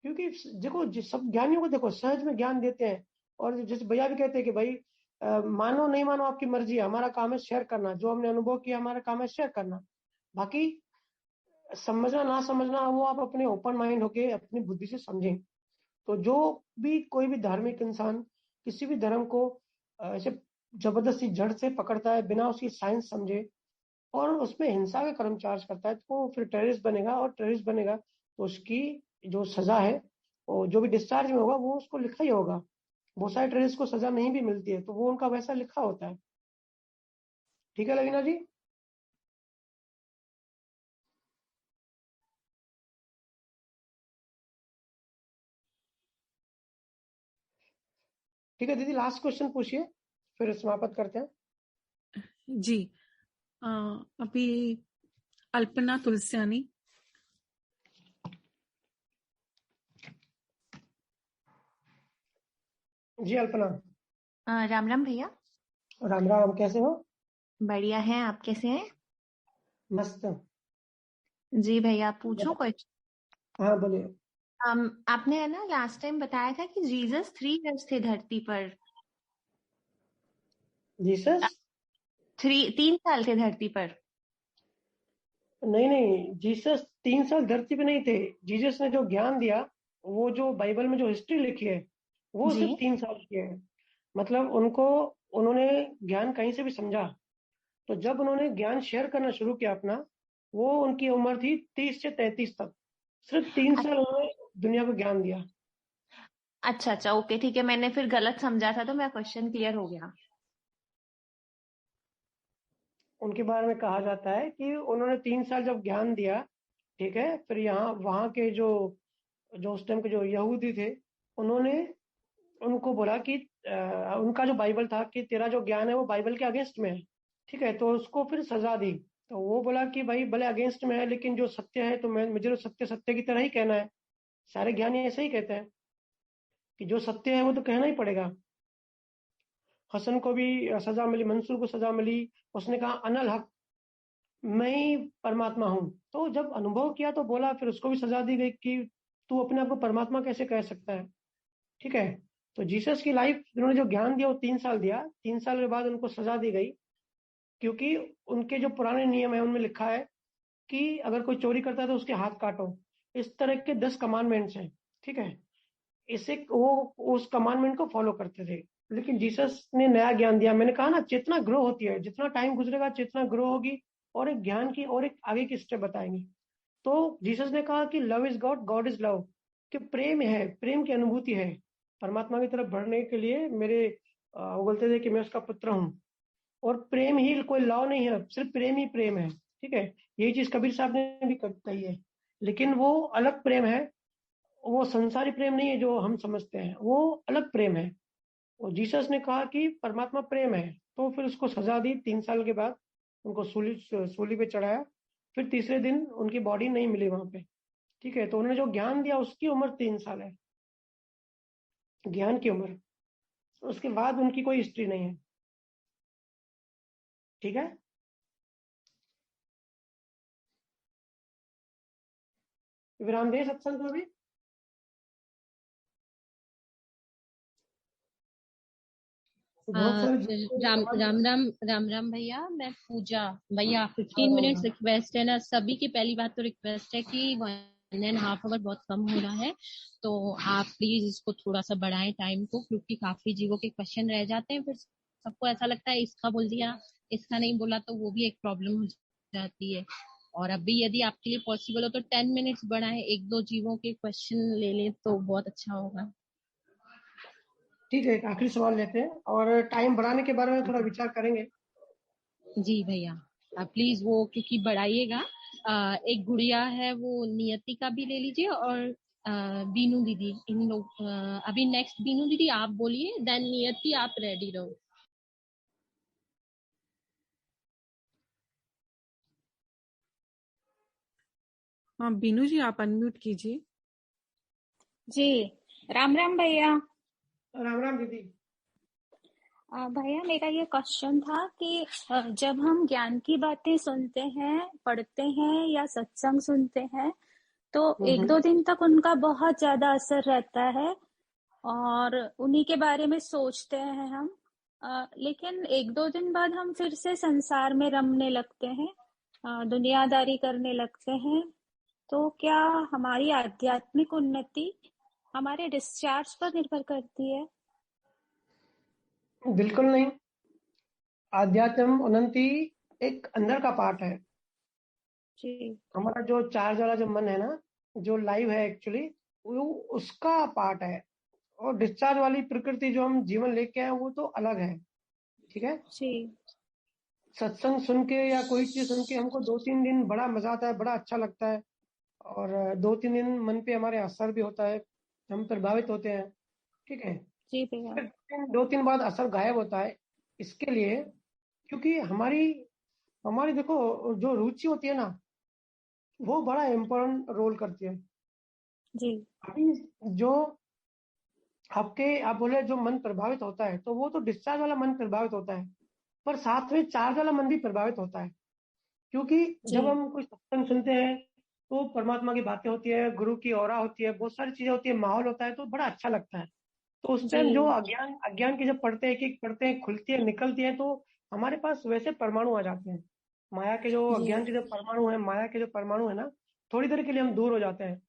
क्योंकि देखो, सब ज्ञानियों को देखो सहज में ज्ञान देते हैं, और जैसे भैया भी कहते हैं कि भाई मानो नहीं मानो आपकी मर्जी है, हमारा काम है शेयर करना, जो हमने अनुभव किया हमारा काम है शेयर करना। बाकी समझना ना समझना वो आप अपने ओपन माइंड होके अपनी बुद्धि से समझें। तो जो भी कोई भी धार्मिक इंसान किसी भी धर्म को ऐसे जबरदस्ती जड़ से पकड़ता है बिना उसकी साइंस समझे, और उसमें हिंसा का कर्म चार्ज करता है, तो वो फिर टेररिस्ट बनेगा, और टेररिस्ट बनेगा तो उसकी जो सजा है, और जो भी डिस्चार्ज में होगा वो उसको लिखा ही होगा। बहुत सारे टेररिस्ट को सजा नहीं भी मिलती है, तो वो उनका वैसा लिखा होता है। ठीक है लवीना जी? ठीक है दीदी, लास्ट क्वेश्चन पूछिए, फिर समाप्त करते हैं। जी, अभी अल्पना तुलसियानी। जी अल्पना। राम राम भैया। राम राम, कैसे हो? बढ़िया है, आप कैसे हैं? मस्त। जी भैया, पूछो क्वेश्चन। हाँ बोलिए। आपने है ना लास्ट टाइम बताया था कि जीसस 3 इयर्स थे धरती पर। जीसस 3 साल थे धरती पर। नहीं नहीं, जीसस 3 साल धरती पे नहीं थे। जीसस ने जो ज्ञान दिया, वो जो बाइबल में जो हिस्ट्री लिखी है, वो जी। सिर्फ 3 साल की है। मतलब उन्होंने ज्ञान कहीं से भी समझा, तो जब उन्होंने ज्ञान शेयर करना शुरू किया अपना, वो उनकी उम्र थी 30 से 33 तक। सिर्फ 3 साल उन्होंने दुनिया को ज्ञान दिया। अच्छा अच्छा, ओके ठीक है, मैंने फिर गलत समझा था, तो मेरा क्वेश्चन क्लियर हो गया। उनके बारे में कहा जाता है कि उन्होंने 3 साल जब ज्ञान दिया, ठीक है, फिर यहाँ वहाँ के जो जो उस टाइम के जो यहूदी थे, उन्होंने उनको बोला कि उनका जो बाइबल था कि तेरा जो ज्ञान है वो बाइबल के अगेंस्ट में है। ठीक है, तो उसको फिर सजा दी। तो वो बोला कि भाई भले अगेंस्ट में है, लेकिन जो सत्य है तो मुझे तो सत्य सत्य की तरह ही कहना है। सारे ज्ञानी ऐसे ही कहते हैं कि जो सत्य है वो तो कहना ही पड़ेगा। हसन को भी सजा मिली, मंसूर को सजा मिली। उसने कहा अनल हक, मैं ही परमात्मा हूँ। तो जब अनुभव किया तो बोला, फिर उसको भी सजा दी गई कि तू अपने आप को परमात्मा कैसे कह सकता है। ठीक है, तो जीसस की लाइफ, उन्होंने जो ज्ञान दिया वो 3 साल दिया। 3 साल के बाद उनको सजा दी गई, क्योंकि उनके जो पुराने नियम है उनमें लिखा है कि अगर कोई चोरी करता है तो उसके हाथ काटो। इस तरह के 10 कमांडमेंट्स हैं। ठीक है, इसे वो उस कमांडमेंट को फॉलो करते थे। लेकिन जीसस ने नया ज्ञान दिया। मैंने कहा ना, चेतना ग्रो होती है, जितना टाइम गुजरेगा चेतना ग्रो होगी, और एक ज्ञान की और एक आगे की स्टेप बताएंगे। तो जीसस ने कहा कि love is God, God is love, कि प्रेम है, प्रेम की अनुभूति है। परमात्मा की तरफ बढ़ने के लिए वो बोलते थे कि मैं उसका पुत्र हूँ, और प्रेम ही, कोई लव नहीं है, सिर्फ प्रेम ही प्रेम है। ठीक है, यही चीज कबीर साहब ने भी कही है। लेकिन वो अलग प्रेम है, वो संसारी प्रेम नहीं है जो हम समझते हैं, वो अलग प्रेम है। और जीसस ने कहा कि परमात्मा प्रेम है, तो फिर उसको सजा दी। 3 साल के बाद उनको सूली पे चढ़ाया। फिर तीसरे दिन उनकी बॉडी नहीं मिली वहां पे। ठीक है, तो उन्होंने जो ज्ञान दिया उसकी उम्र 3 साल है, ज्ञान की उम्र। उसके बाद उनकी कोई हिस्ट्री नहीं है। ठीक है, विराम दे सत्संग को भी। बहुत सारे राम राम राम राम राम भैया, मैं पूजा। भैया 15 मिनट्स रिक्वेस्ट है ना सभी की। पहली बात तो रिक्वेस्ट है कि 1.5 आवर बहुत कम हो रहा है, तो आप प्लीज इसको थोड़ा सा बढ़ाएं टाइम को, क्योंकि काफी जीवों के क्वेश्चन रह जाते हैं। फिर सबको ऐसा लगता है इसका बोल दिया, इसका नहीं बोला, तो वो भी एक प्रॉब्लम हो जाती है। और अभी यदि आपके लिए पॉसिबल हो तो 10 मिनट्स बढ़ाएं, 1-2 जीवों के क्वेश्चन ले लें तो बहुत अच्छा होगा। ठीक है, एक आखिरी सवाल लेते हैं और टाइम बढ़ाने के बारे में थोड़ा विचार करेंगे। जी भैया, प्लीज वो क्योंकि बढ़ाइएगा। एक गुड़िया है, वो नियति का भी ले लीजिए, और बीनू दीदी, इन लोग अभी नेक्स्ट बीनू दीदी आप बोलिए, देन नियति आप रेडी रहो। हाँ बीनू जी, आप अनम्यूट कीजिए। जी राम राम भैया। राम राम दीदी। भैया मेरा ये क्वेश्चन था कि जब हम ज्ञान की बातें सुनते हैं, पढ़ते हैं या सत्संग सुनते हैं, तो 1-2 दिन तक उनका बहुत ज्यादा असर रहता है और उन्हीं के बारे में सोचते हैं हम। लेकिन 1-2 दिन बाद हम फिर से संसार में रमने लगते हैं, दुनियादारी करने लगते हैं। तो क्या हमारी आध्यात्मिक उन्नति हमारे डिस्चार्ज पर निर्भर करती है? बिल्कुल नहीं। आध्यात्म उन्नति एक अंदर का पार्ट है। जी। हमारा जो चार्ज वाला जो मन है ना, जो लाइव है एक्चुअली, वो उसका पार्ट है। और डिस्चार्ज वाली प्रकृति जो हम जीवन लेके आए वो तो अलग है। ठीक है। जी। सत्संग सुन के या कोई चीज सुन के हमको 2-3 दिन बड़ा मजा आता है, बड़ा अच्छा लगता है, और 2-3 दिन मन पे हमारे असर भी होता है, हम प्रभावित होते हैं। ठीक है। जी भैया। फिर 2-3 बाद असर गायब होता है। इसके लिए क्योंकि हमारी हमारी देखो जो रुचि होती है ना, वो बड़ा इम्पोर्टेंट रोल करती है। जी। अभी जो आप बोले जो मन प्रभावित होता है, तो वो तो डिस्चार्ज वाला मन प्रभावित होता है, पर साथ में चार्ज वाला मन भी प्रभावित होता है। क्योंकि जब हम कोई सत्संग सुनते हैं तो परमात्मा की बातें होती है, गुरु की ऑरा होती है, बहुत सारी चीजें होती है, माहौल होता है, तो बड़ा अच्छा लगता है। तो उस टाइम जो अज्ञान की जब पढ़ते हैं, एक पढ़ते हैं, खुलती है, निकलती है, तो हमारे पास वैसे परमाणु आ जाते हैं। माया के जो अज्ञान के जो परमाणु है, माया के जो परमाणु है ना, थोड़ी देर के लिए हम दूर हो जाते हैं।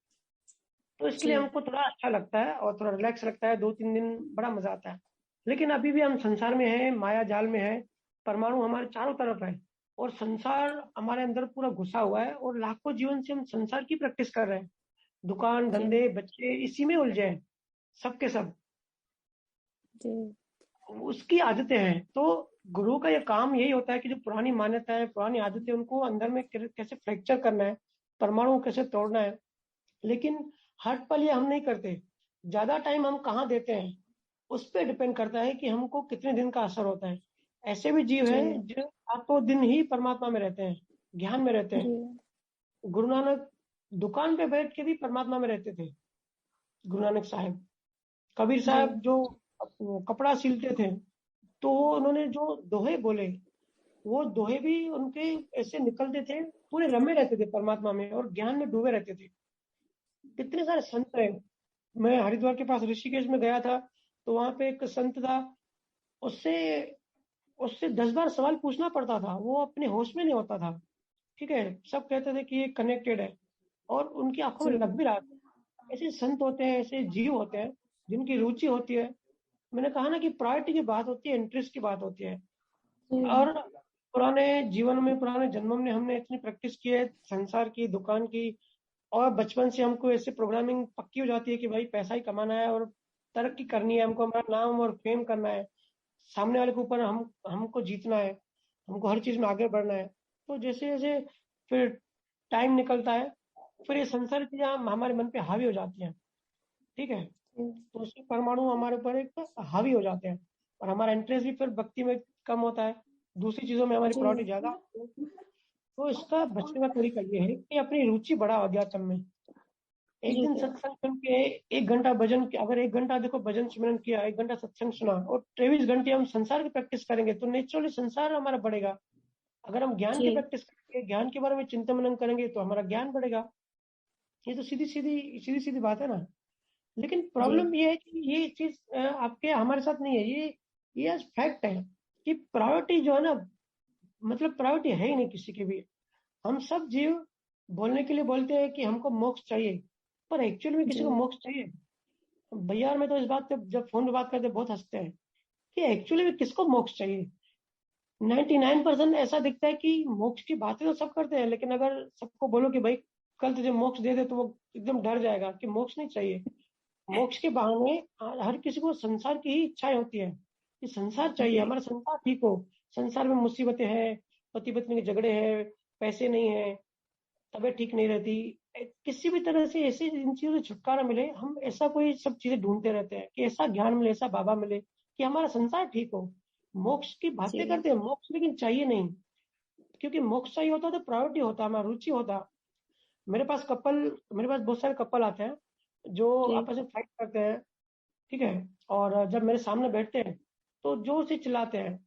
तो इसके लिए हमको थोड़ा अच्छा लगता है और थोड़ा रिलैक्स लगता है। 2-3 दिन बड़ा मजा आता है। लेकिन अभी भी हम संसार में हैं, माया जाल में है, परमाणु हमारे चारों तरफ है और संसार हमारे अंदर पूरा घुसा हुआ है, और लाखों जीवन से हम संसार की प्रैक्टिस कर रहे हैं। दुकान धंधे बच्चे इसी में उलझे हैं, सबके सब उसकी आदतें हैं। तो गुरु का ये काम यही होता है कि जो पुरानी मान्यताएं, पुरानी आदतें, उनको अंदर में कैसे फ्रैक्चर करना है, परमाणु कैसे तोड़ना है। लेकिन हर पल ये हम नहीं करते। ज्यादा टाइम हम कहाँ देते हैं उस पर डिपेंड करता है कि हमको कितने दिन का असर होता है। ऐसे भी जीव हैं जो रातों दिन ही परमात्मा में रहते हैं, ज्ञान में रहते हैं। गुरु नानक दुकान पे बैठ के भी परमात्मा में रहते थे। गुरु नानक साहब, कबीर साहब जो कपड़ा सिलते थे, तो उन्होंने जो दोहे बोले, वो दोहे भी उनके ऐसे निकलते थे, पूरे रमे रहते थे परमात्मा में और ज्ञान में डूबे रहते थे। कितने सारे संत हैं। मैं हरिद्वार के पास ऋषिकेश में गया था, तो वहां पे एक संत था, उससे उससे 10 बार सवाल पूछना पड़ता था, वो अपने होश में नहीं होता था। ठीक है। सब कहते थे कि ये कनेक्टेड है और उनकी आंखों में लग भी रहा था। ऐसे संत होते हैं, ऐसे जीव होते हैं जिनकी रुचि होती है। मैंने कहा ना कि प्रायोरिटी की बात होती है, इंटरेस्ट की बात होती है। और पुराने जीवन में, पुराने जन्मों में हमने इतनी प्रैक्टिस की है संसार की, दुकान की, और बचपन से हमको ऐसे प्रोग्रामिंग पक्की हो जाती है कि भाई पैसा ही कमाना है और तरक्की करनी है, हमको हमारा नाम और फेम करना है, सामने वाले के ऊपर हमको जीतना है, हमको हर चीज में आगे बढ़ना है। तो जैसे जैसे फिर टाइम निकलता है, फिर ये संसार चीजें हमारे मन पे हावी हो जाती हैं। ठीक है। तो उसके परमाणु हमारे ऊपर एक हावी हो जाते हैं और हमारा इंटरेस्ट भी फिर भक्ति में कम होता है, दूसरी चीजों में हमारी प्रायोरिटी ज्यादा होती है। तो इसका बचने का तरीका ये है कि अपनी रुचि बढ़ाओ अध्यात्म में। एक दिन सत्संग सुन के 1 घंटा भजन, अगर 1 घंटा देखो भजन सिमरन किया, 1 घंटा सत्संग सुना, और 23 घंटे हम संसार की प्रैक्टिस करेंगे, तो नेचुरली संसार हमारा बढ़ेगा। अगर हम ज्ञान की प्रैक्टिस करेंगे, ज्ञान के बारे में चिंतन मनन करेंगे, तो हमारा ज्ञान बढ़ेगा। ये तो सीधी सीधी बात है ना। लेकिन प्रॉब्लम ये है कि ये चीज आपके हमारे साथ नहीं है, ये फैक्ट है कि प्रायोरिटी जो है ना, मतलब प्रायोरिटी है ही नहीं किसी की भी। हम सब जीव बोलने के लिए बोलते हैं कि हमको मोक्ष चाहिए, पर एक्चुअली में किसी को मोक्ष चाहिए? भैया और मैं तो इस बात पे जब फोन पे बात करते हैं बहुत हंसते हैं कि एक्चुअली में किसको मोक्ष चाहिए। 99% ऐसा दिखता है कि मोक्ष की बातें तो सब करते हैं, लेकिन अगर सबको बोलो कि भाई कल तुझे मोक्ष दे दे, तो वो एकदम डर जाएगा कि मोक्ष नहीं चाहिए। मोक्ष के बहाने हर किसी को संसार की ही इच्छाएं होती है कि संसार चाहिए, हमारा संसार ठीक हो। संसार में मुसीबतें हैं, पति पत्नी के झगड़े हैं, पैसे नहीं है, तबीयत ठीक नहीं रहती, किसी भी तरह से ऐसी इन चीजों से छुटकारा मिले, हम ऐसा कोई सब चीजें ढूंढते रहते हैं कि ऐसा ज्ञान मिले, ऐसा बाबा मिले कि हमारा संसार ठीक हो। मोक्ष की बातें करते हैं, मोक्ष लेकिन चाहिए नहीं, क्योंकि मोक्ष चाहिए होता तो प्रायोरिटी होता, हमारा रुचि होता। मेरे पास बहुत सारे कपल आते हैं जो आपस में फाइट करते हैं, ठीक है, और जब मेरे सामने बैठते हैं तो जोर से चिल्लाते हैं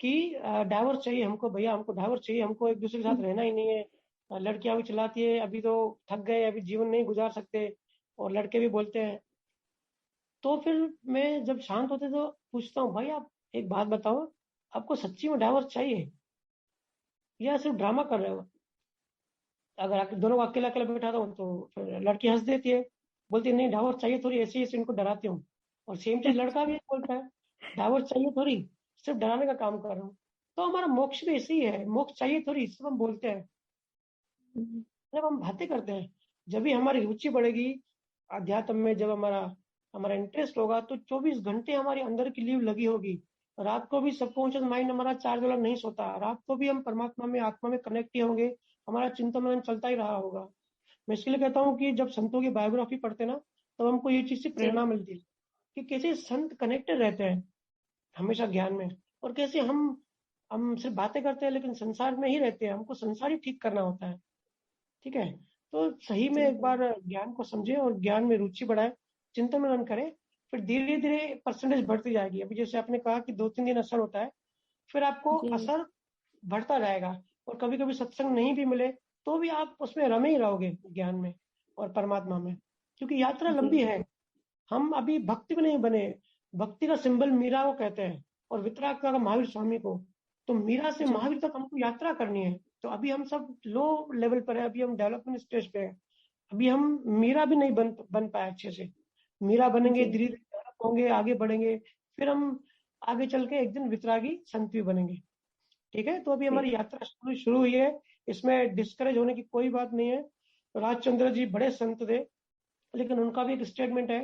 कि डाइवोर्स चाहिए हमको, भैया हमको डाइवोर्स चाहिए, हमको एक दूसरे के साथ रहना ही नहीं है। लड़कियां भी चिल्लाती है, अभी तो थक गए, अभी जीवन नहीं गुजार सकते, और लड़के भी बोलते हैं। तो फिर मैं जब शांत होते तो पूछता हूँ, भाई आप एक बात बताओ, आपको सच्ची में डाइवोर्स चाहिए या सिर्फ ड्रामा कर रहे हो? अगर दोनों को अकेला अकेला बैठाता हूँ तो फिर लड़की हंस देती है, बोलती है नहीं डाइवोर्स चाहिए थोड़ी, ऐसे ऐसे इनको डराती हूँ। और सेम चीज लड़का भी बोलता है, डाइवोर्स चाहिए थोड़ी, सिर्फ डराने का काम कर रहा हूँ। तो हमारा मोक्ष भी ऐसे ही है, मोक्ष चाहिए थोड़ी, सब हम बोलते हैं। जब हम बातें करते हैं, जब भी हमारी रुचि बढ़ेगी अध्यात्म में, जब हमारा इंटरेस्ट होगा, तो 24 घंटे हमारे अंदर की लीव लगी होगी। रात को भी सबकॉन्शियस माइंड हमारा 4 डॉलर नहीं सोता, रात को भी हम परमात्मा में, आत्मा में कनेक्ट ही होंगे, हमारा चिंतन मनन चलता ही रहा होगा। मैं इसके लिए कहता हूँ कि जब संतों की बायोग्राफी पढ़ते ना, तो हमको ये चीज से प्रेरणा मिलती है कि कैसे संत कनेक्टेड रहते हैं हमेशा ज्ञान में, और कैसे हम सिर्फ बातें करते हैं लेकिन संसार में ही रहते हैं, हमको संसार ही ठीक करना होता है। ठीक है, तो सही में एक बार ज्ञान को समझे और ज्ञान में रुचि बढ़ाए, चिंतन मनन करें, फिर धीरे धीरे परसेंटेज बढ़ती जाएगी। अभी जैसे आपने कहा कि 2-3 दिन असर होता है, फिर आपको असर बढ़ता जाएगा, और कभी कभी सत्संग नहीं भी मिले तो भी आप उसमें रमे ही रहोगे ज्ञान में और परमात्मा में, क्योंकि यात्रा लंबी है। हम अभी भक्ति में नहीं बने। भक्ति का सिंबल मीरा को कहते हैं और वितराग का महावीर स्वामी को। तो मीरा से महावीर तक हमको यात्रा करनी है। तो अभी हम सब लो लेवल पर है, अभी हम डेवलपमेंट स्टेज पे है, अभी हम मीरा भी नहीं बन पाए अच्छे से। मीरा बनेंगे, धीरे धीरे डेवलप होंगे, आगे बढ़ेंगे, फिर हम आगे चल के एक दिन वितरागी संत भी बनेंगे। ठीक है, तो अभी हमारी यात्रा शुरू हुई है, इसमें डिस्करेज होने की कोई बात नहीं है। राजचंद्र जी बड़े संत थे, लेकिन उनका भी एक स्टेटमेंट है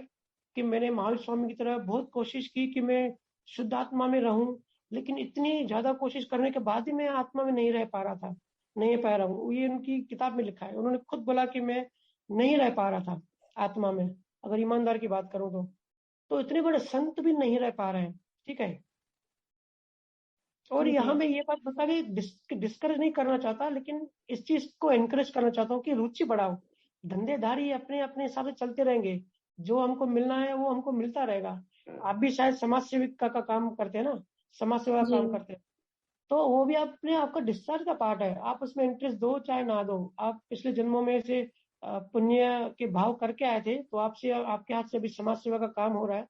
कि मैंने महावीर स्वामी की तरह बहुत कोशिश की कि मैं शुद्ध आत्मा में रहूं, लेकिन इतनी ज्यादा कोशिश करने के बाद ही मैं आत्मा में नहीं रह पा रहा हूँ। ये उनकी किताब में लिखा है, उन्होंने खुद बोला कि मैं नहीं रह पा रहा था आत्मा में, अगर ईमानदार की बात करूं तो इतने बड़े संत भी नहीं रह पा रहे हैं। ठीक है, और यहाँ मैं ये बात बता के डिस्करेज नहीं करना चाहता, लेकिन इस चीज को एनकरेज करना चाहता हूँ कि रुचि बढ़ाओ। धंधेदारी अपने अपने हिसाब से चलते रहेंगे, जो हमको मिलना है वो हमको मिलता रहेगा। आप भी शायद समाज सेविका का काम करते हैं ना, समाज सेवा का काम करते हैं, तो वो भी अपने आपका डिस्चार्ज का पार्ट है। आप उसमें इंटरेस्ट दो चाहे ना दो, आप पिछले जन्मों में से पुण्य के भाव करके आए थे, तो आपके हाथ से अभी समाज सेवा का काम हो रहा है।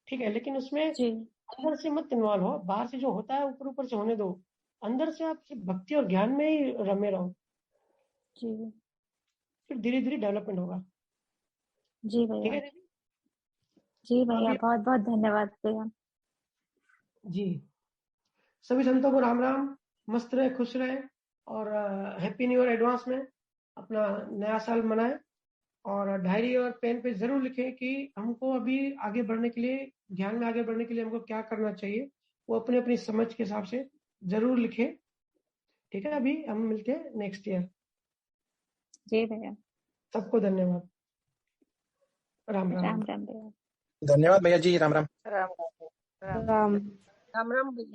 ठीक है, लेकिन उसमें अंदर से मत इन्वॉल्व हो, बाहर से जो होता है ऊपर ऊपर से होने दो, अंदर से आप भक्ति और ज्ञान में ही रमे रहो जी, फिर धीरे धीरे डेवलपमेंट होगा। जी भैया। ठीक है जी भैया, बहुत बहुत धन्यवाद भैया जी। सभी संतों को राम राम, मस्त रहे, खुश रहे, और हैप्पी न्यू ईयर एडवांस में। अपना नया साल मनाएं, और डायरी और पेन पे जरूर लिखें कि हमको अभी आगे बढ़ने के लिए, ध्यान में आगे बढ़ने के लिए हमको क्या करना चाहिए, वो अपने अपनी समझ के हिसाब से जरूर लिखें। ठीक है, अभी हम मिलते हैं नेक्स्ट ईयर। जी भैया, सबको धन्यवाद। राम राम। राम राम भैया। धन्यवाद भैया जी। राम राम। राम राम भैया।